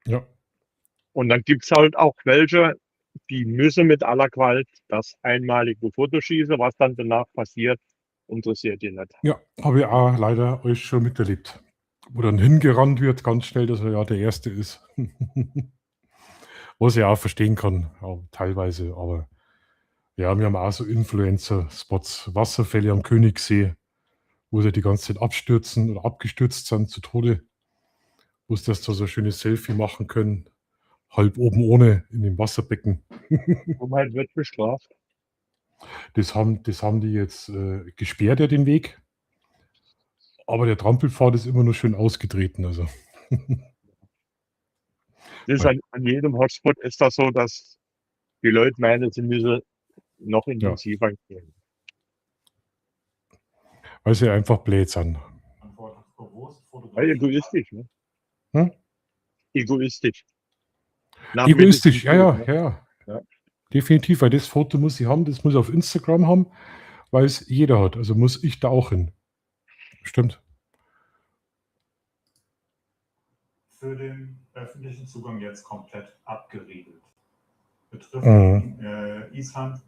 Ja, Und dann gibt's halt auch welche, die müssen mit aller Gewalt das einmalige Foto schießen. Was dann danach passiert, interessiert die nicht. ja, habe ich auch leider euch schon miterlebt. Wo dann hingerannt wird, ganz schnell, dass er ja der Erste ist. Was ich auch verstehen kann, auch teilweise. Aber ja, wir haben auch so Influencer-Spots, Wasserfälle am Königssee, wo sie die ganze Zeit abstürzen oder abgestürzt sind zu Tode. Wo sie das da so ein schönes Selfie machen können. Halb oben ohne in dem Wasserbecken. Womit wird bestraft? Das haben die jetzt gesperrt, ja, den Weg. Aber der Trampelpfad ist immer noch schön ausgetreten. Also. Das ist an jedem Hotspot ist das so, dass die Leute meinen, sie müssen noch intensiver gehen. Weil sie einfach blöd sind. Weil egoistisch, ne? Hm? Egoistisch. Egoistisch, ja. Ja. Definitiv, weil das Foto muss ich haben, das muss ich auf Instagram haben, weil es jeder hat. Also muss ich da auch hin. Stimmt. Für den öffentlichen Zugang jetzt komplett abgeriegelt. Betrifft Island,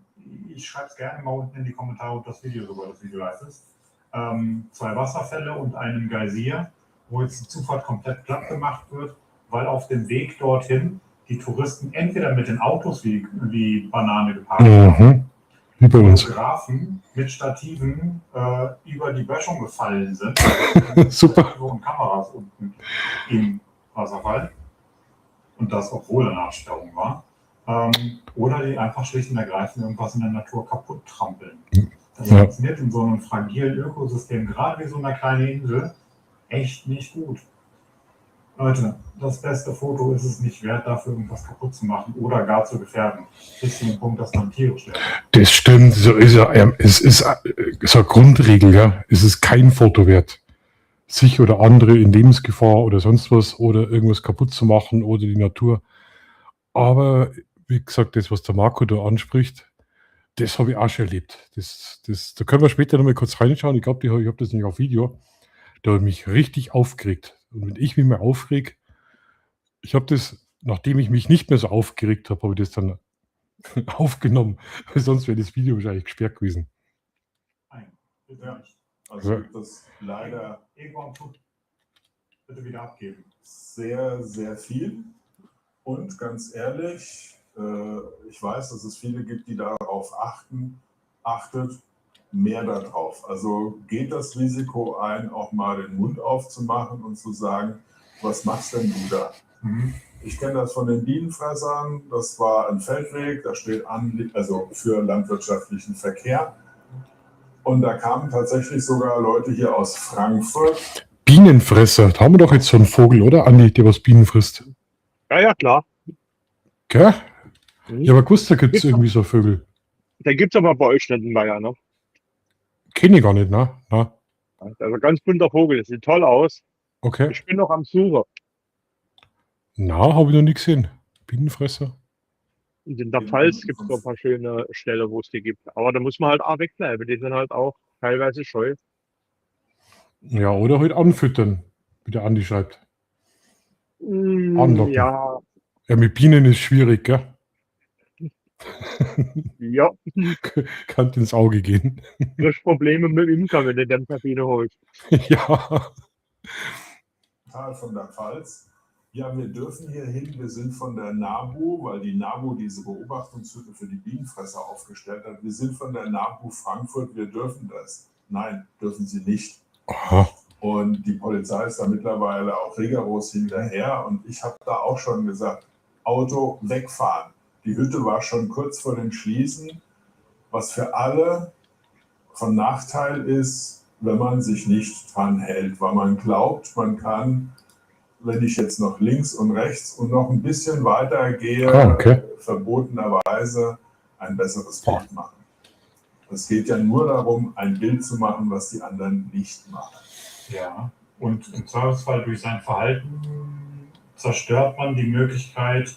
ich schreibe es gerne mal unten in die Kommentare, ob das Video sogar das Video live ist. 2 Wasserfälle und einen Geysir, wo jetzt die Zufahrt komplett platt gemacht wird, weil auf dem Weg dorthin die Touristen entweder mit den Autos wie Banane geparkt haben, wie bei uns. Fotografen mit Stativen über die Böschung gefallen sind. Super. Und Kameras unten im Wasserfall. Und das, obwohl eine Nachsperrung war. Oder die einfach schlicht und ergreifend irgendwas in der Natur kaputt trampeln. Das funktioniert in so einem fragilen Ökosystem, gerade wie so einer kleinen Insel, echt nicht gut. Leute, das beste Foto ist es nicht wert, dafür irgendwas kaputt zu machen oder gar zu gefährden. Bis zu dem Punkt, dass dann Tiere sterben. Das stimmt, so ist ja. Es ist so eine Grundregel, ja. Es ist kein Foto wert, sich oder andere in Lebensgefahr oder sonst was oder irgendwas kaputt zu machen oder die Natur. Aber wie gesagt, das, was der Marco da anspricht, das habe ich auch schon erlebt. Da können wir später noch mal kurz reinschauen. Ich glaube, ich habe das nicht auf Video. Da habe ich mich richtig aufgeregt. Und wenn ich mich mal aufrege, ich habe das, nachdem ich mich nicht mehr so aufgeregt habe, habe ich das dann aufgenommen. Sonst wäre das Video wahrscheinlich gesperrt gewesen. Nein, bitte nicht. Also das leider bitte wieder abgeben. Sehr, sehr viel. Und ganz ehrlich, ich weiß, dass es viele gibt, die darauf achtet mehr darauf. Also geht das Risiko ein, auch mal den Mund aufzumachen und zu sagen, was machst denn du da? Ich kenne das von den Bienenfressern, das war ein Feldweg, da steht an, also für landwirtschaftlichen Verkehr. Und da kamen tatsächlich sogar Leute hier aus Frankfurt. Bienenfresser, da haben wir doch jetzt so einen Vogel, oder Andi, der was Bienen frisst? Ja, klar. Gell? Ja, aber gewusst, da gibt es irgendwie so Vögel. Den gibt es aber bei euch nicht in Bayern, ne? Kenne ich gar nicht, ne? Na? Das ist ein ganz bunter Vogel, das sieht toll aus. Okay. Ich bin noch am Suchen. Na, habe ich noch nie gesehen. Bienenfresser. Und in der Pfalz gibt es noch ein paar schöne Stellen, wo es die gibt. Aber da muss man halt auch wegbleiben. Die sind halt auch teilweise scheu. Ja, oder halt anfüttern, wie der Andi schreibt. Anlocken. Ja. Ja, mit Bienen ist schwierig, gell? Ja. Kann ins Auge gehen. Du hast Probleme mit dem Imker, wenn du den Biene holst. Ja. Von der Pfalz. Ja, wir dürfen hier hin, wir sind von der NABU, weil die NABU diese Beobachtungshütte für die Bienenfresser aufgestellt hat. Wir sind von der NABU Frankfurt, wir dürfen das. Nein, dürfen sie nicht. Aha. Und die Polizei ist da mittlerweile auch rigoros hinterher. Und ich habe da auch schon gesagt, Auto wegfahren. Die Hütte war schon kurz vor dem Schließen, was für alle von Nachteil ist, wenn man sich nicht dran hält, weil man glaubt, man kann, wenn ich jetzt noch links und rechts und noch ein bisschen weiter gehe, Okay. verbotenerweise ein besseres Bild machen. Es geht ja nur darum, ein Bild zu machen, was die anderen nicht machen. Ja, und im Zweifelsfall durch sein Verhalten zerstört man die Möglichkeit,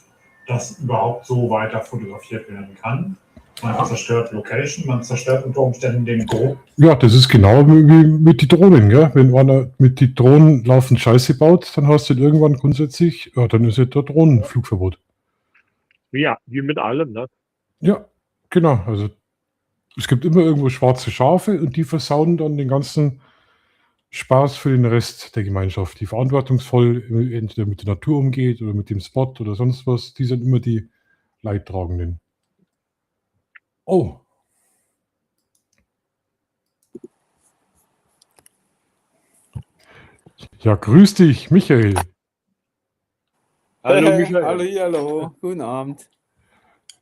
dass überhaupt so weiter fotografiert werden kann. Man zerstört Location, man zerstört unter Umständen den Gro. Ja, das ist genau wie mit den Drohnen. Gell? Wenn einer mit den Drohnen laufend Scheiße baut, dann hast du irgendwann grundsätzlich, ja, dann ist ja der Drohnenflugverbot. Ja, wie mit allem, ne? Ja, genau. Also es gibt immer irgendwo schwarze Schafe und die versauen dann den ganzen Spaß für den Rest der Gemeinschaft, die verantwortungsvoll entweder mit der Natur umgeht oder mit dem Spot oder sonst was. Die sind immer die Leidtragenden. Oh. Ja, grüß dich, Michael. Hallo Michael. Hallo, guten Abend.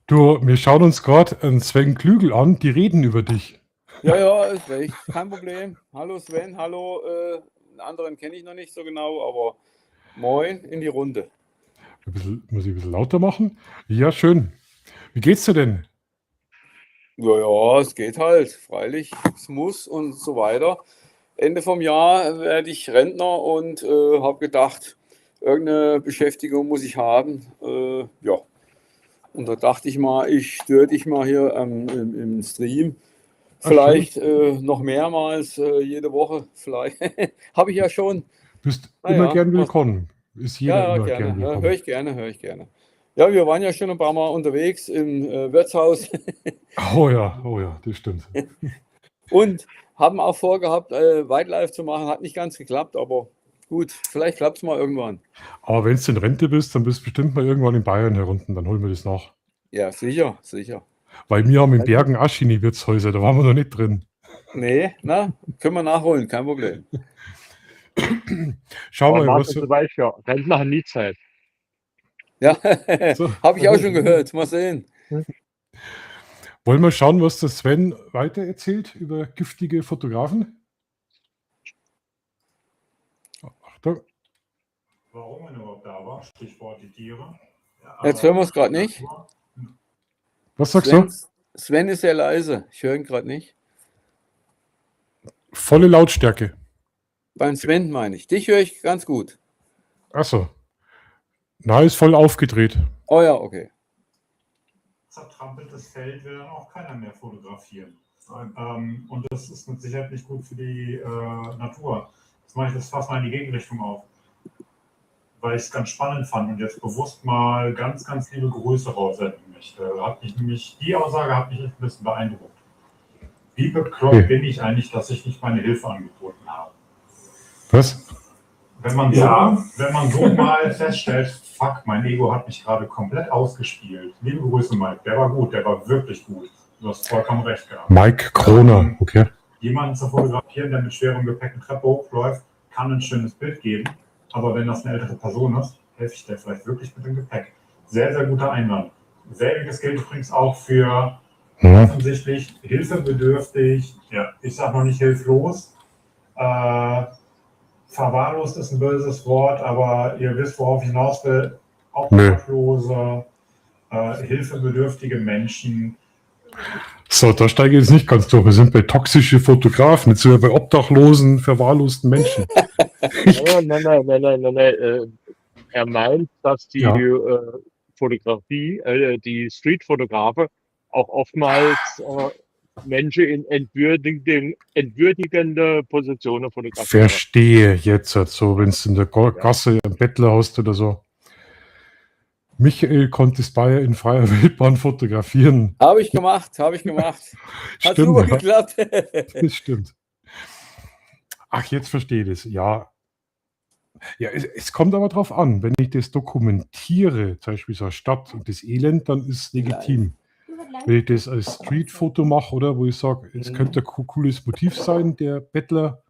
Du, wir schauen uns gerade einen Sven Klügel an, die reden über dich. Ja, ist recht, kein Problem. Hallo Sven, hallo, einen anderen kenne ich noch nicht so genau, aber moin in die Runde. Muss ich ein bisschen lauter machen? Ja, schön. Wie geht's dir denn? Ja, es geht halt, freilich, es muss und so weiter. Ende vom Jahr werde ich Rentner und habe gedacht, irgendeine Beschäftigung muss ich haben. Ja, und da dachte ich mal, ich störe dich mal hier im Stream. Vielleicht noch mehrmals jede Woche, vielleicht. Habe ich ja schon. Bist Na immer ja, gern willkommen. Ist jeder Ja, immer gerne. gern willkommen. Höre ich gerne. Ja, wir waren ja schon ein paar Mal unterwegs im Wirtshaus Oh ja, das stimmt. und haben auch vorgehabt, Wildlife zu machen. Hat nicht ganz geklappt, aber gut, vielleicht klappt es mal irgendwann. Aber wenn du in Rente bist, dann bist du bestimmt mal irgendwann in Bayern herunten, dann holen wir das nach. Ja, sicher. Weil wir haben in Bergen Aschini Wirtshäuser, da waren wir noch nicht drin. Nee, na, können wir nachholen, kein Problem. Schau Aber mal, Martin, du weißt ja, Rentner haben nie Zeit. Ja, So. habe ich auch schon gehört. Mal sehen. Wollen wir schauen, was der Sven weiter erzählt über giftige Fotografen? Achtung. Warum er überhaupt da war, Stichwort die Tiere. Ja, Jetzt hören wir es gerade nicht. Was sagst du? Sven ist sehr leise. Ich höre ihn gerade nicht. Volle Lautstärke. Beim Sven meine ich. Dich höre ich ganz gut. Achso. Na, ist voll aufgedreht. Oh ja, okay. Zertrampeltes Feld will dann auch keiner mehr fotografieren. Und das ist mit Sicherheit nicht gut für die Natur. Jetzt mache ich das fast mal in die Gegenrichtung auf. Weil ich es ganz spannend fand und jetzt bewusst mal ganz, ganz liebe Grüße raussenden möchte. Die Aussage hat mich ein bisschen beeindruckt. Wie bekloppt bin ich eigentlich, dass ich nicht meine Hilfe angeboten habe? Was? Wenn man so mal feststellt, fuck, mein Ego hat mich gerade komplett ausgespielt. Liebe Grüße, Mike. Der war gut, der war wirklich gut. Du hast vollkommen recht gehabt. Mike Kroner, okay. Jemanden zu fotografieren, der mit schwerem Gepäck eine Treppe hochläuft, kann ein schönes Bild geben. Aber wenn das eine ältere Person ist, helfe ich der vielleicht wirklich mit dem Gepäck. Sehr, sehr guter Einwand. Selbiges gilt übrigens auch für offensichtlich hilfebedürftig, ich sage noch nicht hilflos. Verwahrlost ist ein böses Wort, aber ihr wisst, worauf ich hinaus will. Obdachlose, hilfebedürftige Menschen. So, da steige ich jetzt nicht ganz durch. Wir sind bei toxischen Fotografen, jetzt sind wir bei obdachlosen, verwahrlosten Menschen. Nein. Er meint, dass die Fotografie, die Streetfotografe auch oftmals Menschen in entwürdigende Positionen fotografieren. Verstehe jetzt, so wenn es in der Gasse einen Bettler hast oder so. Michael konnte Bayer in freier Wildbahn fotografieren. Habe ich gemacht. Hat Stimmt, super geklappt. Das stimmt. Ach, jetzt verstehe ich das. Ja, es kommt aber drauf an. Wenn ich das dokumentiere, zum Beispiel so eine Stadt und das Elend, dann ist es legitim. wenn ich das als Streetfoto mache, oder wo ich sage, es könnte ein cooles Motiv sein, der Bettler.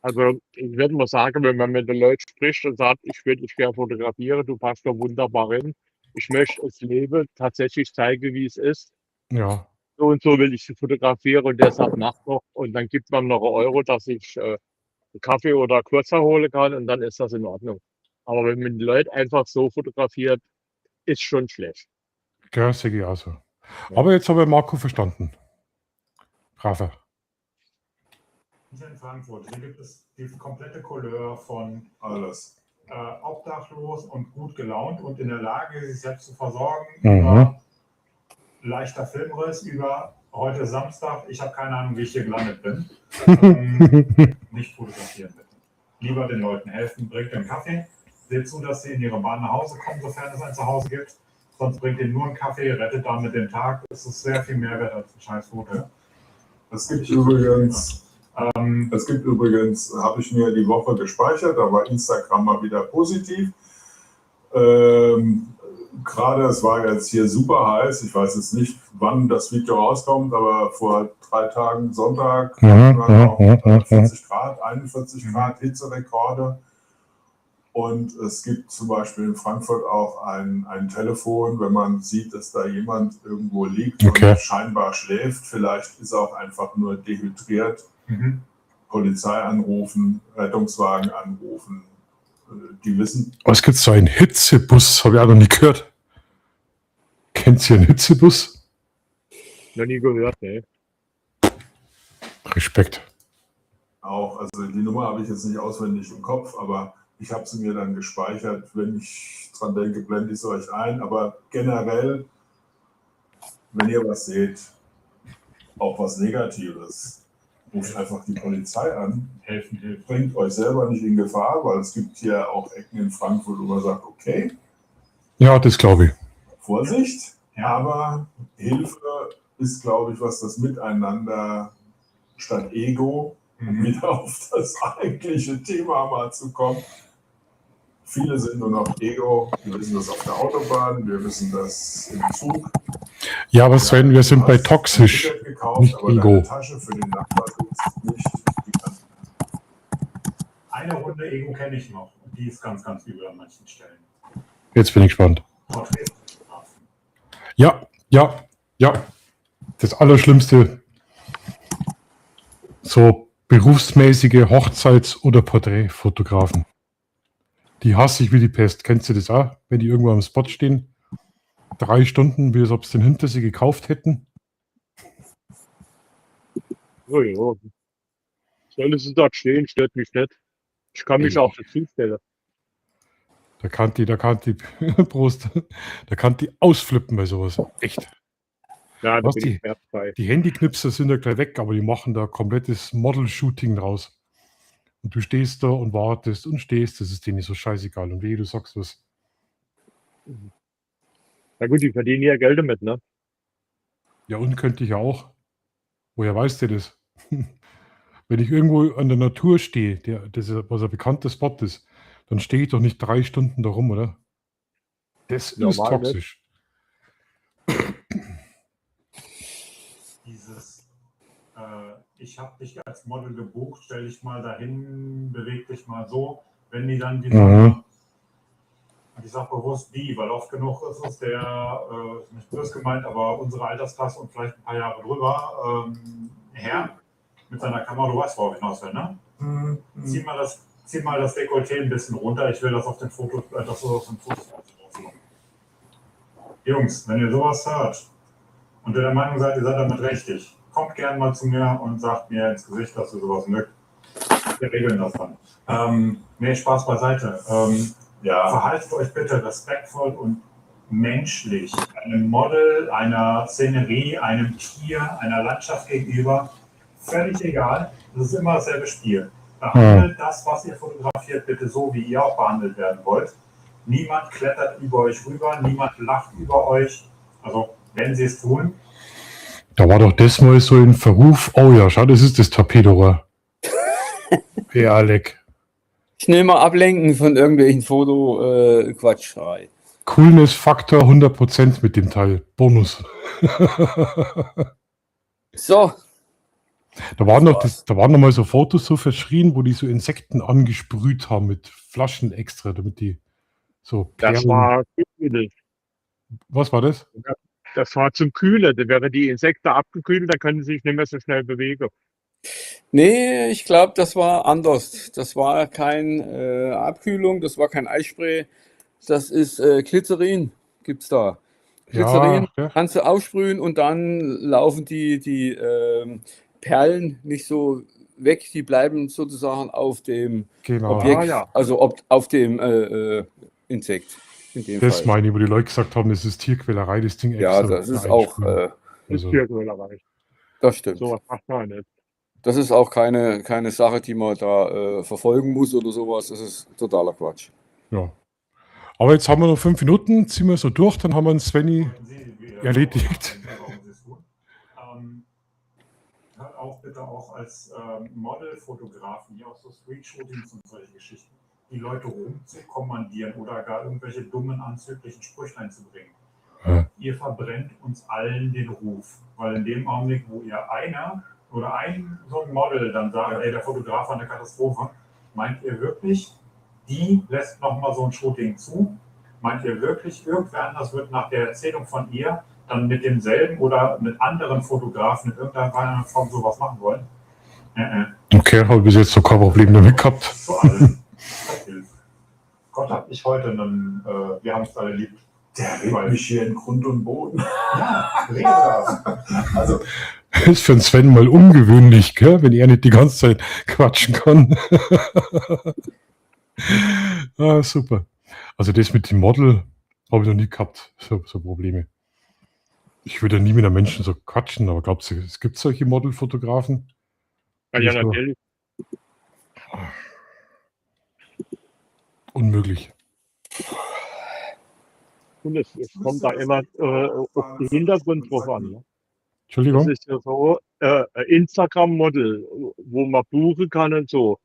Also ich würde mal sagen, wenn man mit den Leuten spricht und sagt, ich würde dich gerne fotografieren, du passt da wunderbar hin. Ich möchte das Leben tatsächlich zeigen, wie es ist. Ja, So und so will ich sie fotografieren und deshalb macht noch. Und dann gibt man noch einen Euro, dass ich einen Kaffee oder Kurzer holen kann und dann ist das in Ordnung. Aber wenn man die Leute einfach so fotografiert, ist schon schlecht. ja, sehe ich auch so. Ja. Aber jetzt habe ich Marco verstanden. Braver. Hier in Frankfurt, hier gibt es die komplette Couleur von Alles. obdachlos und gut gelaunt und in der Lage, sich selbst zu versorgen, Mhm. über leichter Filmriss, über heute ist Samstag, ich habe keine Ahnung, wie ich hier gelandet bin. Nicht fotografieren bitte. Lieber den Leuten helfen, bringt den Kaffee, seht zu, dass sie in ihre Bahn nach Hause kommen, sofern es ein Zuhause gibt. Sonst bringt ihnen nur einen Kaffee, rettet damit den Tag. Es ist sehr viel Mehrwert als ein scheiß Foto. Es gibt übrigens, habe ich mir die Woche gespeichert, da war Instagram mal wieder positiv. Gerade, es war jetzt hier super heiß, ich weiß jetzt nicht, wann das Video rauskommt, aber vor 3 Tagen, Sonntag, waren auch 40 Grad, 41 Grad Hitzerekorde. Und es gibt zum Beispiel in Frankfurt auch ein Telefon, wenn man sieht, dass da jemand irgendwo liegt und scheinbar schläft, vielleicht ist er auch einfach nur dehydriert. Polizei anrufen, Rettungswagen anrufen, die wissen. Was gibt es so einen Hitzebus? Habe ich auch noch nie gehört. Kennt ihr einen Hitzebus? Noch nie gehört, ne? Respekt. Auch, also die Nummer habe ich jetzt nicht auswendig im Kopf, aber ich habe sie mir dann gespeichert. Wenn ich dran denke, blende ich es euch ein. Aber generell, wenn ihr was seht, auch was Negatives, ruft einfach die Polizei an. Helfen. Bringt euch selber nicht in Gefahr, weil es gibt hier auch Ecken in Frankfurt, wo man sagt, okay, Ja, das glaube ich. Vorsicht, aber Hilfe ist, glaube ich, was das Miteinander statt Ego, um wieder auf das eigentliche Thema mal zu kommen. Viele sind nur noch Ego. Wir wissen das auf der Autobahn, wir wissen das im Zug. Ja, aber Sven, wir sind bei toxisch, Ticket gekauft, nicht aber Ego. deine Tasche für den Nachbar tut's nicht. Eine Runde Ego kenne ich noch und die ist ganz, ganz übel an manchen Stellen. Jetzt bin ich gespannt. Porträtfotografen. Ja. Das Allerschlimmste. So berufsmäßige Hochzeits- oder Porträtfotografen. Die hasse ich wie die Pest. Kennst du das auch? Wenn die irgendwo am Spot stehen, 3 Stunden, wie als ob sie den hinter sie gekauft hätten. Oh ja. Soll es dort stehen, stört mich nicht. Ich kann mich auch dazu stellen. Da kann die Prost, da kann die ausflippen bei sowas. Echt. Ja, da Was bin ich schmerzfrei. Die Handyknipser sind ja gleich weg, aber die machen da komplettes Model-Shooting draus. Und du stehst da und wartest und stehst, das ist denen so scheißegal. Und wie du sagst was. Na gut, die verdienen ja Geld damit, ne? Ja, und könnte ich auch. Woher weißt du das? Wenn ich irgendwo an der Natur stehe, was ein bekannter Spot ist, dann stehe ich doch nicht 3 Stunden da rum, oder? Das ist Normal, ne? toxisch. Dieses, ich habe dich als Model gebucht, stell dich mal dahin, beweg dich mal so. Wenn die dann wieder, ich sage bewusst die, weil oft genug ist es ist nicht böse gemeint, aber unsere Altersklasse und vielleicht ein paar Jahre drüber, Herr mit seiner Kamera, du weißt, worauf ich hinaus will, ne? Zieh mal das Dekolleté ein bisschen runter, ich will das auf den Fotos, rauskommen. Jungs, wenn ihr sowas hört und ihr der Meinung seid, ihr seid damit richtig, kommt gerne mal zu mir und sagt mir ins Gesicht, dass ihr sowas mögt. Wir regeln das dann. Nee, Spaß beiseite. Verhaltet euch bitte respektvoll und menschlich einem Model, einer Szenerie, einem Tier, einer Landschaft gegenüber. Völlig egal, das ist immer dasselbe Spiel. Behandelt das, was ihr fotografiert, bitte so, wie ihr auch behandelt werden wollt. Niemand klettert über euch rüber, niemand lacht über euch. Also, wenn sie es tun. Da war doch das mal so in Verruf. Oh ja, schau, das ist das Torpedorohr. Ja, Alec. Schnell mal ablenken von irgendwelchen Foto-Quatschrei. Coolness-Faktor 100% mit dem Teil. Bonus. So, Da waren noch mal so Fotos so verschrien, wo die so Insekten angesprüht haben mit Flaschen extra, damit die so Das Perlen. war kühl. Was war das? Das war zum Kühlen. Da wären die Insekten abgekühlt, da können sie sich nicht mehr so schnell bewegen. nee, ich glaube, das war anders. Das war kein Abkühlung, das war kein Eispray. Das ist Glycerin, gibt's da. Glycerin Ja, kannst du aussprühen und dann laufen die Perlen nicht so weg, die bleiben sozusagen auf dem genau. Objekt, ja. also auf dem Insekt in dem Das Fall. meine ich, wo die Leute gesagt haben, das ist Tierquälerei, das Ding Ja, extra das ist auch, einsprühen. Das ist Also, Tierquälerei. das stimmt. Sowas macht man nicht. Das ist auch keine Sache, die man da verfolgen muss oder sowas. Das ist totaler Quatsch. ja. Aber jetzt haben wir noch 5 Minuten, ziehen wir so durch, dann haben wir einen Svenny erledigt. Hört auch bitte auch als Modelfotografen, die auch so Street-Shootings und solche Geschichten, die Leute rumzukommandieren oder gar irgendwelche dummen, anzüglichen Sprüchlein zu bringen. Ja. Ihr verbrennt uns allen den Ruf, weil in dem Augenblick, wo ihr einer oder ein so ein Model dann sagt, ey, der Fotograf war eine Katastrophe, meint ihr wirklich, die lässt nochmal so ein Shooting zu? Meint ihr wirklich, irgendwer anders wird nach der Erzählung von ihr dann mit demselben oder mit anderen Fotografen in irgendeiner Form sowas machen wollen? Okay, habe bis jetzt so kein Problem damit gehabt. Zu allem. Gott hat mich heute einen, wir haben es alle lieb. Der redet mich hier in Grund und Boden. Ja, rede da. Also, Ist für den Sven mal ungewöhnlich, gell? Wenn er nicht die ganze Zeit quatschen kann. Ah, super. Also das mit dem Model habe ich noch nie gehabt, so Probleme. Ich würde ja nie mit einem Menschen so quatschen, aber glaubst du, es gibt solche Modelfotografen? Ja, Nicht so. natürlich. Unmöglich. Und es kommt da immer auf den Hintergrund drauf an. Ne? Das Entschuldigung? ist ja so Instagram-Model, wo man buchen kann und so.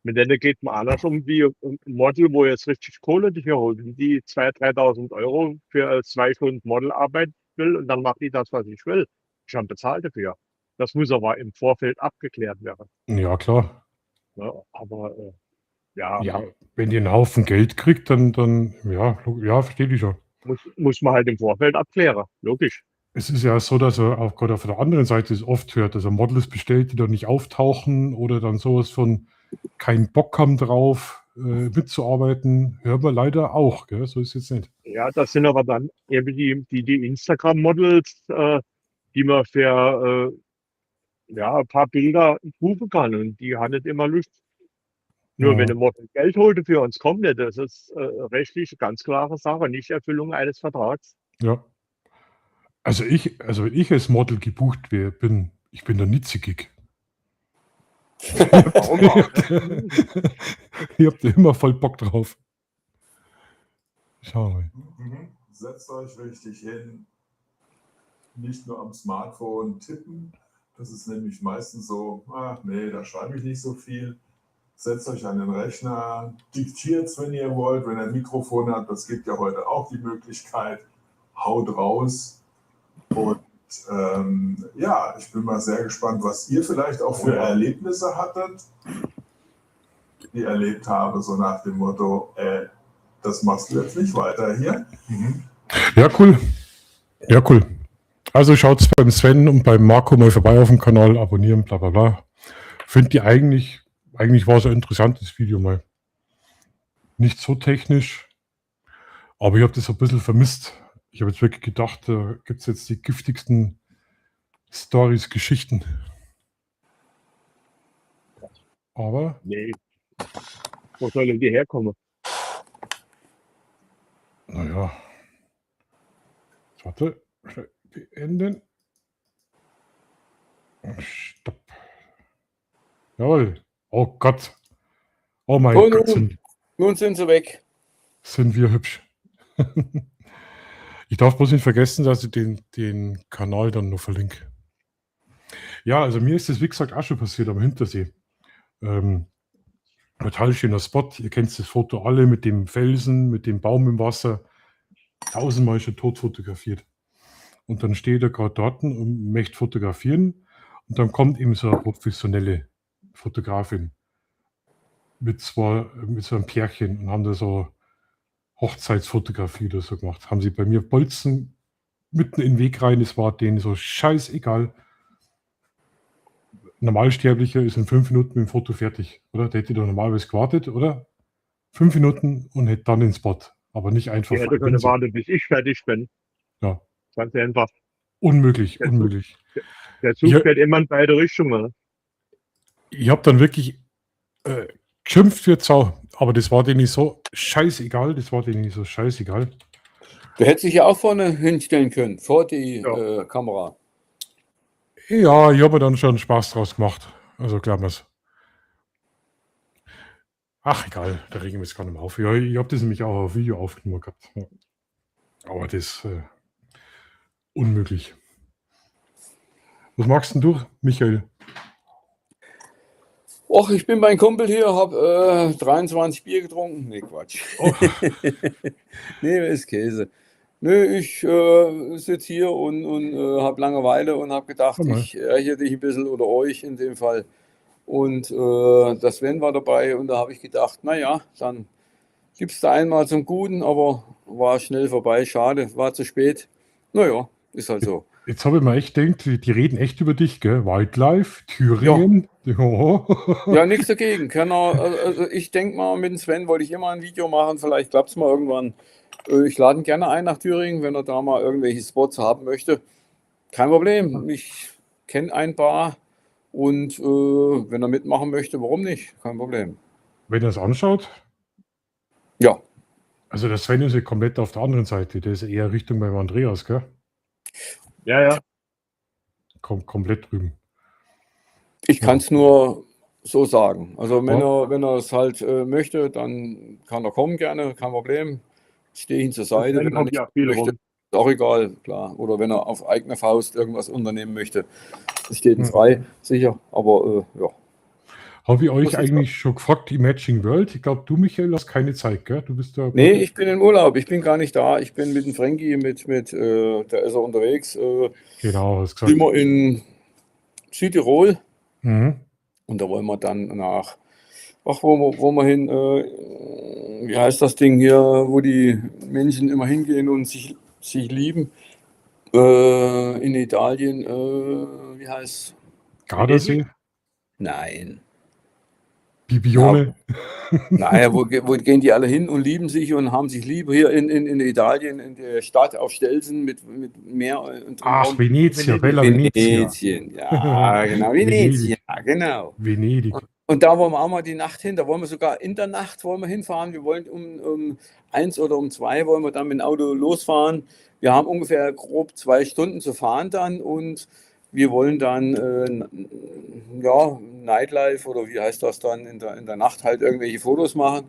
Mit denen geht man anders um wie ein Model, wo jetzt richtig Kohle dafür holt, die 2.000, 3.000 Euro für 2 Stunden Modelarbeit will und dann macht die das, was ich will. Ich habe bezahlt dafür. Das muss aber im Vorfeld abgeklärt werden. Ja, klar. Ne? Aber ja, Ja, wenn die einen Haufen Geld kriegt, dann ja, verstehe ich schon. muss man halt im Vorfeld abklären. Logisch. Es ist ja so, dass er auch gerade auf der anderen Seite es oft hört, dass er Models bestellt, die dann nicht auftauchen oder dann sowas von keinen Bock haben drauf, mitzuarbeiten. Hören wir leider auch, gell? So ist es jetzt nicht. Ja, das sind aber dann eben die Instagram-Models, die man für ein paar Bilder buchen kann und die haben nicht immer Lust. Nur Ja. wenn ein Model Geld holt für uns kommt, das ist rechtlich eine ganz klare Sache, nicht Erfüllung eines Vertrags. Ja. Also wenn ich als Model gebucht wäre, ich bin der Nitzigig. Warum auch? Ihr habt immer voll Bock drauf. Schau mal. setzt euch richtig hin. Nicht nur am Smartphone tippen. Das ist nämlich meistens so, nee, da schreibe ich nicht so viel. Setzt euch an den Rechner, diktiert es, wenn ihr wollt, wenn ihr ein Mikrofon habt, das gibt ja heute auch die Möglichkeit. Haut raus. Und ja, ich bin mal sehr gespannt, was ihr vielleicht auch für Erlebnisse hattet, die ich erlebt habe, so nach dem Motto, das machst du jetzt nicht weiter hier. Ja, cool. Ja, cool. Also schaut beim Sven und beim Marco mal vorbei auf dem Kanal, abonnieren, bla bla bla. Finde die eigentlich war es ein interessantes Video mal. Nicht so technisch, aber ich habe das ein bisschen vermisst. Ich habe jetzt wirklich gedacht, da gibt es jetzt die giftigsten Stories, Geschichten. Aber Nee. Wo sollen die herkommen? naja. Warte, beenden. Stopp. Jawohl. Oh Gott. Oh mein Oh, Gott, nun sind sie weg. sind wir hübsch. Ich darf bloß nicht vergessen, dass ich den Kanal dann noch verlinke. Ja, also mir ist das, wie gesagt, auch schon passiert am Hintersee. Total schöner Spot. Ihr kennt das Foto alle mit dem Felsen, mit dem Baum im Wasser. tausendmal schon tot fotografiert. Und dann steht er gerade dort und möchte fotografieren. Und dann kommt ihm so eine professionelle Fotografin mit so einem Pärchen und haben da so Hochzeitsfotografie oder so gemacht. Haben sie bei mir Bolzen mitten in den Weg rein. Es war denen so scheißegal. Normalsterblicher ist in 5 Minuten mit dem Foto fertig, oder? Der hätte doch normalerweise gewartet, oder? 5 Minuten und hätte dann den Spot. Aber nicht einfach. Ich hätte können warten, bis ich fertig bin. Ja. Ganz einfach. Unmöglich, unmöglich. Der Zug fährt immer in beide Richtungen. Ich habe dann wirklich geschimpft für Sau, aber das war denen nicht so scheißegal. Du hättest dich ja auch vorne hinstellen können, vor die Kamera. Ja, ich habe dann schon Spaß draus gemacht. Also glauben wir es. Ach, egal, da regen wir es gar nicht mehr auf. Ja, ich habe das nämlich auch auf Video aufgenommen gehabt. Ja. Aber das unmöglich. Was magst denn du, Michael? Och, ich bin mein Kumpel hier, habe 23 Bier getrunken. Nee, Quatsch. Oh. Nee, ist Käse. Nö, ich sitze hier und habe Langeweile und habe gedacht, Komm mal. ich ärgere dich ein bisschen oder euch in dem Fall. Und der Sven war dabei und da habe ich gedacht, naja, dann gibst du einmal zum Guten, aber war schnell vorbei, schade, war zu spät. Naja, ist halt so. Jetzt habe ich mir echt gedacht, die reden echt über dich, gell? Wildlife, Thüringen. Ja. Ja, nichts dagegen. Also ich denke mal, mit dem Sven wollte ich immer ein Video machen, vielleicht klappt es mal irgendwann. Ich lade ihn gerne ein nach Thüringen, wenn er da mal irgendwelche Spots haben möchte. Kein Problem, ich kenne ein paar und wenn er mitmachen möchte, warum nicht? Kein Problem. Wenn er es anschaut, Ja, also der Sven ist ja komplett auf der anderen Seite. Der ist ja eher Richtung beim Andreas, gell? Ja, ja. Komplett drüben. ich kann es nur so sagen. Also wenn er es halt möchte, dann kann er kommen gerne, kein Problem. Stehe ihm zur Seite, Sven wenn er kommt nicht ja viel möchte. rum. Ist auch egal, klar. Oder wenn er auf eigene Faust irgendwas unternehmen möchte. Das steht ihm frei, sicher. Aber ja. Habe ich euch Muss ich eigentlich schon gefragt, Imaging World? Ich glaube, du, Michael, hast keine Zeit, gell? Du bist da. Nee, ich bin im Urlaub, ich bin gar nicht da. Ich bin mit dem Frankie, der ist er unterwegs. Genau, hast gesagt. Immer in Südtirol. Mhm. Und da wollen wir dann nach, wo wir hin, wie heißt das Ding hier, wo die Menschen immer hingehen und sich lieben. In Italien, wie heißt? Gardasee, Nein. Bibione. Naja, wo gehen die alle hin und lieben sich und haben sich lieb hier in Italien, in der Stadt auf Stelzen mit Meer und Ach, Venezia, Bella Venezia. Venetien, ja, genau, Venezia, genau. Venedig. Und da wollen wir auch mal die Nacht hin, da wollen wir sogar in der Nacht wollen wir hinfahren. Wir wollen um 1 oder um 2 wollen wir dann mit dem Auto losfahren. Wir haben ungefähr grob 2 Stunden zu fahren dann und wir wollen dann ja, Nightlife oder wie heißt das dann, in der Nacht halt irgendwelche Fotos machen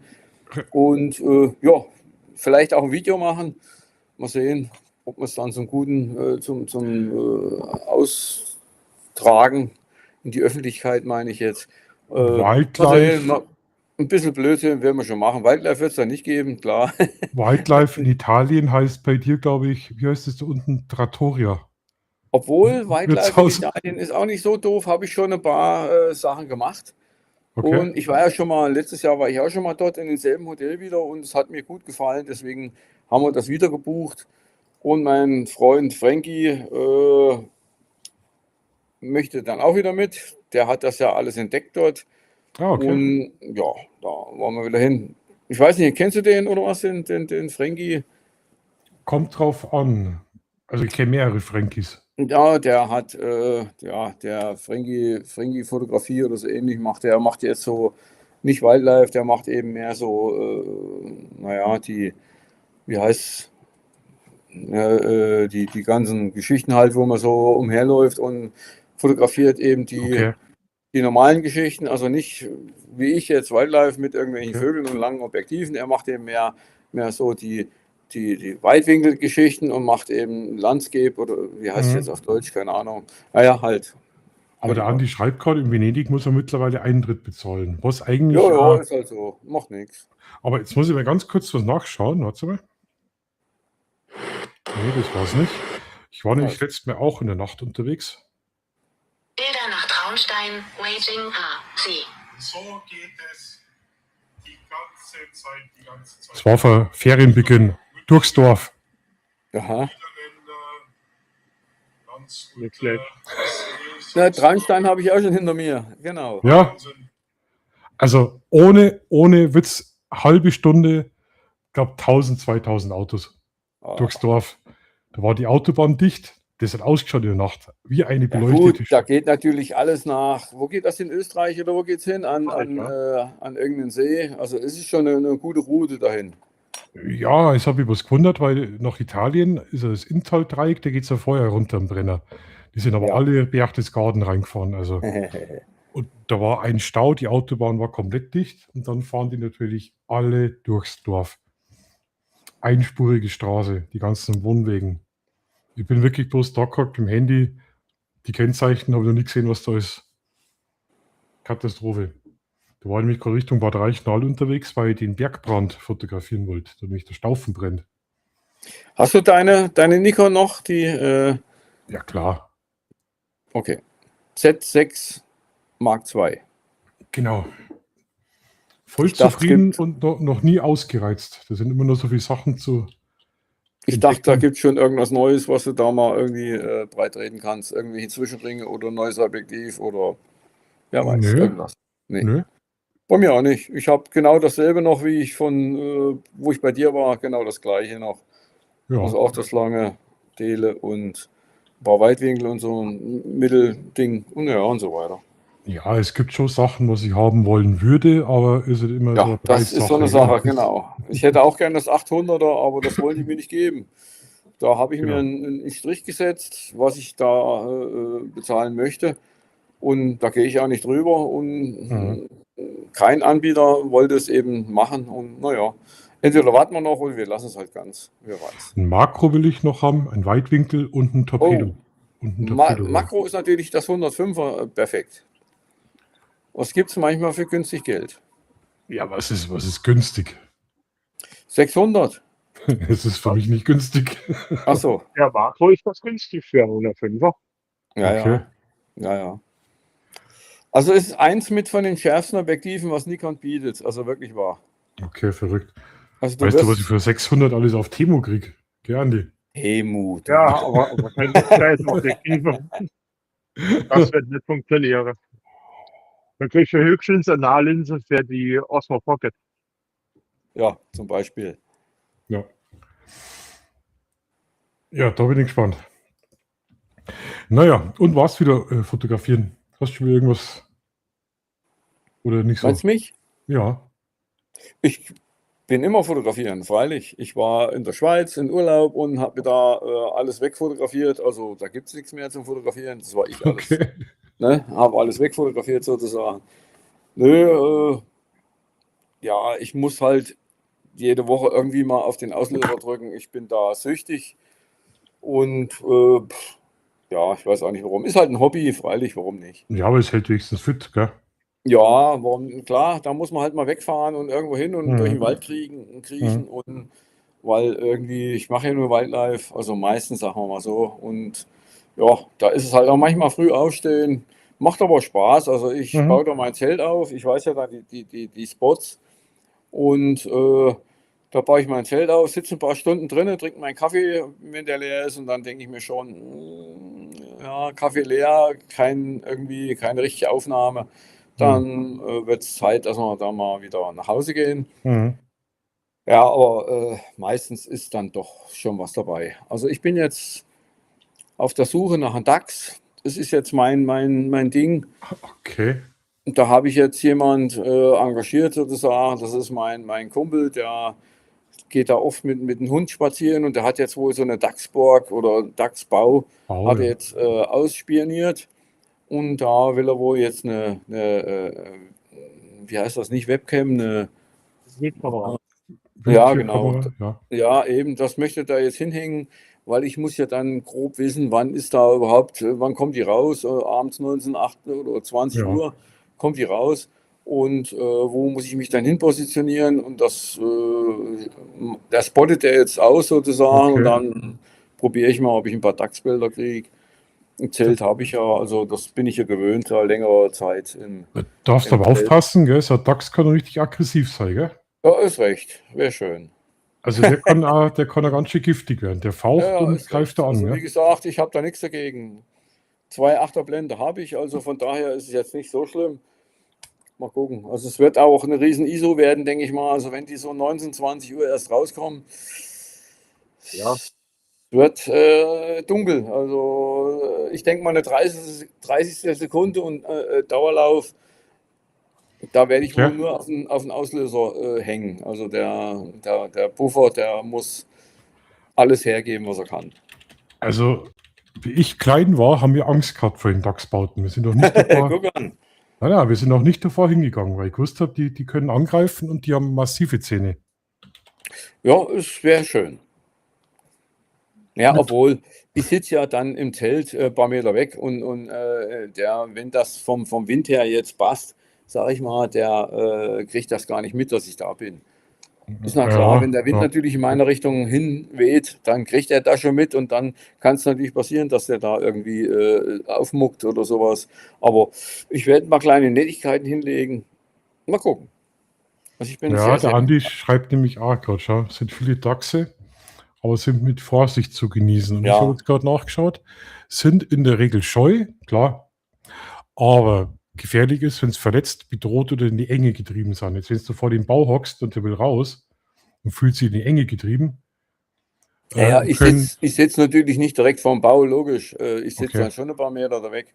und ja, vielleicht auch ein Video machen. Mal sehen, ob wir es dann zum Guten zum Austragen in die Öffentlichkeit, meine ich jetzt. Wildlife. Ein bisschen Blödsinn werden wir schon machen. Wildlife wird es da nicht geben, klar. Wildlife in Italien heißt bei dir, glaube ich, wie heißt es da unten? Trattoria. Obwohl Wildlife in Wirtshaus. Italien ist auch nicht so doof, habe ich schon ein paar Sachen gemacht. Okay. Und ich war ja schon mal, letztes Jahr war ich auch schon mal dort in demselben Hotel wieder und es hat mir gut gefallen, deswegen haben wir das wieder gebucht. Und mein Freund Frankie möchte dann auch wieder mit. Der hat das ja alles entdeckt dort. Ah, okay. Und ja, da wollen wir wieder hin. Ich weiß nicht, kennst du den oder was, den Frankie? Kommt drauf an. Also ich kenne mehrere Frankies. Ja, der hat, der Frankie Fotografie oder so ähnlich macht. Der macht jetzt so nicht Wildlife, der macht eben mehr so, naja, wie heißt die ganzen Geschichten halt, wo man so umherläuft und fotografiert eben die normalen Geschichten, also nicht wie ich jetzt Wildlife mit irgendwelchen Vögeln und langen Objektiven. Er macht eben mehr so die Weitwinkelgeschichten und macht eben Landscape oder wie heißt es jetzt auf Deutsch, keine Ahnung. Naja, halt. Aber der Andi schreibt gerade, in Venedig muss er mittlerweile Eintritt bezahlen. Was eigentlich. Ja, ist halt so. Macht nichts. Aber jetzt muss ich mal ganz kurz was nachschauen. Warte mal. Nee, das war's nicht. Ich war nämlich letztes Mal auch in der Nacht unterwegs. Bilder nach Traunstein, Waging AC. So geht es die ganze Zeit. Es war vor Ferienbeginn durchs Dorf. Aha. Nicht schlecht. Na, Traunstein habe ich auch schon hinter mir. Genau. Ja, also ohne Witz, halbe Stunde, ich glaube 1000, 2000 Autos Ah. durchs Dorf. Da war die Autobahn dicht. Das hat ausgeschaut in der Nacht. Wie eine Ja, beleuchtete gut, da Stadt. geht natürlich alles nach. Wo geht das in Österreich oder wo geht es hin? An Ja. irgendeinen See. Also es ist schon eine gute Route dahin. Ja, es habe mich was gewundert, weil nach Italien ist ja das Inntal-Dreieck, da geht es ja vorher runter am Brenner. Die sind aber Ja. alle Berchtesgaden reingefahren. Also. Und da war ein Stau, die Autobahn war komplett dicht und dann fahren die natürlich alle durchs Dorf. Einspurige Straße, die ganzen Wohnwegen. Ich bin wirklich bloß da gehockt im Handy. Die Kennzeichen habe ich noch nie gesehen, was da ist. Katastrophe. Da war ich nämlich gerade Richtung Bad Reichenhall unterwegs, weil ich den Bergbrand fotografieren wollte, da nämlich der Staufen brennt. Hast du deine Nikon noch? Die, Ja, klar. okay. Z6 Mark II. Genau. Voll Ich dachte, zufrieden es und noch nie ausgereizt. Da sind immer noch so viele Sachen zu. Ich dachte, da entdecken. gibt es schon irgendwas Neues, was du da mal irgendwie breit reden kannst. Irgendwelche Zwischenringe oder ein neues Objektiv oder wer weiß, Nö. irgendwas. Nee. Nö. Bei mir auch nicht. Ich habe genau dasselbe noch, wie ich wo ich bei dir war, genau das gleiche noch. Ja. Also auch das lange Tele und ein paar Weitwinkel und so ein Mittelding und ja und so weiter. Ja, es gibt schon Sachen, was ich haben wollen würde, aber ist halt immer so Ja, eine das ist so eine Preissache, Sache, genau. Ich hätte auch gerne das 800er, aber das wollen die mir nicht geben. Da habe ich mir Genau. einen Strich gesetzt, was ich da bezahlen möchte. Und da gehe ich auch nicht drüber. Und kein Anbieter wollte es eben machen. Und naja, entweder warten wir noch oder wir lassen es halt ganz. Wer weiß. Ein Makro will ich noch haben, ein Weitwinkel und ein Torpedo. Und ein Torpedo. Makro ist natürlich das 105er perfekt. Was gibt es manchmal für günstig Geld? Ja, was ist günstig? 600. Es ist für mich nicht günstig. Ach so. Der Makro ist das günstig für 105er. Ja, Okay. ja. Also es ist eins mit von den schärfsten Objektiven, was Nikon bietet. Also wirklich wahr. Okay, verrückt. Also Weißt du, was ich für 600 alles auf Temo kriege? Gerne. Hemut. Ja, aber keine Objektive. Das wird nicht funktionieren. Dann kriegst du höchstens eine Nahlinse für die Osmo Pocket. Ja, zum Beispiel. Ja. Ja, da bin ich gespannt. Naja, und warst wieder fotografieren? Hast du schon wieder irgendwas? Oder nicht so? Meinst du mich? Ja. Ich bin immer fotografieren, freilich. Ich war in der Schweiz in Urlaub und habe mir da alles wegfotografiert. Also da gibt es nichts mehr zum Fotografieren. Das war ich alles. Okay. Ne? Habe alles wegfotografiert sozusagen. Nö, ja, ich muss halt jede Woche irgendwie mal auf den Auslöser drücken. Ich bin da süchtig und ja, ich weiß auch nicht warum. Ist halt ein Hobby, freilich, warum nicht? Ja, aber es hält wenigstens fit, gell? Ja, warum, klar, da muss man halt mal wegfahren und irgendwo hin und durch den Wald kriechen und weil irgendwie, ich mache ja nur Wildlife, also meistens, sagen wir mal so, und ja, da ist es halt auch manchmal früh aufstehen, macht aber Spaß, also ich baue da mein Zelt auf, ich weiß ja da die Spots und da baue ich mein Zelt auf, sitze ein paar Stunden drinnen, trinke meinen Kaffee, wenn der leer ist und dann denke ich mir schon, ja, Kaffee leer, keine richtige Aufnahme. Dann wird es Zeit, dass wir da mal wieder nach Hause gehen. Ja, aber meistens ist dann doch schon was dabei. Also ich bin jetzt auf der Suche nach einem DAX. Das ist jetzt mein Ding. Okay. Und da habe ich jetzt jemand engagiert sozusagen. Das ist mein Kumpel, der geht da oft mit dem Hund spazieren und der hat jetzt wohl so eine Dachsburg oder DAX-Bau, hat er jetzt ausspioniert. Und da will er wohl jetzt eine wie heißt das, nicht Webcam, eine Kamera. Ja, genau. Ja. Ja, eben, das möchte er da jetzt hinhängen, weil ich muss ja dann grob wissen, wann kommt die raus, abends 19, 8 oder 20 Ja. Uhr kommt die raus und wo muss ich mich dann hin positionieren und das spottet er jetzt aus sozusagen und Okay. dann probiere ich mal, ob ich ein paar Dachsbilder kriege. Ein Zelt habe ich ja, also das bin ich ja gewöhnt, ja, längere Zeit. Du darfst im aber Zelt. aufpassen, gell? So ein Dachs kann richtig aggressiv sein, gell? Ja, ist recht, wäre schön. Also der kann auch ganz schön giftig werden. Der faucht Ja, und ist greift recht. da an, Also wie gell? gesagt, ich habe da nichts dagegen. 2 Achterblende habe ich, also von daher ist es jetzt nicht so schlimm. Mal gucken. Also es wird auch eine riesen ISO werden, denke ich mal. Also wenn die so 19, 20 Uhr erst rauskommen, Ja. wird dunkel. Also ich denke mal eine 30. Sekunde und Dauerlauf, da werde ich Ja. wohl nur auf den Auslöser hängen. Also der Puffer, der muss alles hergeben, was er kann. Also, wie ich klein war, haben wir Angst gehabt vor den Dachsbauten. Wir sind noch nicht davor, Guck an. wir sind noch nicht davor hingegangen, weil ich gewusst habe, die können angreifen und die haben massive Zähne. Ja, es wäre schön. Ja, Gut. obwohl, ich sitze ja dann im Zelt ein paar Meter weg und wenn das vom Wind her jetzt passt, sage ich mal, der kriegt das gar nicht mit, dass ich da bin. Ist na klar, wenn der Wind natürlich in meine Richtung hin weht, dann kriegt er das schon mit und dann kann es natürlich passieren, dass der da irgendwie aufmuckt oder sowas. Aber ich werde mal kleine Nettigkeiten hinlegen. Mal gucken. Also ich bin Ja, sehr, der sehr Andi schreibt nämlich auch gerade, schau, es sind viele Dachse, aber sind mit Vorsicht zu genießen. Und ich Ja. habe jetzt gerade nachgeschaut, sind in der Regel scheu, klar, aber gefährlich ist, wenn es verletzt, bedroht oder in die Enge getrieben sind. Jetzt, wenn du vor dem Bau hockst und der will raus und fühlt sich in die Enge getrieben. Ja, ich sitz natürlich nicht direkt vorm Bau, logisch. Ich sitze Okay. dann schon ein paar Meter da weg.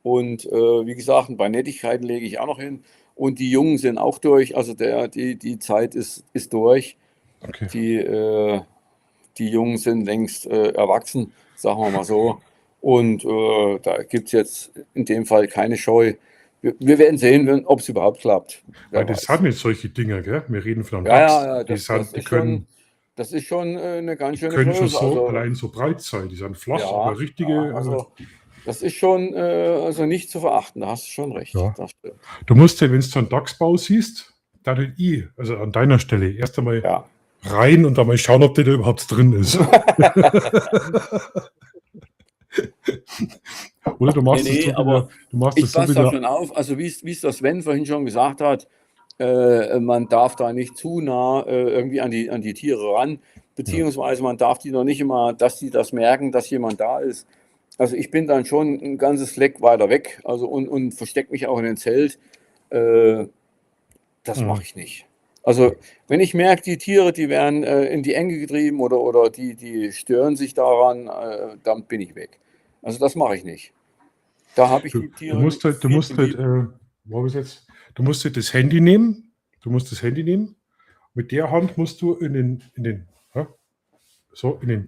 Und wie gesagt, ein paar Nettigkeiten lege ich auch noch hin. Und die Jungen sind auch durch. Also die Zeit ist durch. Okay. Die Jungen sind längst erwachsen, sagen wir mal so. Und da gibt es jetzt in dem Fall keine Scheu. Wir werden sehen, ob es überhaupt klappt. Wer Weil das weiß. sind jetzt solche Dinger, gell? Wir reden von einem Ja, Dachs. ja, ja, das ist schon eine ganz schöne können schon Größe. so Also, allein so breit sein. Die sind flach, ja, aber richtige. ja, also das ist schon also nicht zu verachten, da hast du schon recht. Ja. Das stimmt. Du musst ja, wenn du einen Dachsbau siehst, da den I, also an deiner Stelle, erst einmal Ja. rein und dann mal schauen, ob der da überhaupt drin ist. Oder du machst Nee, es so aber wieder, du machst Ich es so passe da wieder. schon auf, also wie es der Sven vorhin schon gesagt hat, man darf da nicht zu nah irgendwie an die Tiere ran, beziehungsweise man darf die noch nicht immer, dass die das merken, dass jemand da ist. Also ich bin dann schon ein ganzes Fleck weiter weg, also und verstecke mich auch in den Zelt. Das Mhm. mache ich nicht. Also wenn ich merke, die Tiere, die werden in die Enge getrieben oder die stören sich daran, dann bin ich weg. Also das mache ich nicht. Da habe ich die Tiere. Du musst halt, wo habe ich jetzt? Du musst halt das Handy nehmen. Du musst das Handy nehmen. Mit der Hand musst du in den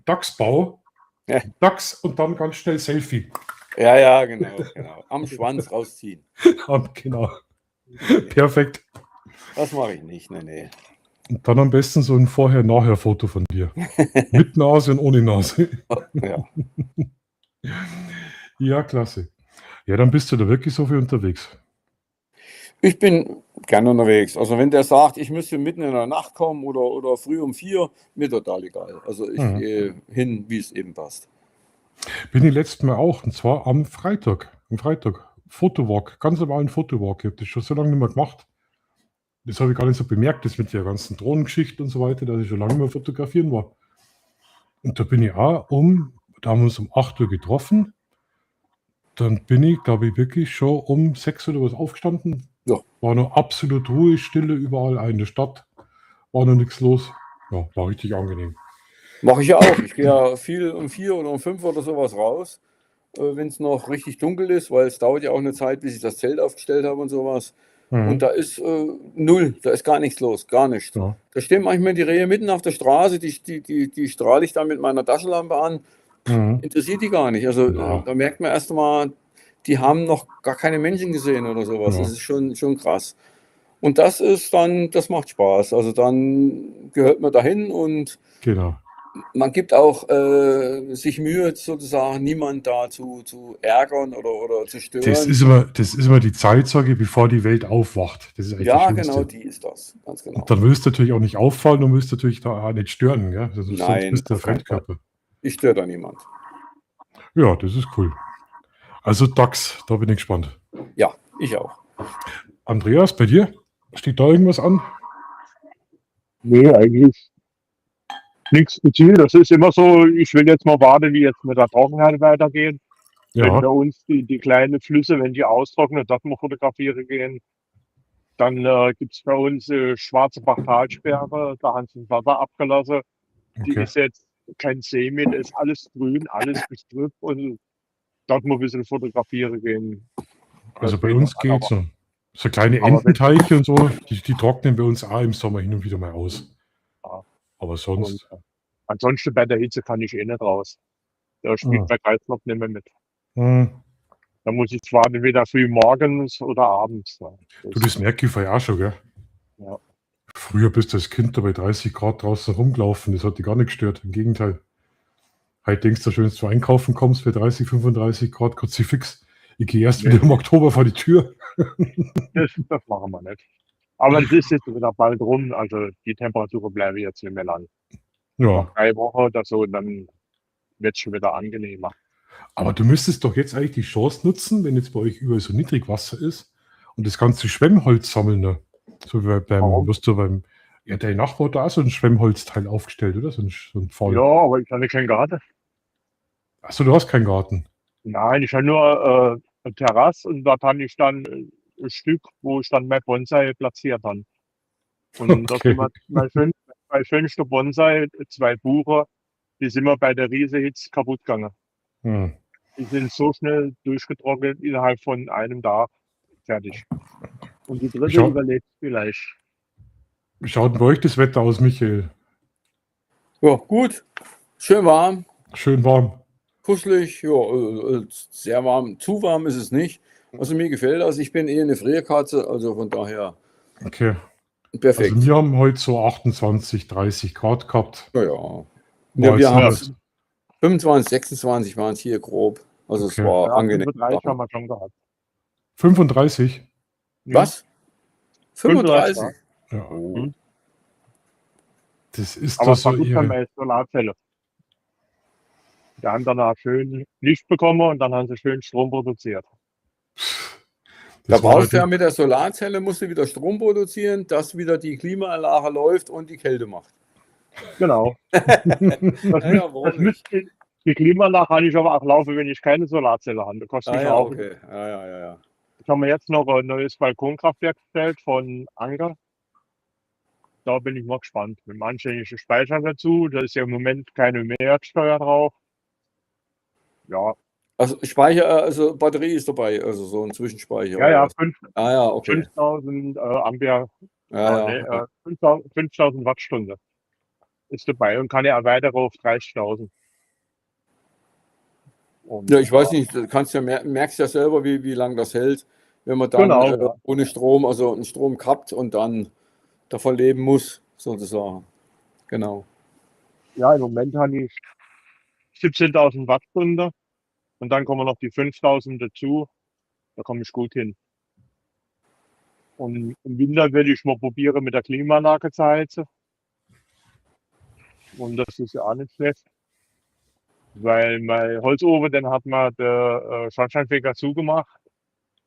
Dachsbau, Ja. Dachs und dann ganz schnell Selfie. Ja, genau. Am Schwanz rausziehen. Genau. Perfekt. Das mache ich nicht, nee. Und dann am besten so ein Vorher-Nachher-Foto von dir. Mit Nase und ohne Nase. Ja. Ja, klasse. Ja, dann bist du da wirklich so viel unterwegs. Ich bin gerne unterwegs. Also wenn der sagt, ich müsste mitten in der Nacht kommen oder früh um 4, mir total egal. Also ich gehe hin, wie es eben passt. Bin ich letztes Mal auch, und zwar am Freitag. Fotowalk, ganz normalen Fotowalk. Ich habe das schon so lange nicht mehr gemacht. Das habe ich gar nicht so bemerkt, das mit der ganzen Drohnengeschichte und so weiter, dass ich schon lange nicht mehr fotografieren war. Und da bin ich auch da haben wir uns um 8 Uhr getroffen. Dann bin ich, glaube ich, wirklich schon um 6 oder was aufgestanden. Ja. War noch absolut Ruhe, Stille überall in der Stadt. War noch nichts los. Ja, war richtig angenehm. Mache ich ja auch. Ich gehe ja viel um 4 oder um 5 oder sowas raus, wenn es noch richtig dunkel ist, weil es dauert ja auch eine Zeit, bis ich das Zelt aufgestellt habe und sowas. Und da ist null, da ist gar nichts los, gar nichts. Ja. Da stehen manchmal die Rehe mitten auf der Straße, die strahle ich dann mit meiner Taschenlampe an. Interessiert die gar nicht. Also Ja. da merkt man erst einmal, die haben noch gar keine Menschen gesehen oder sowas. Ja. Das ist schon krass. Und das macht Spaß. Also dann gehört man dahin und Genau. man gibt auch sich Mühe, sozusagen niemand da zu ärgern oder zu stören. Das ist immer die Zeitzeuge, bevor die Welt aufwacht. Das ist eigentlich Ja, das Schlimmste. genau, die ist das. Ganz genau. Und dann willst du natürlich auch nicht auffallen und willst natürlich da auch nicht stören. Gell? Also sonst Nein, bist du der auf keinen Fall. Fremdkörper. Ich störe da niemand. Ja, das ist cool. Also DAX, da bin ich gespannt. Ja, ich auch. Andreas, bei dir? Steht da irgendwas an? Nee, eigentlich nichts zu Ziel. Das ist immer so, ich will jetzt mal warten, wie jetzt mit der Trockenheit weitergeht. Wenn Ja, bei uns die kleinen Flüsse, wenn die austrocknen, dass wir fotografieren gehen, dann gibt es bei uns schwarze Bachtalsperre, da haben sie das Wasser abgelassen. Die okay. ist jetzt kein See mehr, da ist alles grün, alles bestrüpp und dort muss ein bisschen fotografieren gehen. Also Das bei geht uns noch. geht so kleine Aber wenn- Ententeiche und so, die trocknen bei uns auch im Sommer hin und wieder mal aus. Ja. Aber Und sonst, ansonsten bei der Hitze kann ich eh nicht raus. Da spielt der Kreislauf nicht mehr mit. hm, Da muss ich zwar entweder früh morgens oder abends. Ja. du, das merke ich vorher auch schon, gell? Ja. Früher bist du als Kind da bei 30 Grad draußen rumgelaufen, das hat dich gar nicht gestört, im Gegenteil. Heute denkst du, schön, wenn du einkaufen kommst für 30, 35 Grad, kurz fix. Ich gehe erst wieder im Oktober vor die Tür. Das machen wir nicht. Aber es ist jetzt wieder bald rum, also die Temperatur bleibt jetzt nicht mehr lang. Ja, Noch 3 Wochen oder so, dann wird es schon wieder angenehmer. aber du müsstest doch jetzt eigentlich die Chance nutzen, wenn jetzt bei euch überall so Niedrigwasser ist und das ganze Schwemmholz sammeln. Ne? So wie Warum? ja, der Nachbar hat da auch so ein Schwemmholzteil aufgestellt, oder? So ein Fall. Ja, aber ich habe keinen Garten. Achso, du hast keinen Garten. Nein, ich habe nur eine Terrasse und dort habe ich dann ein Stück, wo ich dann mein Bonsai platziert habe. Und das Okay. sind mein schönster Bonsai, 2 Buchen, die sind mir bei der Riesehitze kaputt gegangen. Hm. Die sind so schnell durchgetrocknet, innerhalb von einem Tag fertig. Und die dritte Schau- überlebt vielleicht. Wie schaut denn bei euch das Wetter aus, Michael? Ja, gut. Schön warm, Schön warm. kuschelig, ja, sehr warm. Zu warm ist es nicht. Also mir gefällt das. Ich bin eher eine Frierkatze, also von daher Okay. perfekt. Also wir haben heute so 28, 30 Grad gehabt. Ja, ja. War Wir jetzt haben nicht- 25, 26 waren es hier grob. Also es Okay. war Ja, angenehm. 35 haben wir schon gehabt. 35? Was? 35, 35? Ja. Oh. Das ist Aber doch es war so gut für ihre. meine Solarzelle. Die haben danach schön Licht bekommen und dann haben sie schön Strom produziert. Da Das war brauchst du ja halt, mit der Solarzelle, musst du wieder Strom produzieren, dass wieder die Klimaanlage läuft und die Kälte macht. Genau. Ja, warum nicht? Die Klimaanlage kann ich aber auch laufen, wenn ich keine Solarzelle habe. Das kostet Ah, mich ja, auch. okay. Ja. Ich habe mir jetzt noch ein neues Balkonkraftwerk gestellt von Anker. Da bin ich mal gespannt. Mit dem anständigen Speicher dazu. Da ist ja im Moment keine Mehrwertsteuer drauf. Ja, Also Speicher, also Batterie ist dabei, also so ein Zwischenspeicher. ja, oder was? Ah ja, okay. 5000 Ampere, Ja, nee, ja. 5000 Wattstunde ist dabei und kann ja erweitern auf 30.000. Und, Ja, ich weiß nicht, du kannst ja merkst ja selber, wie lange das hält, wenn man dann Genau, ja. ohne Strom, also einen Strom kappt und dann davon leben muss, sozusagen. Genau. Ja, im Moment habe ich 17.000 Wattstunde und dann kommen noch die 5.000 dazu. Da komme ich gut hin. Und im Winter werde ich mal probieren, mit der Klimaanlage zu heizen. Und das ist ja auch nicht schlecht. Weil mein Holzofen, den hat man der Schornsteinfeger zugemacht.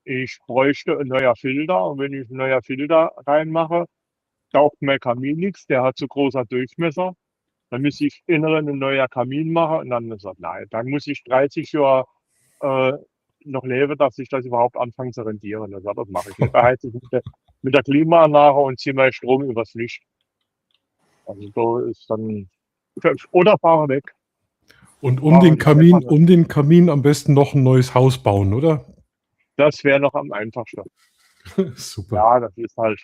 Ich bräuchte ein neuer Filter und wenn ich einen neuer Filter reinmache, taugt mein Kamin nichts, der hat zu großer Durchmesser. Dann müsste ich inneren einen neuer Kamin machen und dann sagt, nein, dann muss ich 30 Jahre noch leben, dass ich das überhaupt anfange zu rentieren. Das mache ich nicht. Da heizt ich mit der Klimaanlage und ziehe meinen Strom übers Licht. Also so ist dann oder fahre weg. und um den Kamin am besten noch ein neues Haus bauen, oder? Das wäre noch am einfachsten. Super. Ja, das ist halt.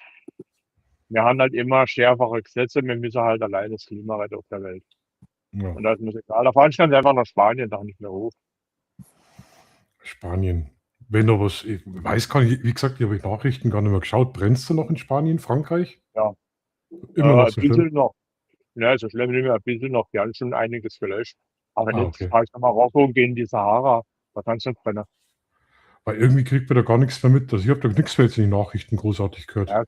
Wir haben halt immer schärfere Gesetze, wir müssen halt allein das Klima retten auf der Welt. Ja. Und das ist mir egal. Da fahren ich dann einfach nach Spanien, da nicht mehr hoch. Spanien. Wenn noch was, ich weiß gar nicht, wie gesagt, ich habe Nachrichten gar nicht mehr geschaut. Brennst du noch in Spanien, Frankreich? Ja. Immer noch so ein bisschen schlimm. noch. Ja, so schlimm nicht mehr, ein bisschen noch. Die haben schon einiges gelöscht. Aber Ah, jetzt okay. fahre ich nach Marokko und gehe in die Sahara. Da kannst du nicht brennen. Weil irgendwie kriegt man da gar nichts mehr mit. Also ich habe da nichts mehr jetzt in den Nachrichten großartig gehört. Ja,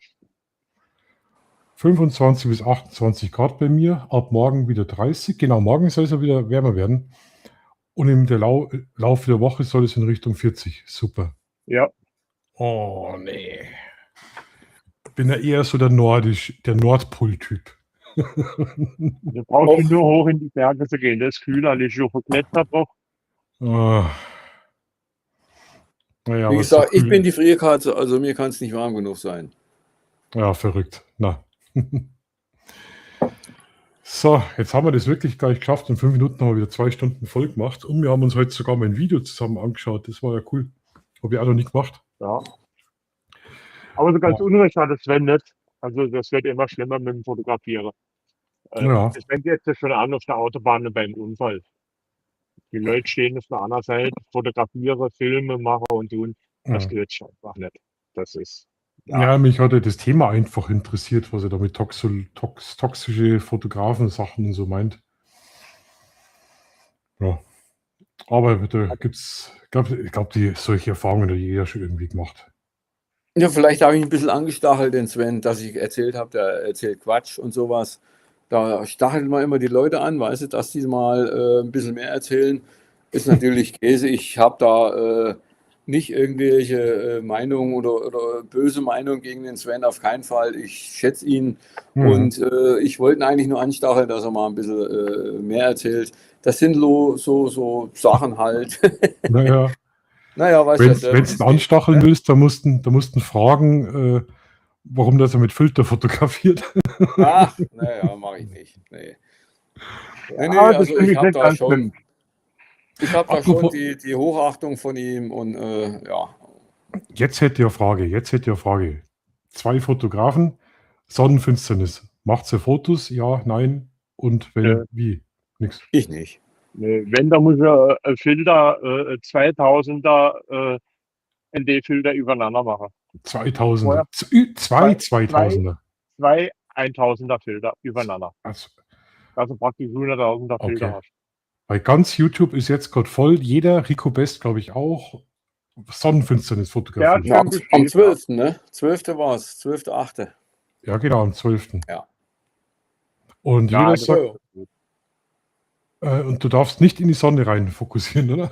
25 bis 28 Grad bei mir, ab morgen wieder 30. Genau, morgen soll es ja wieder wärmer werden. Und im Laufe der Woche soll es in Richtung 40. Super. Ja, Oh, nee. Bin ja eher so der Nordpol-Typ. du brauchst nur hoch in die Berge zu gehen. Das ist kühler, als ich auf dem Kletterbruch. Ah. Naja, Wie aber so gesagt, ich kühl. bin die Frierkatze, also mir kann es nicht warm genug sein. Ja, verrückt. Na. So, jetzt haben wir das wirklich gleich geschafft. In 5 Minuten haben wir wieder 2 Stunden voll gemacht. Und wir haben uns heute sogar mein Video zusammen angeschaut. Das war ja cool. Habe ich auch noch nicht gemacht. Ja. Aber so ganz unrecht hat es Sven nicht. Also das wird immer schlimmer mit dem Fotografieren. Ja. Das fängt jetzt ja schon an auf der Autobahn beim Unfall. Die Leute stehen auf der anderen Seite, fotografieren, Filme machen und tun. Das Ja. geht schon einfach nicht. Das ist, Ja, mich hatte das Thema einfach interessiert, was er da mit toxische Fotografen-Sachen und so meint. Ja. Aber da gibt's, ich glaube, solche Erfahrungen hat jeder schon irgendwie gemacht. Ja, vielleicht habe ich ein bisschen angestachelt, den Sven, dass ich erzählt habe, der erzählt Quatsch und sowas. Da stachelt man immer die Leute an, weißt du, dass die mal ein bisschen mehr erzählen. Ist natürlich Käse. Ich habe da nicht irgendwelche Meinungen oder böse Meinungen gegen den Sven, auf keinen Fall. Ich schätze ihn und ich wollte ihn eigentlich nur anstacheln, dass er mal ein bisschen mehr erzählt. Das sind so Sachen halt. Naja, Naja, weißt du ja selber, wenn wie du es ihn geht, anstacheln ne? willst, dann musst du fragen, warum das er mit Filter fotografiert. Ach, naja, mache ich nicht. Nee. Nee, das also finde ich ich habe nicht da ganz schon, schlimm. ich habe da Apropos- schon die Hochachtung von ihm und ja. Jetzt hätte ich eine Frage. 2 Fotografen, Sonnenfinsternis. Macht ihr Fotos? Ja, nein? Und wenn, wie? Nix. Ich nicht. Nee, wenn, da muss er Filter, 2000er ND-Filter übereinander machen. 2000er. Vorher- Zwei 2000er. 2 1000er Filter übereinander. Also, Also praktisch 100.000er Filter okay. hast. Bei ganz YouTube ist jetzt gerade voll. Jeder, Rico Best, glaube ich, auch, Sonnenfinsternis fotografiert. Ja, Ja, am 12., ne? 12. war es, 12.8. Ja, genau, am 12. Ja. Und Ja, jeder das sagt, ist gut. und du darfst nicht in die Sonne rein fokussieren, oder?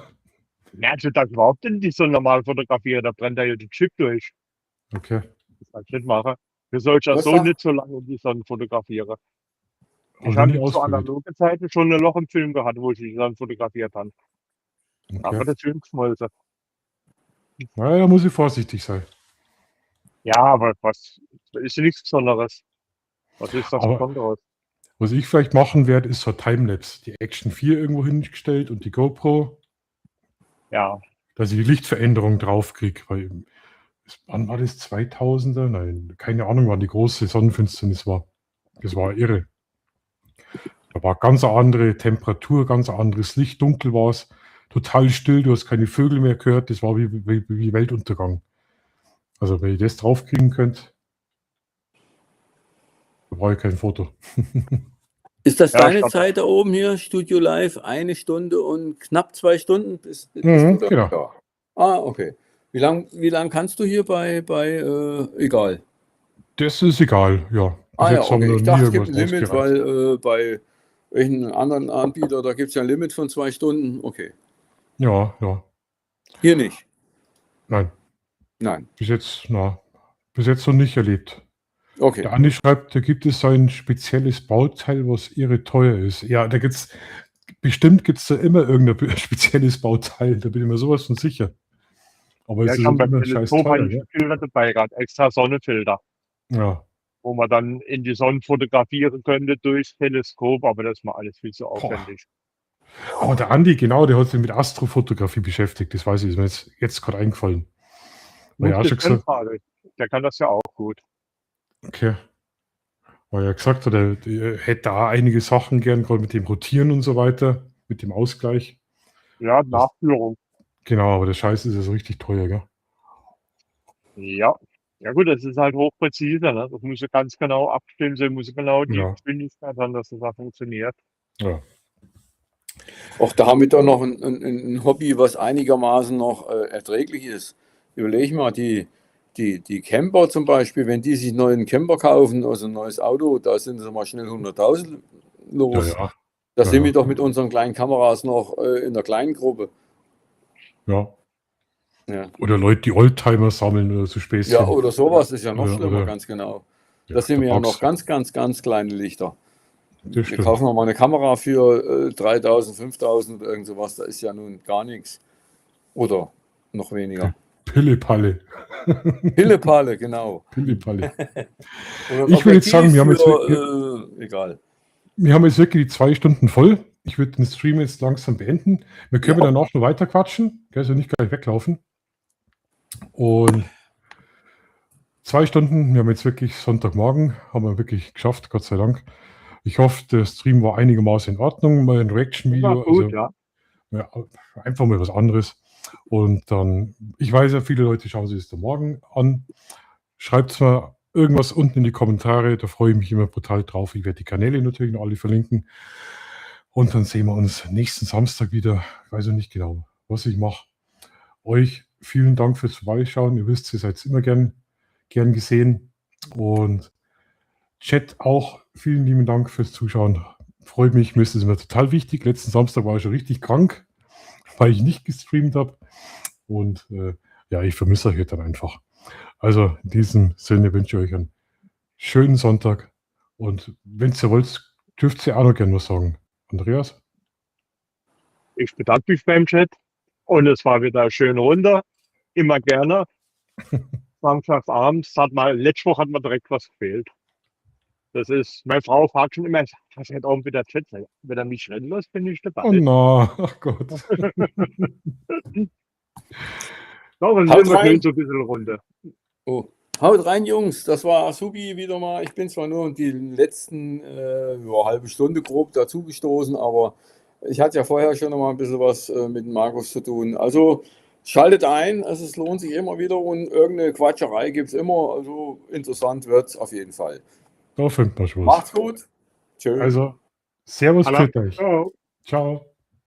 Ja, also das überhaupt nicht die so normal fotografieren, da brennt ja der Chip durch. Okay. Das kannst du nicht machen. Du sollst ja Was so sagt- nicht so lange in die Sonne fotografieren. Ich Hab habe nie zu ausprobiert. analoge Zeiten schon ein Loch im Film gehabt, wo ich die Sonne fotografiert habe. Aber Okay. das Film geschmolzen. Naja, da muss ich vorsichtig sein. Ja, aber was ist ja nichts Besonderes. Was ist das Aber- Besonderes? Was ich vielleicht machen werde, ist so Timelapse. Die Action 4 irgendwo hingestellt und die GoPro, Ja, dass ich die Lichtveränderung draufkriege. Weil, wann war das? 2000er? Nein, keine Ahnung, wann die große Sonnenfinsternis war. Das war irre. Da war ganz eine andere Temperatur, ganz ein anderes Licht, dunkel war es, total still, du hast keine Vögel mehr gehört, das war wie Weltuntergang. Also wenn ihr das draufkriegen könnt, da brauche ich kein Foto. Ist das Ja, deine stopp. Zeit da oben hier, Studio Live, 1 Stunde und knapp 2 Stunden? Bist du da? Genau. Ja. Ah, okay. Wie lang kannst du hier bei egal? Das ist egal, ja. Bis Ah ja, jetzt haben okay. wir Ich nie dachte, es gibt irgendwas ein Limit, ausgereizt. weil bei welchen anderen Anbieter, da gibt es ja ein Limit von 2 Stunden. Okay. Ja, ja. Hier nicht. Nein, Nein. bis jetzt noch nicht erlebt. Okay. Der Andi schreibt, da gibt es so ein spezielles Bauteil, was irre teuer ist. Ja, bestimmt gibt es da immer irgendein spezielles Bauteil, da bin ich mir sowas von sicher. Aber Ja, es ich ist habe halt beim immer scheiß Teleskop teuer, einen ja? Filter dabei gehabt, extra Sonnenfilter, Ja. wo man dann in die Sonne fotografieren könnte durchs Teleskop, aber das ist mir alles viel zu aufwendig. Oh, der Andi, genau, der hat sich mit Astrofotografie beschäftigt, das weiß ich, ist mir jetzt gerade eingefallen. Weil er auch schon gesagt, Der kann das ja auch gut. okay. Weil er gesagt hat, er hätte da einige Sachen gern, gerade mit dem Rotieren und so weiter, mit dem Ausgleich. Ja, Nachführung. Genau, aber der Scheiß ist ja so richtig teuer, gell? Ja. Ja gut, das ist halt hochpräzise, ne? Das muss ja ganz genau abstimmen, so muss genau die Ja. Geschwindigkeit haben, dass das auch funktioniert. Ja. Auch da haben wir doch noch ein Hobby, was einigermaßen noch erträglich ist. Überleg mal, die die Camper zum Beispiel, wenn die sich einen neuen Camper kaufen, also ein neues Auto, da sind sie mal schnell 100.000 los. Ja, Da ja, sind ja. wir doch mit unseren kleinen Kameras noch in der kleinen Gruppe. Ja. Ja. Oder Leute, die Oldtimer sammeln oder so Späßchen. Ja, oder sowas ist ja noch Oder- schlimmer, oder- ganz genau. Ja, Da sind wir ja Bugs. noch ganz kleine Lichter. Das Wir stimmt. kaufen noch mal eine Kamera für 3.000, 5.000 oder irgend sowas, da ist ja nun gar nichts. Oder noch weniger. Pille-Palle. Pillepalle, genau. Pille-Palle. Oder Ich würde jetzt sagen, wir haben jetzt für, egal. Wir haben jetzt wirklich die 2 Stunden voll. Ich würde den Stream jetzt langsam beenden. Wir können Ja. danach noch weiter quatschen. Also nicht gleich weglaufen. Und 2 Stunden, wir haben jetzt wirklich Sonntagmorgen, haben wir wirklich geschafft, Gott sei Dank. Ich hoffe, der Stream war einigermaßen in Ordnung. Mal ein Reaction-Video. War gut, also, ja. ja, einfach mal was anderes. Und dann, ich weiß ja, viele Leute schauen sich das dann morgen an. Schreibt mal irgendwas unten in die Kommentare, da freue ich mich immer brutal drauf. Ich werde die Kanäle natürlich noch alle verlinken. Und dann sehen wir uns nächsten Samstag wieder. Ich weiß noch nicht genau, was ich mache. Euch vielen Dank fürs Vorbeischauen. Ihr wisst, ihr seid immer gern gesehen. Und Chat auch, vielen lieben Dank fürs Zuschauen. Freut mich, mir ist es immer total wichtig. Letzten Samstag war ich schon richtig krank, weil ich nicht gestreamt habe. Und ja, ich vermisse euch dann einfach. Also in diesem Sinne wünsche ich euch einen schönen Sonntag. Und wenn ihr wollt, dürft ihr auch noch gerne was sagen. Andreas? Ich bedanke mich beim Chat und es war wieder eine schöne Runde. Immer gerne. Samstagabends letzte Woche hat mir direkt was gefehlt. Das ist, meine Frau fragt schon immer, was hat auch wieder Chat? Wenn er mich rennen lässt, bin ich dabei. Oh na, ach Gott. So, dann Haut sind wir rein. schön so ein bisschen Runde. Oh. Haut rein, Jungs, das war Subi wieder mal. Ich bin zwar nur in die letzten halbe Stunde grob dazugestoßen, aber ich hatte ja vorher schon noch mal ein bisschen was mit Markus zu tun. Also schaltet ein, es lohnt sich immer wieder und irgendeine Quatscherei gibt es immer. Also interessant wird es auf jeden Fall. Da findet man schon was. Macht's gut. Tschö. Also, Servus, Hallo. für euch. Ciao. Ciao.